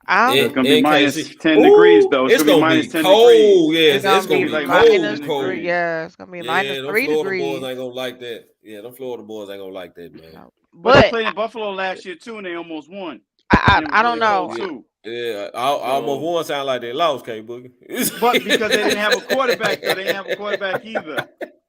[SPEAKER 2] I'm
[SPEAKER 4] It's
[SPEAKER 5] The,
[SPEAKER 4] going to be minus
[SPEAKER 3] KC.
[SPEAKER 4] 10 degrees,
[SPEAKER 3] Ooh,
[SPEAKER 4] though. It's
[SPEAKER 3] it's
[SPEAKER 4] going to be
[SPEAKER 3] gonna
[SPEAKER 4] minus
[SPEAKER 3] be
[SPEAKER 4] 10 degrees.
[SPEAKER 3] cold.
[SPEAKER 2] It's
[SPEAKER 3] Yes, it's
[SPEAKER 2] gonna
[SPEAKER 4] It's going
[SPEAKER 3] gonna
[SPEAKER 2] be
[SPEAKER 4] to be
[SPEAKER 3] be
[SPEAKER 4] like
[SPEAKER 3] cold.
[SPEAKER 4] minus
[SPEAKER 2] minus
[SPEAKER 4] 10
[SPEAKER 2] three.
[SPEAKER 4] degrees.
[SPEAKER 2] Yeah, it's gonna be minus
[SPEAKER 3] Yeah, them
[SPEAKER 2] three
[SPEAKER 3] Florida boys
[SPEAKER 2] degrees.
[SPEAKER 3] ain't gonna like that. Yeah, them Florida boys ain't gonna like that, man.
[SPEAKER 2] No.
[SPEAKER 4] But they
[SPEAKER 2] But
[SPEAKER 4] played in Buffalo last year, too, and they almost won.
[SPEAKER 2] I
[SPEAKER 4] And it was
[SPEAKER 2] I, I don't
[SPEAKER 4] really cold,
[SPEAKER 2] know.
[SPEAKER 3] Yeah,
[SPEAKER 4] too.
[SPEAKER 3] yeah. I almost
[SPEAKER 4] So,
[SPEAKER 3] one sound like they lost, K Boogie.
[SPEAKER 4] but because they didn't have a quarterback, though. They didn't have a quarterback either.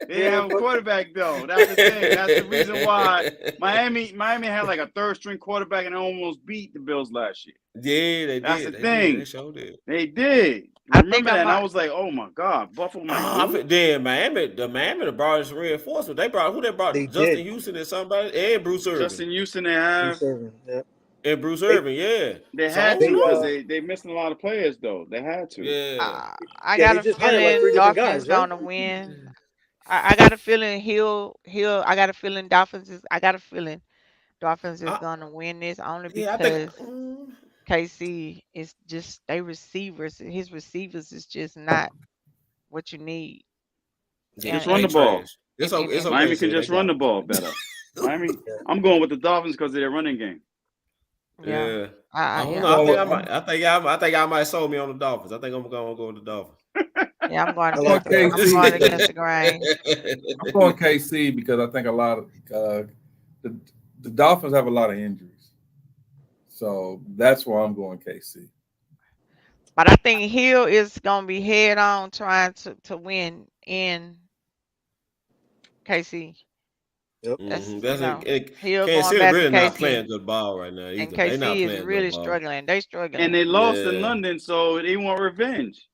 [SPEAKER 4] They didn't
[SPEAKER 6] Yeah,
[SPEAKER 4] have a
[SPEAKER 6] but
[SPEAKER 4] quarterback, though. That's the thing. That's the reason why Miami had like a third string quarterback and almost beat the Bills last year.
[SPEAKER 3] Yeah, they
[SPEAKER 4] That's the
[SPEAKER 3] did. They did. They
[SPEAKER 4] thing.
[SPEAKER 3] sure did.
[SPEAKER 4] They did.
[SPEAKER 2] I think
[SPEAKER 4] Remember
[SPEAKER 2] I
[SPEAKER 4] that? And I
[SPEAKER 2] might.
[SPEAKER 4] was like, oh my God, Buffalo might
[SPEAKER 3] Oh,
[SPEAKER 4] lose.
[SPEAKER 3] then Miami, the brought us reinforcement. They brought who? They
[SPEAKER 6] they
[SPEAKER 3] brought Justin
[SPEAKER 6] did.
[SPEAKER 3] Houston and somebody and Bruce Irvin
[SPEAKER 4] Justin Houston, they
[SPEAKER 6] Bruce
[SPEAKER 4] have.
[SPEAKER 6] Irvin. Yeah.
[SPEAKER 3] and Bruce
[SPEAKER 6] They
[SPEAKER 3] Irvin. Yeah.
[SPEAKER 4] They
[SPEAKER 3] So I
[SPEAKER 4] had
[SPEAKER 3] don't
[SPEAKER 4] to
[SPEAKER 6] they
[SPEAKER 4] because
[SPEAKER 3] know.
[SPEAKER 4] they missing a lot of players, though. They had to.
[SPEAKER 3] Yeah.
[SPEAKER 2] I
[SPEAKER 6] yeah,
[SPEAKER 2] got
[SPEAKER 6] they
[SPEAKER 2] a
[SPEAKER 6] just hired like
[SPEAKER 2] feeling
[SPEAKER 6] 3 different
[SPEAKER 2] Dolphins
[SPEAKER 6] guys, right?
[SPEAKER 2] gonna win. I got a feeling I got a feeling I got a feeling Dolphins is
[SPEAKER 3] I,
[SPEAKER 2] gonna win this only
[SPEAKER 3] yeah, I think.
[SPEAKER 2] because KC is just his receivers is just not what you need.
[SPEAKER 3] Yeah,
[SPEAKER 4] Just
[SPEAKER 2] And
[SPEAKER 4] run
[SPEAKER 3] they
[SPEAKER 4] the ball.
[SPEAKER 3] trash. It's
[SPEAKER 2] and
[SPEAKER 3] okay,
[SPEAKER 4] Miami can
[SPEAKER 3] say they
[SPEAKER 4] just run the
[SPEAKER 3] garbage.
[SPEAKER 4] ball better. Miami,
[SPEAKER 6] Yeah.
[SPEAKER 4] I'm going with the Dolphins because of their running game.
[SPEAKER 2] yeah.
[SPEAKER 3] Yeah. I don't
[SPEAKER 2] Yeah.
[SPEAKER 3] know. I
[SPEAKER 6] Going
[SPEAKER 3] think
[SPEAKER 6] with
[SPEAKER 3] I might. I think I might sold me on the Dolphins. I think I'm gonna go with the Dolphins.
[SPEAKER 2] Yeah,
[SPEAKER 6] I like that.
[SPEAKER 2] I'm going against the grain.
[SPEAKER 5] I'm going KC because I think a lot of the the Dolphins have a lot of injuries, so that's why I'm going KC.
[SPEAKER 2] But I think Hill is gonna be head on trying to win in KC.
[SPEAKER 6] Yep.
[SPEAKER 3] Mm-hmm.
[SPEAKER 2] That's
[SPEAKER 3] That's
[SPEAKER 2] Hill
[SPEAKER 3] Kansas
[SPEAKER 2] going
[SPEAKER 3] City
[SPEAKER 2] back to
[SPEAKER 3] really not
[SPEAKER 2] KC.
[SPEAKER 3] playing good ball right now
[SPEAKER 2] And
[SPEAKER 3] either. They not
[SPEAKER 2] KC is
[SPEAKER 3] playing good
[SPEAKER 2] really
[SPEAKER 3] ball.
[SPEAKER 2] struggling. They
[SPEAKER 4] And
[SPEAKER 2] struggling.
[SPEAKER 4] they lost in
[SPEAKER 3] Yeah.
[SPEAKER 4] London, so they want revenge.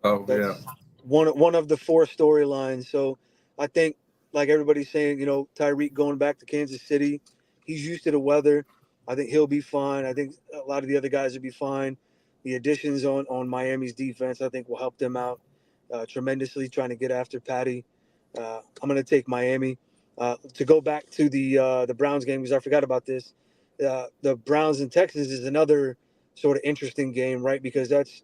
[SPEAKER 5] Oh yeah,
[SPEAKER 6] That's one of the 4 storylines. So I think, like everybody's saying, Tyreek going back to Kansas City, he's used to the weather. I think he'll be fine. I think a lot of the other guys will be fine. The additions on Miami's defense, I think, will help them out tremendously, trying to get after Patty. I'm going to take Miami. To go back to the Browns game, because I forgot about this. The Browns and Texans is another sort of interesting game, right? Because that's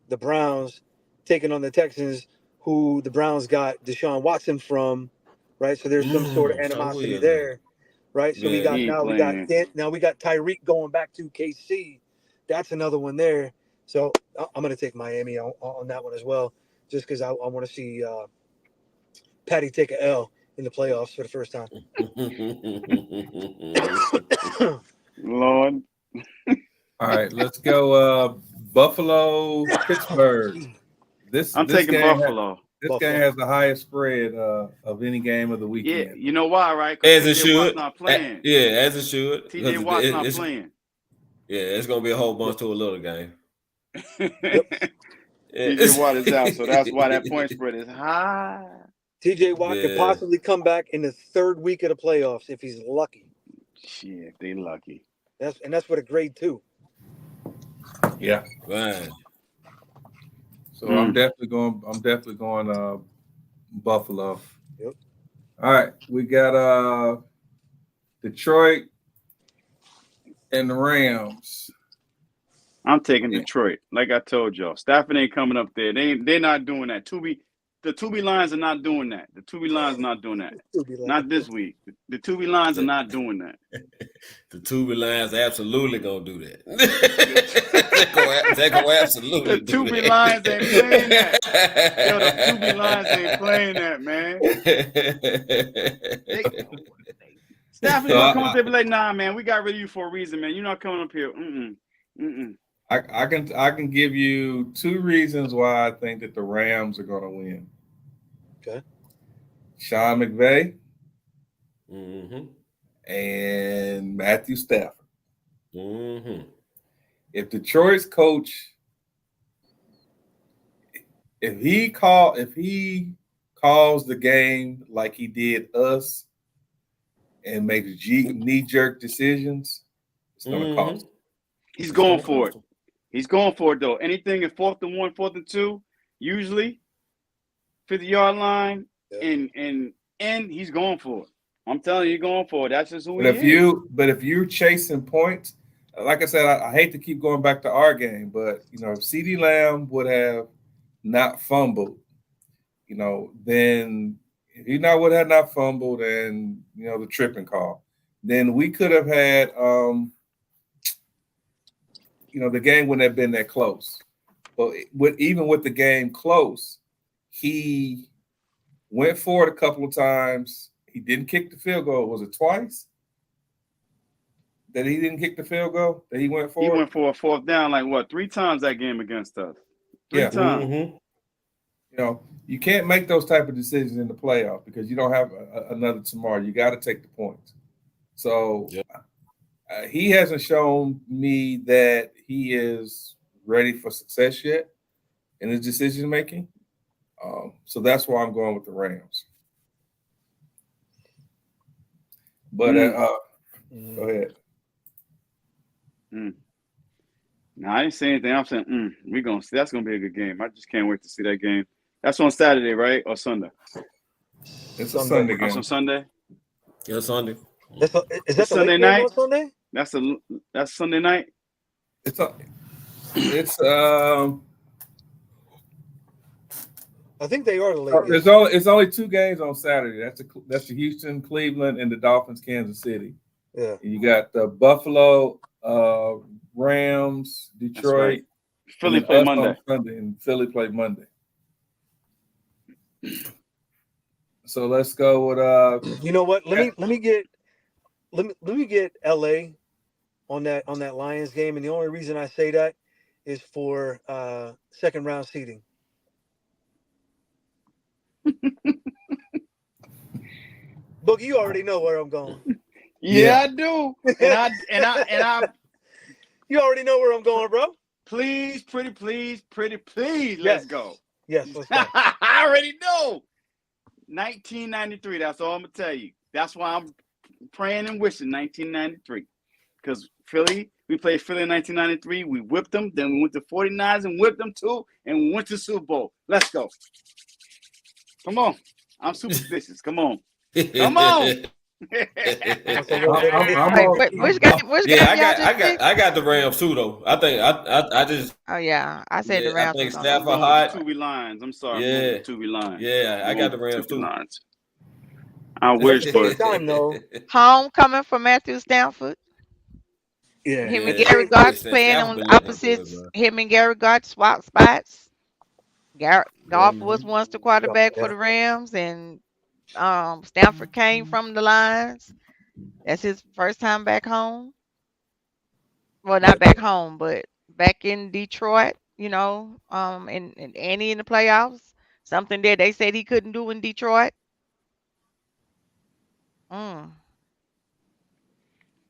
[SPEAKER 6] the Browns taking on the Texans, who the Browns got Deshaun Watson from, right? So there's some sort of
[SPEAKER 3] So
[SPEAKER 6] animosity
[SPEAKER 3] weird, man.
[SPEAKER 6] there, right? So
[SPEAKER 3] Yeah.
[SPEAKER 4] He ain't
[SPEAKER 6] we got
[SPEAKER 4] playing.
[SPEAKER 6] Tyreek going back to KC. That's another one there. So I'm going to take Miami on that one as well, just because I want to see Patty take a L in the playoffs for the first time.
[SPEAKER 4] Lord.
[SPEAKER 5] all right. Let's go. Buffalo, Pittsburgh. This
[SPEAKER 4] I'm
[SPEAKER 5] this
[SPEAKER 4] taking
[SPEAKER 5] game
[SPEAKER 4] Buffalo.
[SPEAKER 5] this game has the highest spread of any game of the
[SPEAKER 4] Yeah,
[SPEAKER 5] weekend.
[SPEAKER 4] you know why, right? Because
[SPEAKER 3] As it
[SPEAKER 4] TJ Watt's
[SPEAKER 3] should.
[SPEAKER 4] not playing.
[SPEAKER 3] Yeah, as it should.
[SPEAKER 4] TJ Watt's not playing.
[SPEAKER 3] Yeah, it's gonna be a whole bunch to a little game.
[SPEAKER 6] Yep.
[SPEAKER 4] TJ Watt is out, so that's why that point spread is high.
[SPEAKER 6] TJ Watt could
[SPEAKER 3] Yeah.
[SPEAKER 6] possibly come back in the third week of the playoffs if he's lucky.
[SPEAKER 4] Shit, they lucky.
[SPEAKER 6] That's what a grade 2.
[SPEAKER 5] Yeah.
[SPEAKER 3] Man.
[SPEAKER 5] So I'm definitely going Buffalo.
[SPEAKER 6] Yep.
[SPEAKER 5] All right. We got Detroit and the Rams.
[SPEAKER 4] I'm taking Detroit. Like I told y'all, Stafford ain't coming up there. They're not doing that. the Tubi Lions are not doing that. The Tubi Lions are not doing that. Not this week. The Tubi Lions are not doing that.
[SPEAKER 3] The Tubi Lions absolutely gonna do that. They're gonna absolutely
[SPEAKER 4] The
[SPEAKER 3] do
[SPEAKER 4] Tubi
[SPEAKER 3] that.
[SPEAKER 4] Lions ain't playing that. Yo, the Tubi Lions ain't playing that, man. Stafford gonna come up there and be like, nah, man, we got rid of you for a reason, man. You're not coming up here.
[SPEAKER 5] I can give you 2 reasons why I think that the Rams are going to win.
[SPEAKER 6] Okay.
[SPEAKER 5] Sean McVay
[SPEAKER 3] Mm-hmm.
[SPEAKER 5] and Matthew Stafford.
[SPEAKER 3] Mm-hmm.
[SPEAKER 5] If Detroit's coach, if he calls the game like he did us and makes knee-jerk decisions, it's going to cost him.
[SPEAKER 4] He's going for it. He's going for it, though. Anything at 4th and 1, 4th and 2, usually 50-yard line, and he's going for it. I'm telling you, he's going for it. That's just who he is.
[SPEAKER 5] But if you're chasing points, like I said, I hate to keep going back to our game, but if CeeDee Lamb would have not fumbled, then if he would have not fumbled and the tripping call, then we could have had the game wouldn't have been that close. But even with the game close, he went for it a couple of times. He didn't kick the field goal. Was it twice that he didn't kick the field goal that he went for?
[SPEAKER 4] He went for a 4th down, 3 times that game against us. 3 times.
[SPEAKER 3] Mm-hmm.
[SPEAKER 5] You can't make those type of decisions in the playoff because you don't have another tomorrow. You got to take the points. So he hasn't shown me that he is ready for success yet in his decision making. So that's why I'm going with the Rams. But go ahead.
[SPEAKER 4] No, I didn't say anything. I'm saying we're gonna see. That's gonna be a good game. I just can't wait to see that game. That's on Saturday, right? Or Sunday?
[SPEAKER 5] It's a Sunday game.
[SPEAKER 4] That's on Sunday.
[SPEAKER 3] Yeah, Sunday.
[SPEAKER 6] Is that
[SPEAKER 4] Sunday
[SPEAKER 6] the
[SPEAKER 4] night?
[SPEAKER 6] On Sunday?
[SPEAKER 4] That's Sunday night.
[SPEAKER 5] It's
[SPEAKER 6] I think they are the late.
[SPEAKER 5] It's only 2 games on Saturday. That's the Houston, Cleveland, and the Dolphins, Kansas City.
[SPEAKER 6] Yeah.
[SPEAKER 5] And you got the Buffalo, Rams, Detroit.
[SPEAKER 4] Right. Philly play Monday.
[SPEAKER 5] Sunday, and Philly play Monday. So let's go with
[SPEAKER 6] You know what? Let me get LA on that Lions game, and the only reason I say that is for 2nd round seeding. Boogie, you already know where I'm going.
[SPEAKER 4] Yeah, I do. And I
[SPEAKER 6] You already know where I'm going, bro.
[SPEAKER 4] Please, please,
[SPEAKER 6] Yes.
[SPEAKER 4] let's go.
[SPEAKER 6] Yes, let's go.
[SPEAKER 4] I already know. 1993. That's all I'm gonna tell you. That's why I'm praying and wishing 1993. Because Philly, we played Philly in 1993. We whipped them. Then we went to 49ers and whipped them too. And we went to Super Bowl. Let's go. Come on. I'm superstitious. Come on. Come on.
[SPEAKER 2] Which game?
[SPEAKER 3] I got the Rams too, though. I think I just.
[SPEAKER 2] Oh yeah, I said the Rams.
[SPEAKER 3] I think
[SPEAKER 2] was on
[SPEAKER 3] Stafford
[SPEAKER 2] the
[SPEAKER 3] hot.
[SPEAKER 4] Tubi Lions. I'm sorry.
[SPEAKER 3] Yeah.
[SPEAKER 4] Tubi Lions.
[SPEAKER 3] Yeah, I got the Rams too.
[SPEAKER 4] Lions. I wish, but
[SPEAKER 6] time though.
[SPEAKER 2] Homecoming for Matthew Stafford.
[SPEAKER 6] Yeah.
[SPEAKER 2] Him and Gary Gotts playing on opposites. Him and Gary Gotts swap spots. Goff was once the quarterback for the Rams, and Stafford came from the Lions. That's his first time back home. Well, not back home, but back in Detroit. And Annie in the playoffs. Something that they said he couldn't do in Detroit.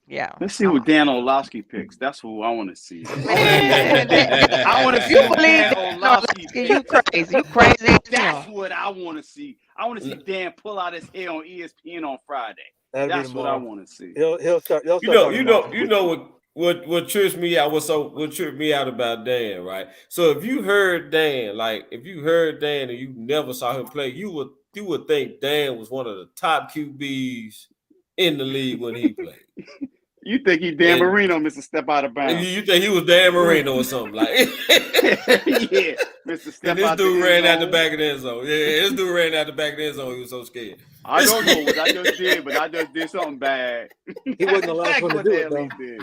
[SPEAKER 2] Yeah.
[SPEAKER 4] Let's see what Dan Orlovsky picks. That's who I want to see.
[SPEAKER 2] Man,
[SPEAKER 4] I want to see what Dan Orlovsky picks.
[SPEAKER 2] You crazy. You crazy.
[SPEAKER 4] That's what I want to see. I want to see Dan pull out his hair on ESPN on Friday. That's what I want to see.
[SPEAKER 6] He'll start.
[SPEAKER 3] You know what trips me out. What tripped me out about Dan, right? So if you heard Dan and you never saw him play, you would think Dan was one of the top QBs in the league when he played.
[SPEAKER 4] You think he Dan
[SPEAKER 3] And-
[SPEAKER 4] Marino, Mr. Step Out of Bounds?
[SPEAKER 3] You think he was Dan Marino or something like?
[SPEAKER 4] Yeah, Mr. Step
[SPEAKER 3] This
[SPEAKER 4] Out the
[SPEAKER 3] dude
[SPEAKER 4] end
[SPEAKER 3] ran out the
[SPEAKER 4] zone.
[SPEAKER 3] back of the end zone. Yeah, this dude ran out the back of the end zone. He was so scared.
[SPEAKER 4] I don't know what I just did, but I just did something bad.
[SPEAKER 6] He wasn't the last
[SPEAKER 4] Exactly
[SPEAKER 6] one to
[SPEAKER 4] what
[SPEAKER 6] do
[SPEAKER 4] the
[SPEAKER 6] it,
[SPEAKER 4] hell
[SPEAKER 6] though.
[SPEAKER 4] he did.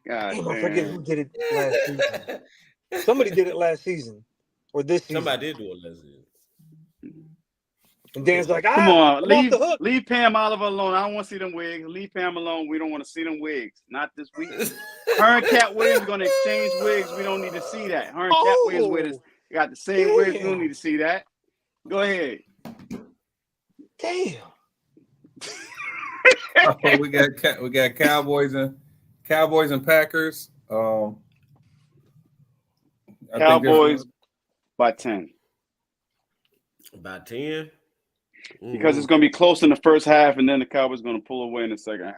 [SPEAKER 4] God
[SPEAKER 6] Damn, I forget
[SPEAKER 4] damn.
[SPEAKER 6] who did it last season. Somebody did it last season or this season.
[SPEAKER 3] Somebody did do it last season.
[SPEAKER 6] And Dan's like,
[SPEAKER 4] Come on,
[SPEAKER 6] I'm off the hook.
[SPEAKER 4] leave Pam Oliver alone. I don't want to see them wigs. Leave Pam alone. We don't want to see them wigs. Not this week. Her and Cat Williams going to exchange wigs. We don't need to see that. Her and Cat Williams with us. Got the same wigs. We don't need to see that. Go ahead.
[SPEAKER 6] Damn.
[SPEAKER 5] Oh, we got Cowboys and Packers. I think
[SPEAKER 4] Cowboys by 10.
[SPEAKER 3] About 10.
[SPEAKER 4] Because it's going to be close in the first half, and then the Cowboys going to pull away in the second half.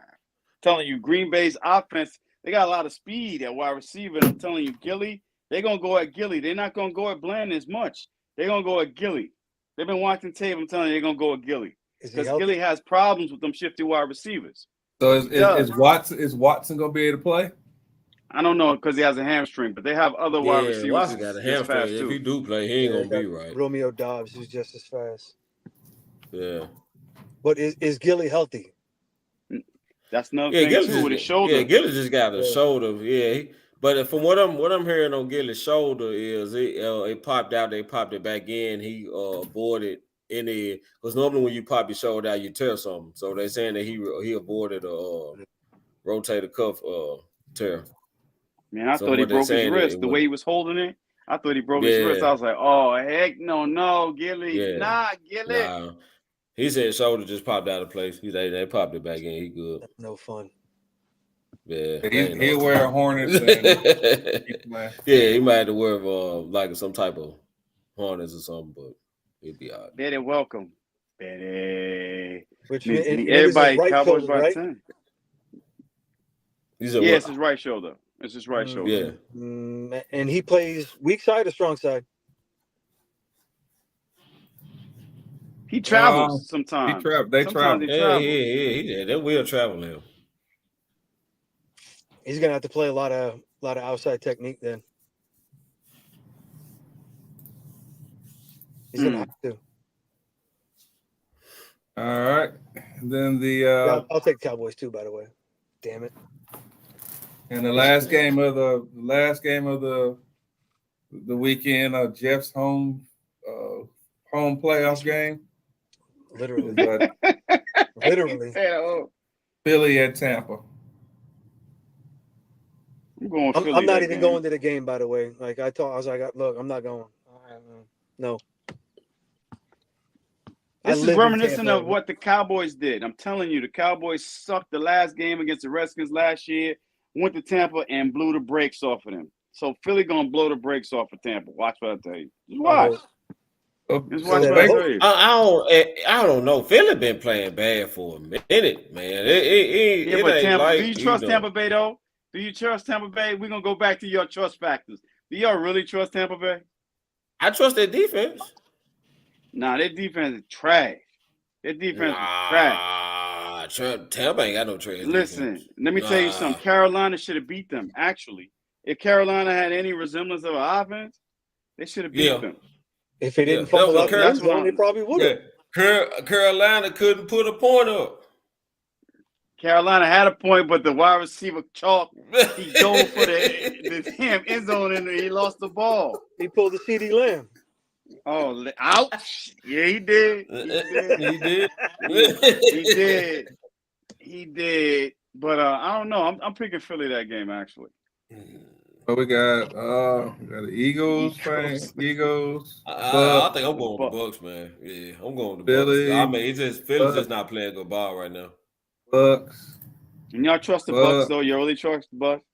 [SPEAKER 4] Telling you, Green Bay's offense, they got a lot of speed at wide receiver. I'm telling you, Gilly, they're going to go at Gilly. They're not going to go at Bland as much. They're going to go at Gilly. They've been watching tape. I'm telling you, they're going to go at Gilly. Because Gilly has problems with them shifty wide receivers.
[SPEAKER 5] So is Watson going to be able to play?
[SPEAKER 4] I don't know because he has a hamstring, but they have other wide receivers.
[SPEAKER 3] Watson got a hamstring. If he do play, he ain't gonna be right.
[SPEAKER 6] Romeo Dobbs, who's just as fast.
[SPEAKER 3] Yeah.
[SPEAKER 6] But is Gilly healthy?
[SPEAKER 4] That's another thing too with his shoulder.
[SPEAKER 3] Yeah, Gilly just got a shoulder. Yeah, but from what I'm hearing on Gilly's shoulder is it popped out. They popped it back in. He aborted any because normally when you pop your shoulder out, you tear something. So they're saying that he aborted a rotator cuff tear.
[SPEAKER 4] Man, I thought he broke his wrist. The way he was holding it, I thought he broke his wrist. I was like, oh, heck no, Gilly. Nah, Gilly.
[SPEAKER 3] Nah. He said shoulder just popped out of place. They popped it back in. He good.
[SPEAKER 6] That's no fun.
[SPEAKER 3] Yeah.
[SPEAKER 5] He'll wear a harness.
[SPEAKER 3] Yeah, he might have to wear like some type of harness or something, but he'll be all right.
[SPEAKER 4] Betty, welcome. Betty.
[SPEAKER 6] Which
[SPEAKER 4] everybody,
[SPEAKER 6] right
[SPEAKER 4] Cowboys
[SPEAKER 6] shoulder,
[SPEAKER 4] by
[SPEAKER 6] right?
[SPEAKER 4] 10.
[SPEAKER 3] It's
[SPEAKER 4] his right shoulder. It's his right shoulder.
[SPEAKER 3] Yeah.
[SPEAKER 6] And he plays weak side or strong side?
[SPEAKER 4] He travels sometimes.
[SPEAKER 5] They travel.
[SPEAKER 3] Yeah. They will travel him.
[SPEAKER 6] He's gonna have to play a lot of outside technique then. He's gonna have to.
[SPEAKER 5] All right. Then
[SPEAKER 6] I'll take Cowboys too, by the way. Damn it.
[SPEAKER 5] And the last game of the weekend, Jeff's home playoff game.
[SPEAKER 6] Literally. Literally.
[SPEAKER 5] Philly at Tampa.
[SPEAKER 4] I'm going Philly.
[SPEAKER 6] I'm not even going to the game, by the way. Like I was like, look, I'm not going. No.
[SPEAKER 4] This is reminiscent of what the Cowboys did. I'm telling you, the Cowboys sucked the last game against the Redskins last year, went to Tampa and blew the brakes off of them. So Philly gonna blow the brakes off of Tampa. Watch what I tell you. Just watch. Just watch what I tell you.
[SPEAKER 3] I don't know. Philly been playing bad for a minute, man.
[SPEAKER 4] But Tampa, do you trust Tampa Bay though? Do you trust Tampa Bay? We're gonna go back to your trust factors. Do y'all really trust Tampa Bay?
[SPEAKER 3] I trust their defense.
[SPEAKER 4] Nah, their defense is trash. Their defense is trash.
[SPEAKER 3] Tampa ain't got no trash.
[SPEAKER 4] Listen, let me tell you something. Carolina should have beat them, actually. If Carolina had any resemblance of an offense, they should have beat them.
[SPEAKER 6] If it didn't fumble up, they probably would have.
[SPEAKER 3] Carolina couldn't put a point up.
[SPEAKER 4] Carolina had a point, but the wide receiver chalk, he dove for the damn end zone and he lost the ball.
[SPEAKER 6] He pulled the CD Lamb.
[SPEAKER 4] Oh, ouch. Yeah, he did. He did. But I don't know. I'm picking Philly that game, actually.
[SPEAKER 5] So we got the Eagles playing Eagles.
[SPEAKER 3] I think I'm going with the Bucks, man. Yeah, I'm going with the
[SPEAKER 5] Philly,
[SPEAKER 3] Bucks. I mean, Philly's just not playing good ball right now.
[SPEAKER 5] Bucks.
[SPEAKER 4] And y'all trust the Bucks, though? You really trust the Bucks?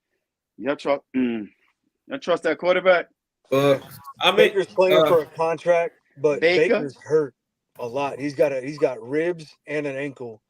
[SPEAKER 4] Y'all trust that quarterback?
[SPEAKER 5] I
[SPEAKER 6] mean, Baker's playing for a contract, but Baker's hurt a lot. He's got ribs and an ankle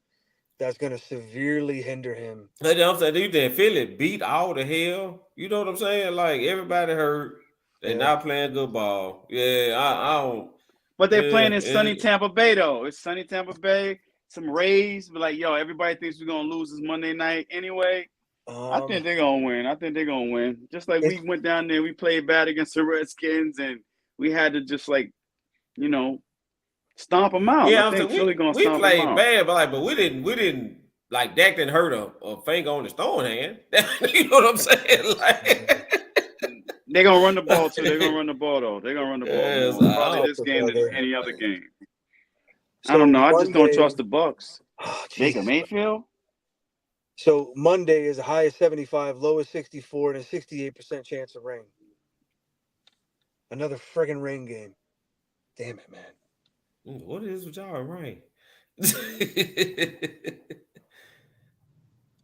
[SPEAKER 6] that's going to severely hinder him.
[SPEAKER 3] I'm saying, you didn't feel it beat all the hell. You know what I'm saying? Like everybody hurt. They're not playing good ball. Yeah, I don't.
[SPEAKER 4] But they're playing in sunny Tampa Bay, though. It's sunny Tampa Bay. some raise, but like, yo, everybody thinks we're gonna lose this Monday night anyway. I think they're gonna win. I think they're gonna win. Just like we went down there, we played bad against the Redskins, and we had to just like, stomp them out.
[SPEAKER 3] Yeah,
[SPEAKER 4] I think Philly gonna
[SPEAKER 3] we
[SPEAKER 4] stomp them
[SPEAKER 3] played
[SPEAKER 4] out.
[SPEAKER 3] bad, but we didn't like Dak didn't hurt a finger on his throwing hand. You know what I'm saying? Like,
[SPEAKER 4] they're gonna run the ball too. They're gonna run the ball though. They're gonna run the ball
[SPEAKER 3] Yes,
[SPEAKER 4] more. Probably this game than any other game. I don't know. I just don't trust the Bucks. Baker Mayfield.
[SPEAKER 6] So Monday is a high of 75, low of 64, and a 68% chance of rain. Another friggin' rain game. Damn it, man.
[SPEAKER 3] What is with y'all rain?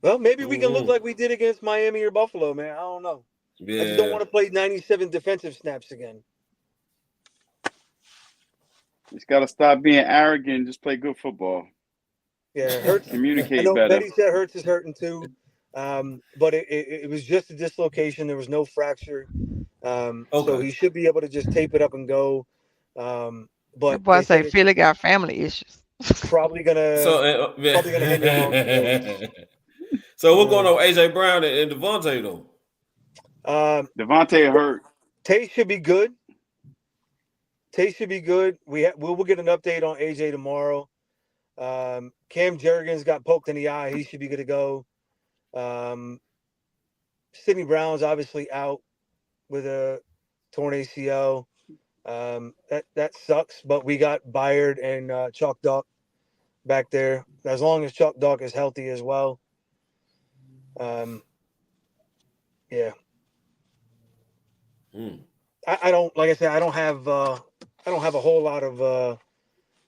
[SPEAKER 6] Well, maybe we can look like we did against Miami or Buffalo, man. I don't know.
[SPEAKER 3] Yeah.
[SPEAKER 6] I just don't want to play 97 defensive snaps again.
[SPEAKER 4] Just got to stop being arrogant and just play good football.
[SPEAKER 6] Yeah, Hurts.
[SPEAKER 4] Communicate
[SPEAKER 6] I know
[SPEAKER 4] better.
[SPEAKER 6] Betty said Hurts is hurting too, but it was just a dislocation. There was no fracture, so he should be able to just tape it up and go. But
[SPEAKER 2] boy say Philly got family issues.
[SPEAKER 6] Probably gonna hit me wrong.
[SPEAKER 3] So what's going on, AJ Brown and Devontae though?
[SPEAKER 4] Devontae hurt.
[SPEAKER 6] Tay should be good. We'll get an update on AJ tomorrow. Cam Jurgens got poked in the eye. He should be good to go. Sidney Brown's obviously out with a torn ACL. That sucks, but we got Byard and Chalk Duck back there. As long as Chalk Duck is healthy as well. Yeah. I don't, like I said, I don't have a whole lot of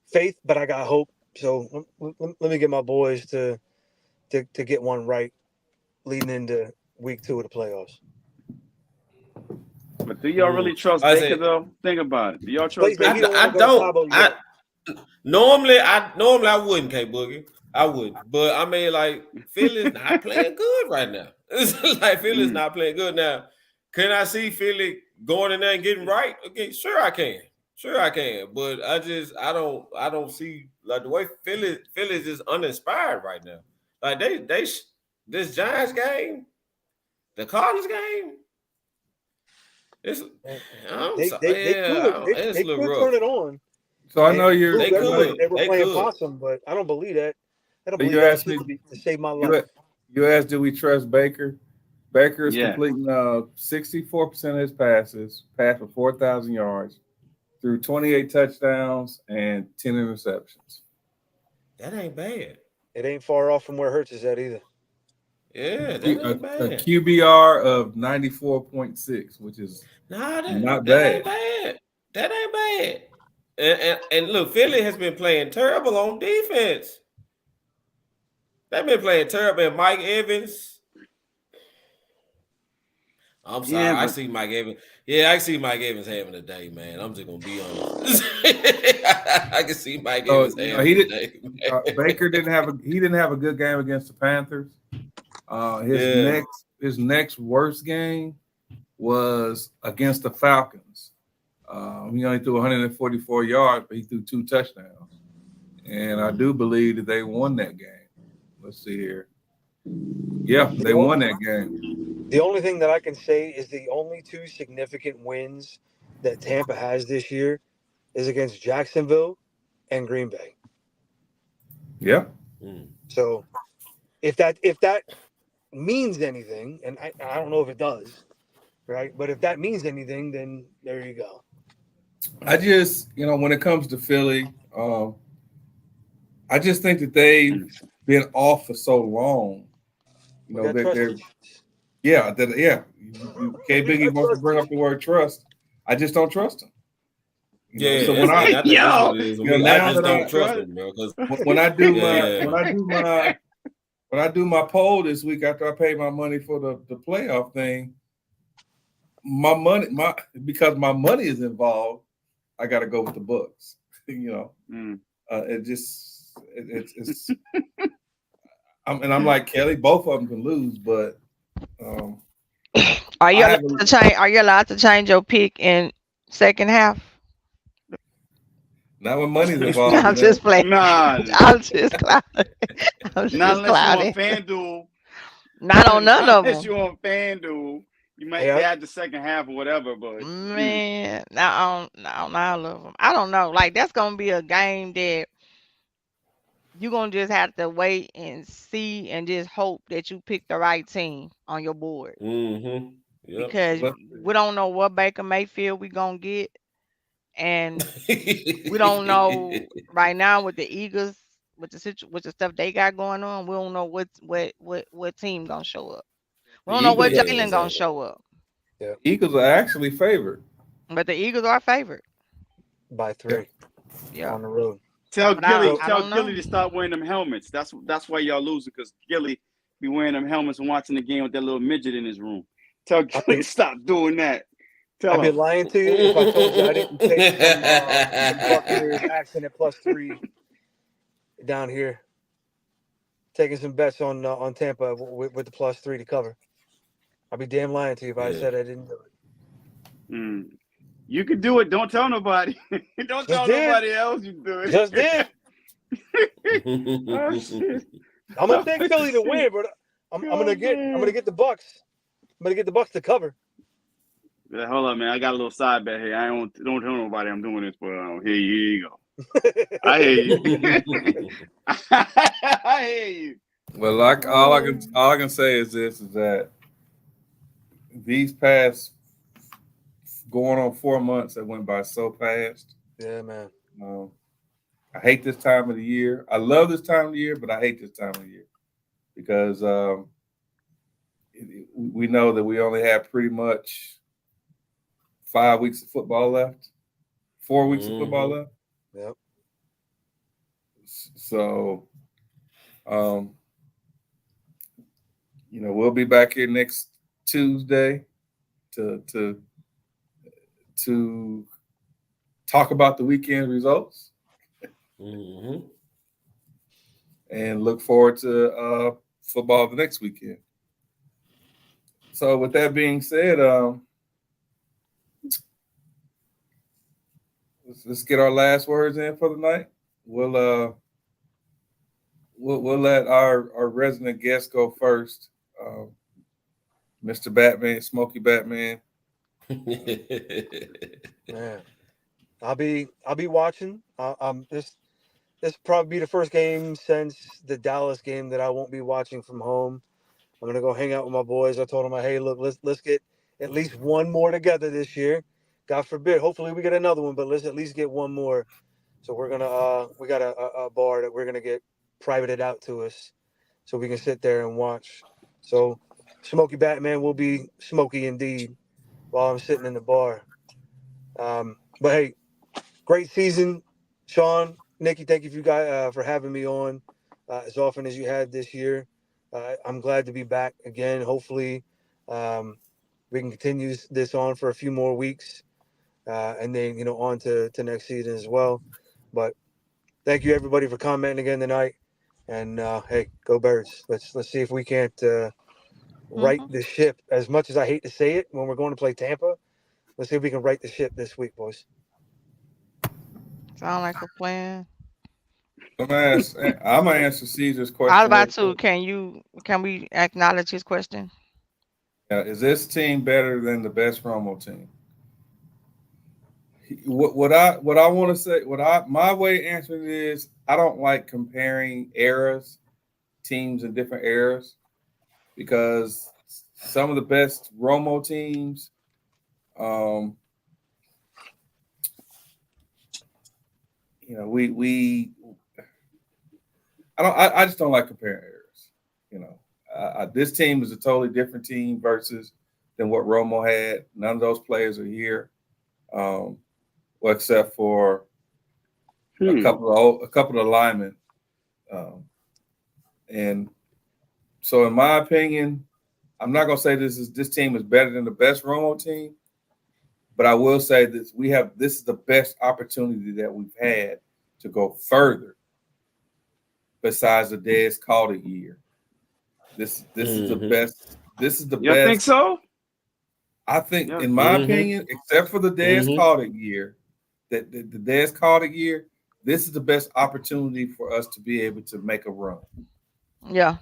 [SPEAKER 6] faith, but I got hope. So let me get my boys to get one right leading into week 2 of the playoffs.
[SPEAKER 4] But do y'all really trust Baker though? Think about it. Do y'all trust Baker?
[SPEAKER 3] I don't. Normally I wouldn't, K Boogie. I wouldn't. But I mean, like, Philly's not playing good right now. It's like Philly's not playing good now. Can I see Philly going in there and getting right? Okay, sure I can. But I don't see, like, the way Philly's just uninspired right now. Like they this Giants game, the Cardinals game. They could
[SPEAKER 6] turn it on.
[SPEAKER 5] So I know
[SPEAKER 6] they were playing possum, but I don't believe that. I don't believe that to save my life.
[SPEAKER 5] You asked, do we trust Baker? Baker is completing 64% of his passes, passed for 4,000 yards, threw 28 touchdowns and 10 interceptions.
[SPEAKER 3] That ain't bad.
[SPEAKER 6] It ain't far off from where Hurts is at either.
[SPEAKER 3] Yeah, that ain't bad.
[SPEAKER 5] A QBR of 94.6, which is not bad.
[SPEAKER 3] That ain't bad. And look, Philly has been playing terrible on defense. They've been playing terrible. And Mike Evans. I'm sorry. I see Mike Evans. Yeah, I see Mike Evans having a day, man. I'm just gonna be honest. I can see Mike Evans having a day.
[SPEAKER 5] Baker didn't have a good game against the Panthers. His next worst game was against the Falcons. He only threw 144 yards, but he threw 2 touchdowns. And I do believe that they won that game. Let's see here. Yeah, they won that game.
[SPEAKER 6] The only thing that I can say is the only 2 significant wins that Tampa has this year is against Jacksonville and Green Bay.
[SPEAKER 5] Yeah.
[SPEAKER 6] So if that means anything, and I don't know if it does, right? But if that means anything, then there you go.
[SPEAKER 5] I just, when it comes to Philly, I just think that they've been off for so long. K-Biggie wants to bring up the word trust. I just don't trust him. So when I do my poll this week after I pay my money for the playoff thing, because my money is involved, I got to go with the Bucks. It's I'm like Kelly. Both of them can lose, but
[SPEAKER 2] are you allowed to change? Are you allowed to change your pick in second half?
[SPEAKER 5] I Not when money's involved.
[SPEAKER 2] I'm just playing.
[SPEAKER 4] Nah,
[SPEAKER 2] I'm just clowning. I'm
[SPEAKER 4] not
[SPEAKER 2] just
[SPEAKER 4] unless you on
[SPEAKER 2] clowning.
[SPEAKER 4] FanDuel.
[SPEAKER 2] Not on none
[SPEAKER 4] Not
[SPEAKER 2] of
[SPEAKER 4] unless
[SPEAKER 2] them.
[SPEAKER 4] you on FanDuel. You might
[SPEAKER 6] Hey,
[SPEAKER 4] add the second half or whatever, but
[SPEAKER 2] Man, not on all of them. I don't know. Like that's gonna be a game that you're gonna just have to wait and see and just hope that you pick the right team on your board
[SPEAKER 3] Mm-hmm. Yep.
[SPEAKER 2] because
[SPEAKER 5] But
[SPEAKER 2] we don't know what Baker Mayfield we gonna get, and we don't know right now with the Eagles with with the stuff they got going on. We don't know what team gonna show up. We
[SPEAKER 5] the
[SPEAKER 2] don't know what
[SPEAKER 5] Eagles,
[SPEAKER 3] Yeah,
[SPEAKER 2] Jalen gonna
[SPEAKER 3] exactly.
[SPEAKER 2] show up,
[SPEAKER 6] yeah,
[SPEAKER 5] Eagles are actually favored.
[SPEAKER 2] but the Eagles are favored.
[SPEAKER 6] by
[SPEAKER 5] Yeah.
[SPEAKER 6] 3
[SPEAKER 2] Yeah,
[SPEAKER 6] on the road.
[SPEAKER 4] tell
[SPEAKER 2] but I
[SPEAKER 4] Gilly,
[SPEAKER 6] So
[SPEAKER 2] I
[SPEAKER 4] tell
[SPEAKER 2] don't
[SPEAKER 4] Gilly
[SPEAKER 2] know.
[SPEAKER 4] to stop wearing them helmets. That's why y'all losing because Gilly be wearing them helmets and watching the game with that little midget in his room. Tell
[SPEAKER 6] I've
[SPEAKER 4] Gilly
[SPEAKER 6] been
[SPEAKER 4] to stop doing that.
[SPEAKER 6] I've
[SPEAKER 4] Tell
[SPEAKER 6] been
[SPEAKER 4] him.
[SPEAKER 6] lying to you if I told you I didn't take some Buccaneers action at +3 down here. Taking some bets on Tampa with the +3 to cover. I'd be damn lying to you if I
[SPEAKER 3] Yeah.
[SPEAKER 6] said I didn't do it.
[SPEAKER 4] Mm. You can do it. Don't tell nobody. Don't
[SPEAKER 6] Just
[SPEAKER 4] tell
[SPEAKER 6] did.
[SPEAKER 4] nobody else you do it.
[SPEAKER 6] Just did.
[SPEAKER 4] Oh shit.
[SPEAKER 6] I'm gonna take
[SPEAKER 4] Oh,
[SPEAKER 6] Philly to
[SPEAKER 4] shit.
[SPEAKER 6] win, but I'm
[SPEAKER 4] Oh,
[SPEAKER 6] gonna get the Bucks. I'm gonna get the Bucks to cover.
[SPEAKER 4] Yeah, hold up, man. I got a little side bet here. I don't tell nobody I'm doing this, but here you go. I hear you. I hear you.
[SPEAKER 5] Well, like all I can say is this: is that these past going on 4 months that went by so fast.
[SPEAKER 6] Yeah, man.
[SPEAKER 5] Um, I hate this time of the year. I love this time of the year, but I hate this time of the year because we know that we only have pretty much 5 weeks of football left, 4 weeks of football left.
[SPEAKER 6] Yep.
[SPEAKER 5] So, we'll be back here next Tuesday to talk about the weekend results and look forward to football the next weekend. So, with that being said, let's get our last words in for the night. We'll let our resident guest go first, Mr. Batman, Smokey Batman.
[SPEAKER 6] Man, I'll be watching. This probably be the first game since the Dallas game that I won't be watching from home. I'm gonna go hang out with my boys. I told them, hey, look, let's get at least one more together this year. God forbid, hopefully we get another one, but let's at least get one more. So we're gonna we got a bar that we're gonna get privated out to us, so we can sit there and watch. So Smokey Batman will be smoky indeed while I'm sitting in the bar. But hey, great season, Sean, Nikki. Thank you for having me on as often as you had this year. I'm glad to be back again. Hopefully, we can continue this on for a few more weeks, and then on to next season as well. But thank you everybody for commenting again tonight. And hey, go Birds! Let's see if we can't right the ship. As much as I hate to say it, when we're going to play Tampa, let's see if we can right the ship this week, boys.
[SPEAKER 2] Sound like a plan.
[SPEAKER 5] I'm gonna answer Caesar's
[SPEAKER 2] All
[SPEAKER 5] question real
[SPEAKER 2] about to.
[SPEAKER 5] quick.
[SPEAKER 2] Can we acknowledge his question?
[SPEAKER 5] Is this team better than the best Romo team? What I want to say, my way of answering it is I don't like comparing eras, teams in different eras, because some of the best Romo teams, I just don't like comparing eras. This team is a totally different team versus than what Romo had. None of those players are here, well, except for a couple of the linemen. And so, in my opinion, I'm not gonna say this team is better than the best Romo team, but I will say this: this is the best opportunity that we've had to go further. Besides the Dez Calder year, this is the best. This is the
[SPEAKER 4] You
[SPEAKER 5] best.
[SPEAKER 4] think so?
[SPEAKER 5] I think,
[SPEAKER 4] Yeah.
[SPEAKER 5] in my opinion, except for the Dez Calder year, that the Dez Carter year, this is the best opportunity for us to be able to make a run.
[SPEAKER 2] Yeah,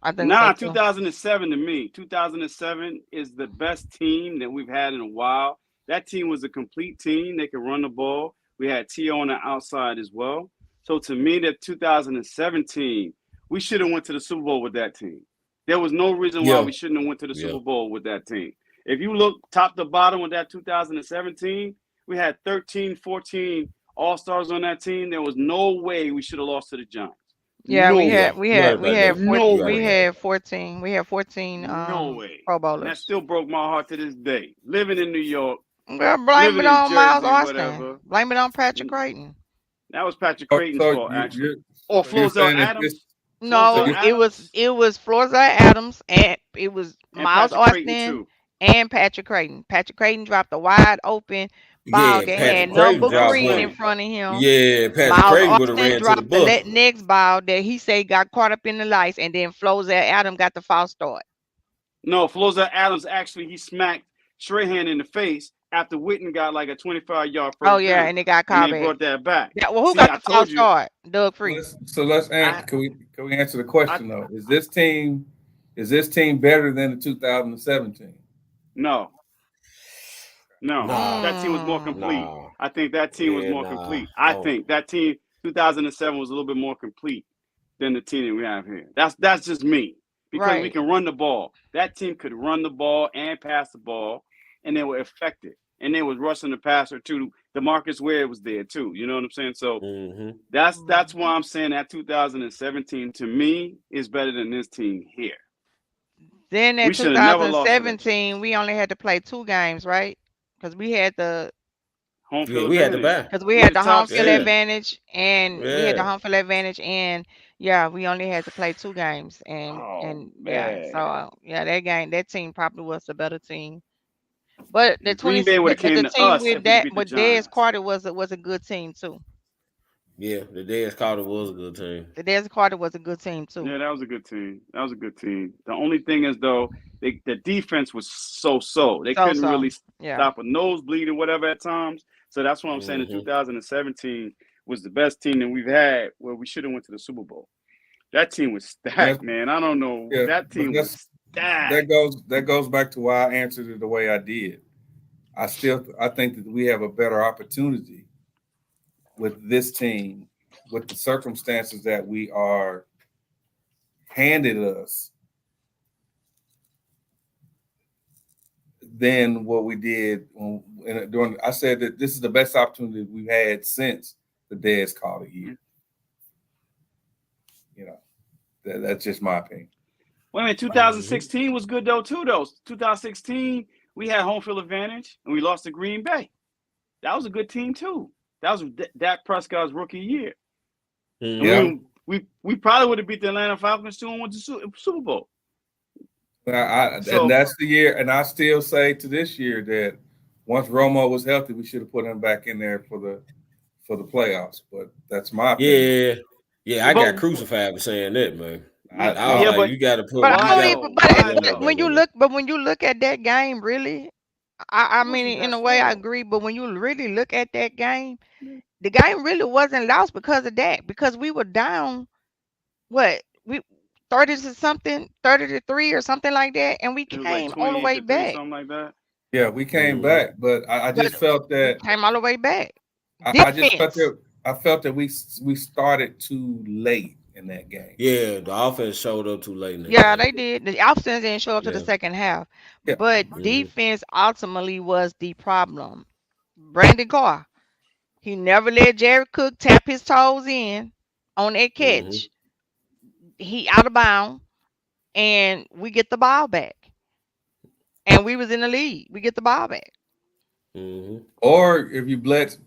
[SPEAKER 2] I think so
[SPEAKER 4] Nah,
[SPEAKER 2] too.
[SPEAKER 4] 2007 to me. 2007 is the best team that we've had in a while. That team was a complete team. They could run the ball. We had T.O. on the outside as well. So to me, that 2017, we should have went to the Super Bowl with that team. There was no reason why
[SPEAKER 3] Yeah,
[SPEAKER 4] we shouldn't have went to the
[SPEAKER 3] yeah.
[SPEAKER 4] Super Bowl with that team. If you look top to bottom with that 2017, we had 13, 14 All-Stars on that team. There was no way we should have lost to the Giants.
[SPEAKER 2] Yeah,
[SPEAKER 4] No
[SPEAKER 3] Yeah,
[SPEAKER 4] way.
[SPEAKER 3] you're right
[SPEAKER 2] we
[SPEAKER 3] about
[SPEAKER 2] had
[SPEAKER 3] that.
[SPEAKER 4] No
[SPEAKER 3] You're right
[SPEAKER 2] we
[SPEAKER 3] about
[SPEAKER 4] way.
[SPEAKER 3] that.
[SPEAKER 2] had 14. We had 14
[SPEAKER 4] No way.
[SPEAKER 2] Pro
[SPEAKER 4] And that
[SPEAKER 2] Bowlers.
[SPEAKER 4] still broke my heart to this day. Living in New York,
[SPEAKER 2] Well, blame
[SPEAKER 4] living
[SPEAKER 2] it
[SPEAKER 4] in
[SPEAKER 2] on Miles
[SPEAKER 4] Jersey,
[SPEAKER 2] Austin.
[SPEAKER 4] whatever.
[SPEAKER 2] Blame it on Patrick Creighton.
[SPEAKER 4] That was Patrick Creighton's
[SPEAKER 5] So
[SPEAKER 4] fault, actually.
[SPEAKER 5] you're
[SPEAKER 4] Or
[SPEAKER 5] so you're
[SPEAKER 4] Flozell
[SPEAKER 5] saying that this
[SPEAKER 4] Adams.
[SPEAKER 5] so
[SPEAKER 2] No,
[SPEAKER 4] Flozell
[SPEAKER 5] you
[SPEAKER 4] Adams
[SPEAKER 2] it was Florida Adams and it was
[SPEAKER 4] and
[SPEAKER 2] Miles
[SPEAKER 4] Patrick Creighton,
[SPEAKER 2] Austin
[SPEAKER 4] too.
[SPEAKER 2] and Patrick Creighton. Patrick Creighton dropped a wide open ball
[SPEAKER 3] Yeah,
[SPEAKER 2] that
[SPEAKER 3] Patrick
[SPEAKER 2] had
[SPEAKER 4] Boom.
[SPEAKER 3] Creighton
[SPEAKER 2] number
[SPEAKER 4] That's
[SPEAKER 3] dropped
[SPEAKER 2] green in
[SPEAKER 3] one.
[SPEAKER 4] slim.
[SPEAKER 2] front of him.
[SPEAKER 3] Yeah, Patrick
[SPEAKER 2] Miles
[SPEAKER 3] Creighton would have
[SPEAKER 2] Austin
[SPEAKER 3] ran to the
[SPEAKER 2] dropped the
[SPEAKER 3] bus.
[SPEAKER 2] next ball that he said got caught up in the lights, and then Flozell Adams got the false start.
[SPEAKER 4] No, Flozell Adams actually, he smacked Strahan in the face after Witten got like a 25-yard
[SPEAKER 2] Oh
[SPEAKER 4] first
[SPEAKER 2] yeah,
[SPEAKER 4] down.
[SPEAKER 2] and it got
[SPEAKER 4] And
[SPEAKER 2] called
[SPEAKER 4] they
[SPEAKER 2] back.
[SPEAKER 4] brought that back.
[SPEAKER 2] Yeah, well, who
[SPEAKER 4] See,
[SPEAKER 2] got
[SPEAKER 4] I
[SPEAKER 2] the false
[SPEAKER 4] told you.
[SPEAKER 2] start? Doug Free.
[SPEAKER 5] let's
[SPEAKER 4] I,
[SPEAKER 5] can we answer the
[SPEAKER 4] I
[SPEAKER 5] question though? Is this team better than the 2017?
[SPEAKER 4] No. No.
[SPEAKER 3] Nah,
[SPEAKER 4] That team was more
[SPEAKER 2] Mm,
[SPEAKER 4] complete.
[SPEAKER 3] nah,
[SPEAKER 4] I think that team was
[SPEAKER 3] yeah,
[SPEAKER 4] more
[SPEAKER 3] nah.
[SPEAKER 4] complete. I
[SPEAKER 3] Oh,
[SPEAKER 4] think that team 2007 was a little bit more complete than the team that we have here. That's just me because we
[SPEAKER 2] right.
[SPEAKER 4] can run the ball. That team could run the ball and pass the ball, and they were effective. And they was rushing the passer too. DeMarcus Ware was there too. You know what I'm saying? So
[SPEAKER 3] mm-hmm.
[SPEAKER 4] that's why I'm saying that 2017 to me is better than this team here.
[SPEAKER 2] Then
[SPEAKER 4] We
[SPEAKER 2] in
[SPEAKER 4] should have never lost to that team.
[SPEAKER 2] 2017, we only had to play 2 games, right? Because we had the
[SPEAKER 4] Home
[SPEAKER 3] Yeah,
[SPEAKER 4] field
[SPEAKER 3] we had to
[SPEAKER 4] advantage.
[SPEAKER 3] buy.
[SPEAKER 2] because we
[SPEAKER 4] We
[SPEAKER 2] had
[SPEAKER 4] had the
[SPEAKER 2] the home
[SPEAKER 4] top
[SPEAKER 2] field
[SPEAKER 3] Yeah,
[SPEAKER 4] seed.
[SPEAKER 2] advantage, and we had the
[SPEAKER 3] yeah.
[SPEAKER 2] home field advantage, and yeah, we only had to play 2 games,
[SPEAKER 4] Oh
[SPEAKER 2] and yeah, so
[SPEAKER 4] man.
[SPEAKER 2] yeah, that team probably was the better team. But the
[SPEAKER 4] Green
[SPEAKER 2] 20,
[SPEAKER 4] Bay would have
[SPEAKER 2] but
[SPEAKER 4] came
[SPEAKER 2] the
[SPEAKER 4] to
[SPEAKER 2] team
[SPEAKER 4] us
[SPEAKER 2] with
[SPEAKER 4] if we'd have
[SPEAKER 2] that
[SPEAKER 4] beat the
[SPEAKER 2] with Dez
[SPEAKER 4] Giants.
[SPEAKER 2] Carter was a good team too.
[SPEAKER 3] Yeah, the Dez Carter was a good team.
[SPEAKER 2] The Dez Carter was a good team too.
[SPEAKER 4] Yeah, that was a good team. That was a good team. The only thing is though, the defense was so. They
[SPEAKER 2] So
[SPEAKER 4] couldn't
[SPEAKER 2] so
[SPEAKER 4] really
[SPEAKER 2] yeah,
[SPEAKER 4] stop a nosebleed or whatever at times. So that's why I'm saying the
[SPEAKER 3] Mm-hmm.
[SPEAKER 4] 2017 was the best team that we've had where we should have went to the Super Bowl. That team was
[SPEAKER 5] That's,
[SPEAKER 4] stacked, man. I don't know.
[SPEAKER 5] yeah,
[SPEAKER 4] That
[SPEAKER 5] but
[SPEAKER 4] team was stacked.
[SPEAKER 5] that goes back to why I answered it the way I did. I think that we have a better opportunity with this team, with the circumstances that we are handed us, than what we did during. I said that this is the best opportunity we've had since the Dez Carter year. You know, that's just my opinion.
[SPEAKER 4] Wait a minute, 2016 was good though too. Though 2016 we had home field advantage and we lost to Green Bay. That was a good team too. That was Dak Prescott's rookie year.
[SPEAKER 3] Mm-hmm.
[SPEAKER 5] Yeah,
[SPEAKER 4] We probably would have beat the Atlanta Falcons too and went to Super Bowl.
[SPEAKER 5] And that's the year. And I still say to this year that once Romo was healthy, we should have put him back in there for the playoffs. But that's my opinion.
[SPEAKER 3] Yeah. I got crucified for saying that, man. I was like, you got to put.
[SPEAKER 2] but I
[SPEAKER 3] You
[SPEAKER 2] don't
[SPEAKER 3] got
[SPEAKER 2] even.
[SPEAKER 4] Why
[SPEAKER 2] But
[SPEAKER 4] though?
[SPEAKER 2] when you look at that game, really, I
[SPEAKER 4] It wasn't
[SPEAKER 2] mean, in
[SPEAKER 4] that
[SPEAKER 2] a way, I
[SPEAKER 4] slow.
[SPEAKER 2] agree. But when you really look at that game, the game really wasn't lost because of that. Because we were down, what we 30 to something, 30-3 or something like that, and we
[SPEAKER 4] It was like
[SPEAKER 2] came all the way
[SPEAKER 4] 28-3,
[SPEAKER 2] back.
[SPEAKER 4] something like that.
[SPEAKER 5] Yeah, we came
[SPEAKER 3] Mhm.
[SPEAKER 5] back, but I
[SPEAKER 2] But
[SPEAKER 5] just felt
[SPEAKER 2] we
[SPEAKER 5] that
[SPEAKER 2] came all the way back.
[SPEAKER 5] I just felt
[SPEAKER 2] Defense.
[SPEAKER 5] that I felt that we started too late in that game.
[SPEAKER 3] Yeah, the offense showed up too late in that
[SPEAKER 2] Yeah,
[SPEAKER 3] game.
[SPEAKER 2] they did. The offense didn't show up to the
[SPEAKER 3] Yeah.
[SPEAKER 2] second half,
[SPEAKER 5] Yeah.
[SPEAKER 2] but
[SPEAKER 3] Mhm.
[SPEAKER 2] defense ultimately was the problem. Brandon Carr, he never let Jared Cook tap his toes in on that
[SPEAKER 3] Mhm.
[SPEAKER 2] catch. He out of bounds, and we get the ball back. And we was in the lead. We get the ball back.
[SPEAKER 3] Mhm.
[SPEAKER 5] Or if you blitz,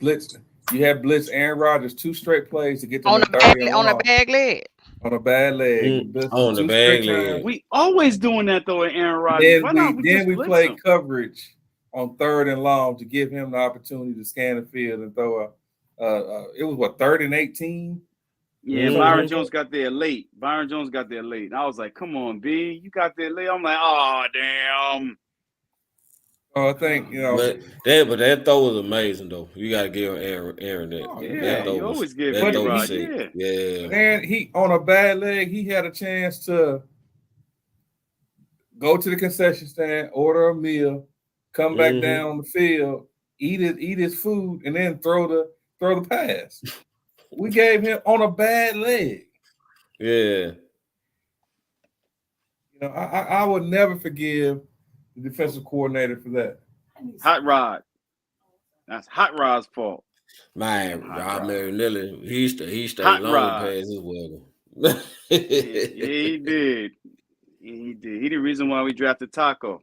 [SPEAKER 5] you had blitz Aaron Rodgers 2 straight plays to get them
[SPEAKER 2] On
[SPEAKER 5] in
[SPEAKER 2] a
[SPEAKER 5] 30 and
[SPEAKER 2] on a
[SPEAKER 5] long
[SPEAKER 2] bag leg.
[SPEAKER 5] on a bad leg. You blitzed
[SPEAKER 3] On the
[SPEAKER 5] 2
[SPEAKER 3] bag
[SPEAKER 5] straight
[SPEAKER 3] leg.
[SPEAKER 5] times.
[SPEAKER 4] We always doing that though, at Aaron Rodgers. Why not? We just blitz
[SPEAKER 5] play
[SPEAKER 4] him.
[SPEAKER 5] coverage on 3rd and long to give him the opportunity to scan the field and throw it was what 3rd and 18.
[SPEAKER 4] Yeah,
[SPEAKER 3] Mhm.
[SPEAKER 4] Byron Jones got there late. And I was like, come on, B, you got there late. I'm like, oh damn.
[SPEAKER 5] Oh, I think
[SPEAKER 3] but that throw was amazing though. You got to give Aaron that.
[SPEAKER 5] Oh,
[SPEAKER 4] Yeah,
[SPEAKER 3] That throw
[SPEAKER 4] you
[SPEAKER 3] was
[SPEAKER 4] always give
[SPEAKER 3] that throw was
[SPEAKER 4] A-Rod.
[SPEAKER 3] sick.
[SPEAKER 4] Yeah.
[SPEAKER 3] Yeah.
[SPEAKER 5] And he on a bad leg, he had a chance to go to the concession stand, order a meal, come back down on the field, eat his food, and then throw the pass. We gave him on a bad leg.
[SPEAKER 3] Yeah.
[SPEAKER 5] I would never forgive the defensive coordinator for that.
[SPEAKER 4] Hot Rod. That's Hot Rod's fault.
[SPEAKER 3] Man,
[SPEAKER 4] Hot
[SPEAKER 3] Rob
[SPEAKER 4] Rod.
[SPEAKER 3] Marinelli, he stayed
[SPEAKER 4] Hot
[SPEAKER 3] long
[SPEAKER 4] Rod.
[SPEAKER 3] past his weather.
[SPEAKER 4] Yeah, he did. He did. He the reason why we drafted Taco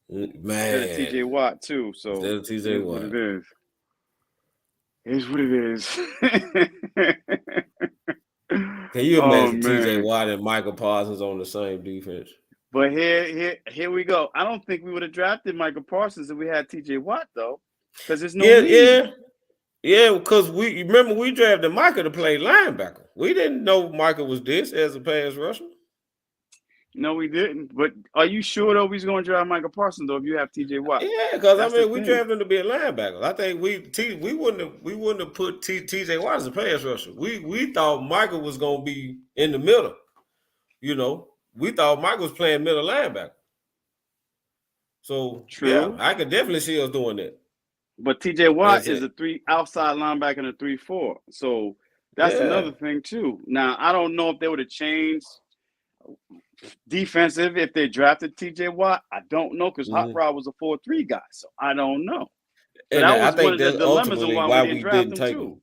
[SPEAKER 4] instead of TJ
[SPEAKER 3] Man.
[SPEAKER 4] Watt too. So
[SPEAKER 3] Instead of TJ
[SPEAKER 4] what
[SPEAKER 3] Watt.
[SPEAKER 4] it is. It's what it is.
[SPEAKER 3] Can you
[SPEAKER 4] Oh
[SPEAKER 3] imagine TJ
[SPEAKER 4] man.
[SPEAKER 3] Watt and Michael Parsons on the same defense?
[SPEAKER 4] But here we go. I don't think we would have drafted Michael Parsons if we had TJ Watt though, because there's no need.
[SPEAKER 3] Yeah, because we remember we drafted Michael to play linebacker. We didn't know Michael was this as a pass rusher.
[SPEAKER 4] No, we didn't. But are you sure though we're going to draft Michael Parsons though if you have TJ Watt?
[SPEAKER 3] Yeah, because
[SPEAKER 4] That's
[SPEAKER 3] I mean
[SPEAKER 4] the
[SPEAKER 3] we
[SPEAKER 4] thing.
[SPEAKER 3] drafted him to be a linebacker. I think we wouldn't have put TJ Watt as a pass rusher. We thought Michael was gonna be in the middle. You know, we thought Michael was playing middle linebacker. So
[SPEAKER 4] True.
[SPEAKER 3] yeah, I could definitely see us doing that.
[SPEAKER 4] But TJ Watt
[SPEAKER 3] That's
[SPEAKER 4] is
[SPEAKER 3] it.
[SPEAKER 4] a 3 outside linebacker and a 3-4. So that's another thing too. Now I don't know if they would have changed defensive if they drafted TJ Watt. I don't know because Hot Rod was a 4-3 guy. So I don't know. So
[SPEAKER 3] And
[SPEAKER 4] that
[SPEAKER 3] I
[SPEAKER 4] was one
[SPEAKER 3] think
[SPEAKER 4] of the
[SPEAKER 3] that's
[SPEAKER 4] dilemmas of
[SPEAKER 3] ultimately
[SPEAKER 4] why
[SPEAKER 3] why
[SPEAKER 4] we didn't draft him
[SPEAKER 3] take
[SPEAKER 4] too.
[SPEAKER 3] him.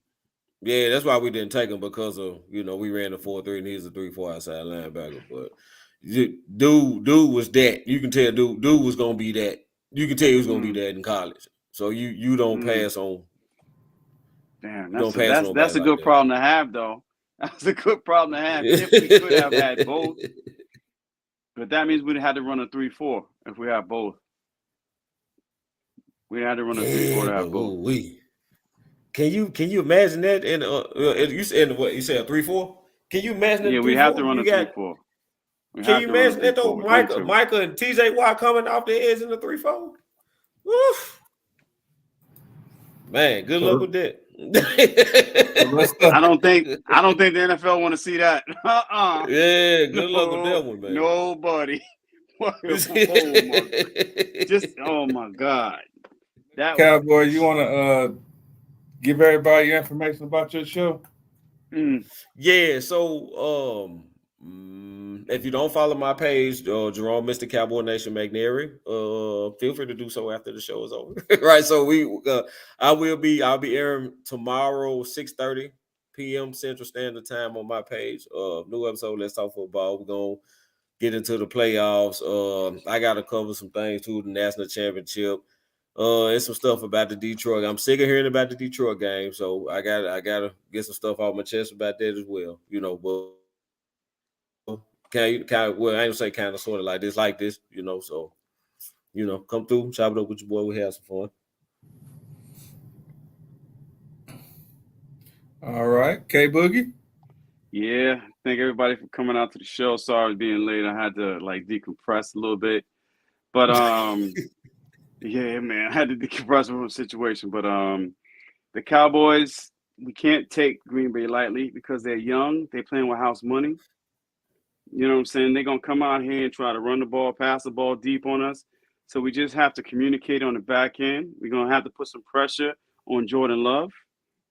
[SPEAKER 3] Yeah, that's why we didn't take him because of we ran a 4-3 and he's a 3-4 outside linebacker. But dude was that. You can tell dude was gonna be that. You can tell he was gonna be that in college. So you don't pass on.
[SPEAKER 4] Damn,
[SPEAKER 3] that's
[SPEAKER 4] a good problem to have though. That's a good problem to have if we could have had both. But that means we'd have to run a 3-4 if we have both. We had to run a 3-4 to have both.
[SPEAKER 3] Can you imagine that? In you said what you said a 3-4? Can you imagine?
[SPEAKER 4] Yeah, we have to run a 3-4.
[SPEAKER 3] Can you imagine that though? Michael and TJ Watt coming off the edge in the 3-4. Woof. Man, good luck with that.
[SPEAKER 4] I don't think the NFL want to see that.
[SPEAKER 3] Yeah, good luck with that one, man.
[SPEAKER 4] Nobody. Oh my God.
[SPEAKER 5] Cowboy, you want to give everybody your information about your show?
[SPEAKER 3] Yeah, so if you don't follow my page, Jerome Mr. Cowboy Nation McNary, feel free to do so after the show is over. Right. So I'll be airing tomorrow 6:30 p.m. Central Standard Time on my page. New episode, Let's Talk Football. We're gonna get into the playoffs. I gotta cover some things too, the national championship. And some stuff about the Detroit. I'm sick of hearing about the Detroit game, so I gotta get some stuff off my chest about that as well. But I ain't say kind of sort of like this, so come through, chop it up with your boy, we have some fun.
[SPEAKER 5] All right, K Boogie.
[SPEAKER 4] Yeah, thank everybody for coming out to the show. Sorry being late. I had to decompress a little bit. But yeah, man, I had to decompress from the situation. But the Cowboys, we can't take Green Bay lightly because they're young. They're playing with house money. You know what I'm saying? They're going to come out here and try to run the ball, pass the ball deep on us. So we just have to communicate on the back end. We're going to have to put some pressure on Jordan Love,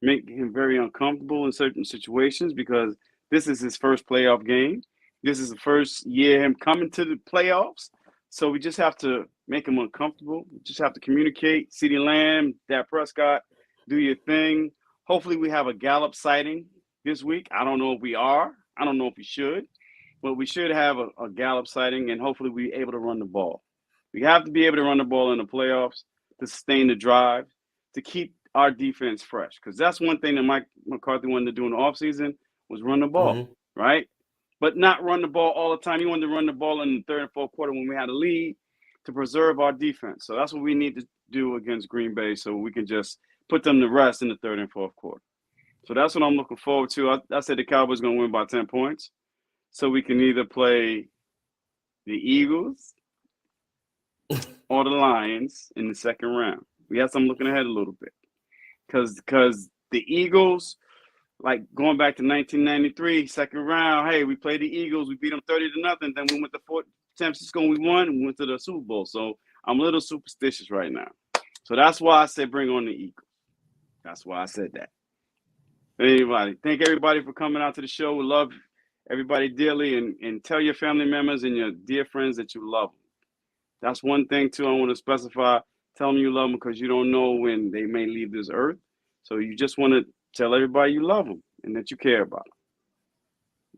[SPEAKER 4] make him very uncomfortable in certain situations because this is his first playoff game. This is the first year him coming to the playoffs. So we just have to make him uncomfortable. We just have to communicate. CeeDee Lamb, Dak Prescott, do your thing. Hopefully we have a Gallup sighting this week. I don't know if we are. I don't know if we should. But we should have a Gallup sighting, and hopefully we're able to run the ball. We have to be able to run the ball in the playoffs to sustain the drive, to keep our defense fresh. Because that's one thing that Mike McCarthy wanted to do in the offseason was run the ball, right? But not run the ball all the time. He wanted to run the ball in the third and fourth quarter when we had a lead to preserve our defense. So that's what we need to do against Green Bay so we can just put them to rest in the third and fourth quarter. So that's what I'm looking forward to. I said the Cowboys are going to win by 10 points. So we can either play the Eagles or the Lions in the second round. Yes, I'm looking ahead a little bit because the Eagles, like going back to 1993, second round. Hey, we played the Eagles. We beat them 30-0. Then we went to Fort San Francisco. And we won. And we went to the Super Bowl. So I'm a little superstitious right now. So that's why I said bring on the Eagles. That's why I said that. Anybody, thank everybody for coming out to the show. We love everybody dearly, and tell your family members and your dear friends that you love them. That's one thing too. I want to specify. Tell them you love them because you don't know when they may leave this earth. So you just want to tell everybody you love them and that you care about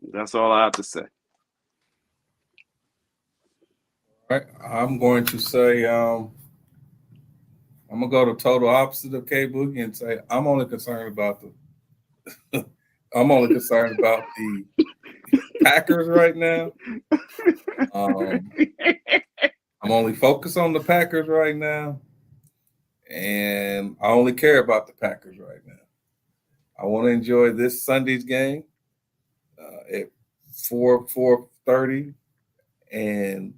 [SPEAKER 4] them. That's all I have to say.
[SPEAKER 5] All right, I'm going to say I'm gonna go to total opposite of K Boogie and say I'm only concerned about the I'm only concerned about the Packers right now. Um, I'm only focused on the Packers right now, and I only care about the Packers right now. I want to enjoy this Sunday's game at 4:30, and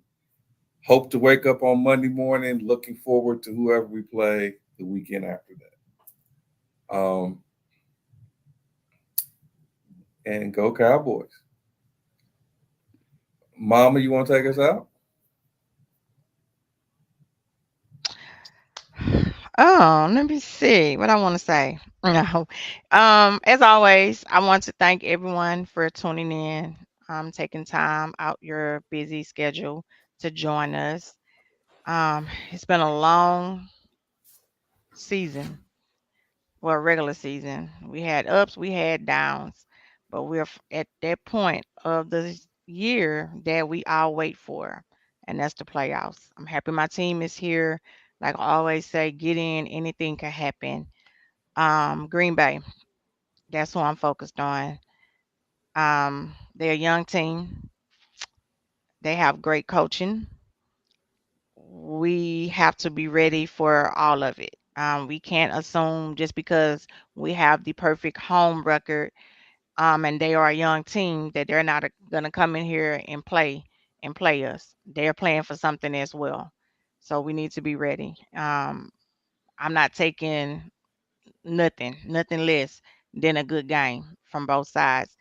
[SPEAKER 5] hope to wake up on Monday morning looking forward to whoever we play the weekend after that. And go Cowboys. Mama, you want to take us out?
[SPEAKER 2] Oh, let me see what I want to say. No. As always, I want to thank everyone for tuning in, taking time out your busy schedule to join us. It's been a long season, well, regular season. We had ups, we had downs, but we're at that point of the year that we all wait for, and that's the playoffs. I'm happy my team is here. Like I always say, get in, anything can happen. Green Bay, that's who I'm focused on. They're a young team. They have great coaching. We have to be ready for all of it. We can't assume just because we have the perfect home record, and they are a young team that they're not going to come in here and play us. They're playing for something as well. So we need to be ready. I'm not taking nothing less than a good game from both sides.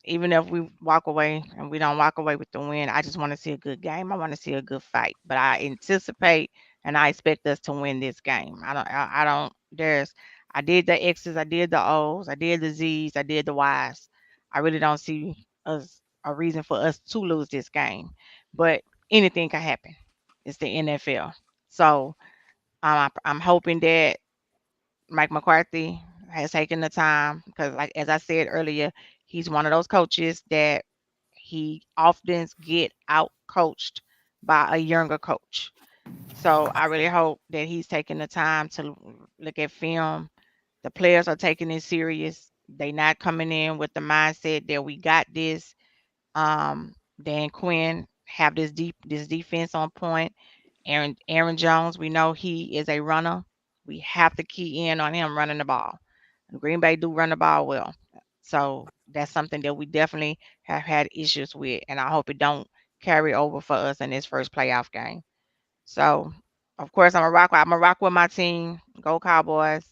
[SPEAKER 2] Even if we walk away and we don't walk away with the win, I just want to see a good game. I want to see a good fight. But I anticipate and I expect us to win this game. I don't there's I did the X's, I did the O's, I did the Z's, I did the Y's. I really don't see us a reason for us to lose this game. But anything can happen. It's the NFL. So I'm hoping that Mike McCarthy has taken the time because, like as I said earlier, he's one of those coaches that he often get out coached by a younger coach. So I really hope that he's taking the time to look at film. The players are taking it serious. They not coming in with the mindset that we got this. Dan Quinn have this defense on point. Aaron Jones, we know he is a runner. We have to key in on him running the ball. Green Bay do run the ball well. So that's something that we definitely have had issues with, and I hope it don't carry over for us in this first playoff game. So, of course, I'm a rock with my team. Go Cowboys.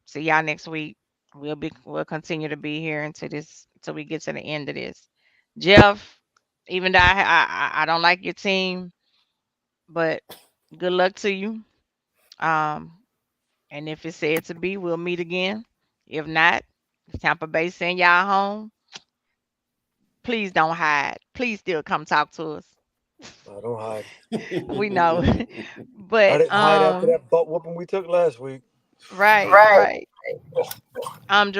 [SPEAKER 2] See y'all next week. We'll continue to be here until we get to the end of this. Jeff, even though I don't like your team, but good luck to you. Um, and if it's said to be, we'll meet again. If not, if Tampa Bay send y'all home, please don't hide. Please still come talk to us.
[SPEAKER 6] I don't hide.
[SPEAKER 2] We know.
[SPEAKER 6] I
[SPEAKER 2] But
[SPEAKER 6] didn't hide after that butt whooping we took last week.
[SPEAKER 2] right,
[SPEAKER 5] Right.
[SPEAKER 2] right.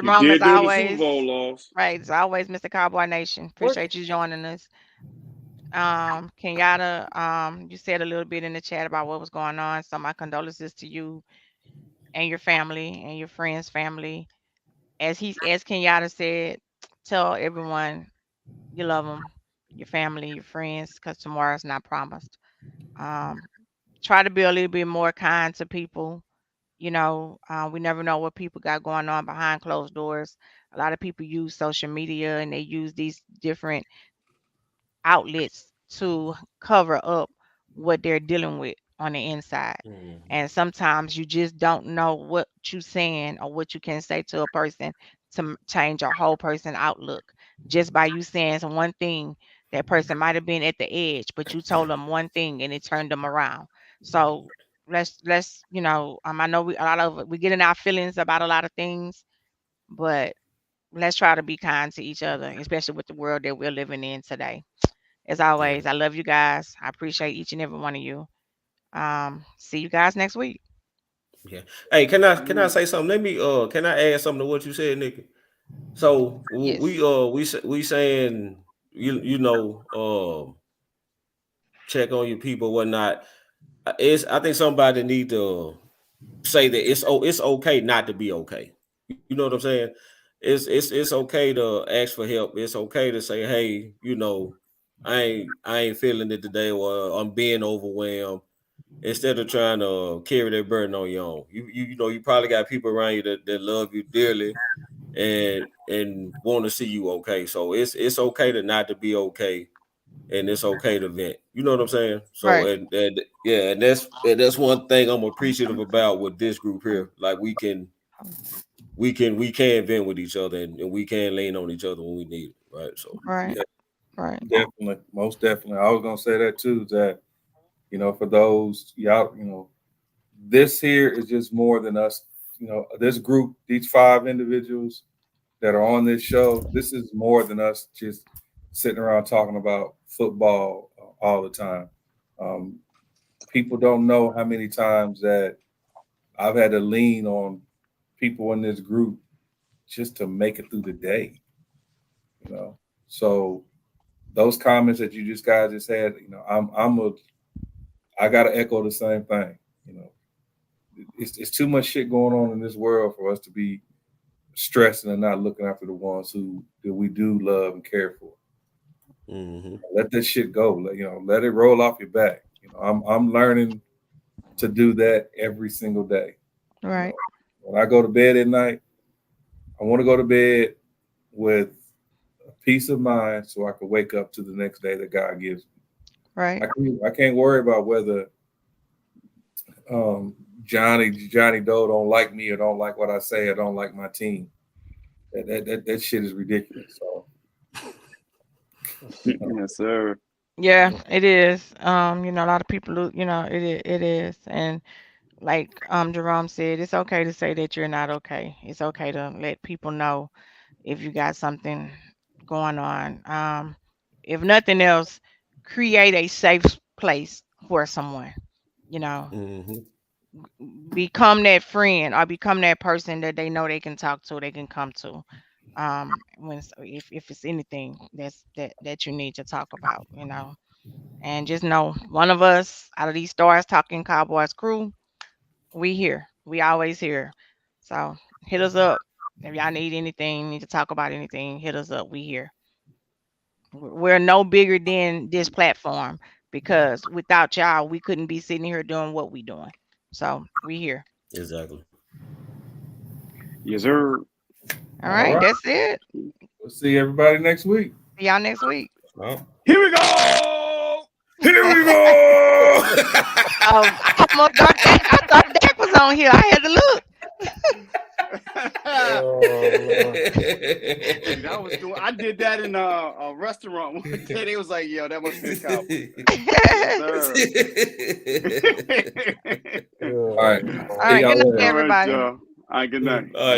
[SPEAKER 4] You
[SPEAKER 2] Jerome, as
[SPEAKER 4] did during the Super
[SPEAKER 2] always,
[SPEAKER 4] Bowl loss.
[SPEAKER 2] right, as always, Mr. Cowboy Nation.
[SPEAKER 6] What?
[SPEAKER 2] Appreciate you joining us. Kenyatta, you said a little bit in the chat about what was going on. So my condolences to you and your family and your friends' family. As Kenyatta said, tell everyone you love them, your family, your friends, because tomorrow's not promised. Um, Try to be a little bit more kind to people. We never know what people got going on behind closed doors. A lot of people use social media and they use these different outlets to cover up what they're dealing with. on the inside.
[SPEAKER 3] Mhm.
[SPEAKER 2] And sometimes you just don't know what you saying or what you can say to a person to change a whole person outlook just by you saying some one thing. That person might have been at the edge, but you told them one thing and it turned them around. So let's I know we a lot of we get in our feelings about a lot of things, but let's try to be kind to each other, especially with the world that we're living in today. As
[SPEAKER 3] Yeah.
[SPEAKER 2] always, I love you guys. I appreciate each and every one of you. See you guys next week.
[SPEAKER 3] Yeah. Hey, can I say something? Let me can I add something to what you said, Nikki? So we
[SPEAKER 2] Yes.
[SPEAKER 3] we saying you know check on your people whatnot. It's I think somebody need to say that it's okay not to be okay. You know what I'm saying? It's okay to ask for help. It's okay to say, hey, I ain't feeling it today, or I'm being overwhelmed. Instead of trying to carry that burden on your own, you probably got people around you that love you dearly and want to see you okay. So it's okay to not to be okay, and it's okay to vent. You know what I'm saying? So
[SPEAKER 2] Right.
[SPEAKER 3] and yeah, and that's one thing I'm appreciative about with this group here. Like we can vent with each other, and we can lean on each other when we need it. Right. So
[SPEAKER 2] Right.
[SPEAKER 3] yeah.
[SPEAKER 2] Right.
[SPEAKER 5] Definitely, most definitely. I was gonna say that too. That for those y'all, this here is just more than us. This group, these 5 individuals that are on this show, this is more than us just sitting around talking about football all the time. Um, People don't know how many times that I've had to lean on people in this group just to make it through the day. You know, so those comments that you just guys just had, I gotta echo the same thing. You know, it's too much shit going on in this world for us to be stressing and not looking after the ones who that we do love and care for.
[SPEAKER 3] Mm-hmm.
[SPEAKER 5] Let this shit go. Let it roll off your back. I'm learning to do that every single day. You know,
[SPEAKER 2] Right.
[SPEAKER 5] when I go to bed at night, I want to go to bed with a peace of mind so I can wake up to the next day that God gives me.
[SPEAKER 2] Right.
[SPEAKER 5] I can't worry about whether Johnny Doe don't like me or don't like what I say or don't like my team. That shit is ridiculous. So
[SPEAKER 4] Yes, sir.
[SPEAKER 2] Yeah, it is. A lot of people, it is. And like Jerome said, it's okay to say that you're not okay. It's okay to let people know if you got something going on. If nothing else, create a safe place for someone. You know,
[SPEAKER 3] Mm-hmm.
[SPEAKER 2] become that friend or become that person that they know they can talk to, they can come to. If it's anything that you need to talk about. And just know one of us out of these stars talking Cowboys crew, we here. We always here. So hit us up. If y'all need anything, need to talk about anything, hit us up. We here. We're no bigger than this platform because without y'all, we couldn't be sitting here doing what we doing. So we here.
[SPEAKER 3] Exactly.
[SPEAKER 4] Yes, sir.
[SPEAKER 2] All
[SPEAKER 5] all
[SPEAKER 2] right,
[SPEAKER 5] right,
[SPEAKER 2] that's it.
[SPEAKER 5] we'll see everybody next week.
[SPEAKER 2] See y'all next week.
[SPEAKER 3] Well,
[SPEAKER 4] Here we go.
[SPEAKER 3] here we go.
[SPEAKER 2] I almost thought I thought Dak was on here. I had to look.
[SPEAKER 5] Oh,
[SPEAKER 4] Hey, that was cool. I did that in a restaurant one day. They was like, "Yo, that must be a cowboy." Yes, sir.
[SPEAKER 5] all right.
[SPEAKER 2] All
[SPEAKER 5] See
[SPEAKER 2] right,
[SPEAKER 5] y'all
[SPEAKER 2] good night,
[SPEAKER 5] later.
[SPEAKER 4] All right,
[SPEAKER 2] everybody.
[SPEAKER 4] y'all. All right, good night.
[SPEAKER 3] All right.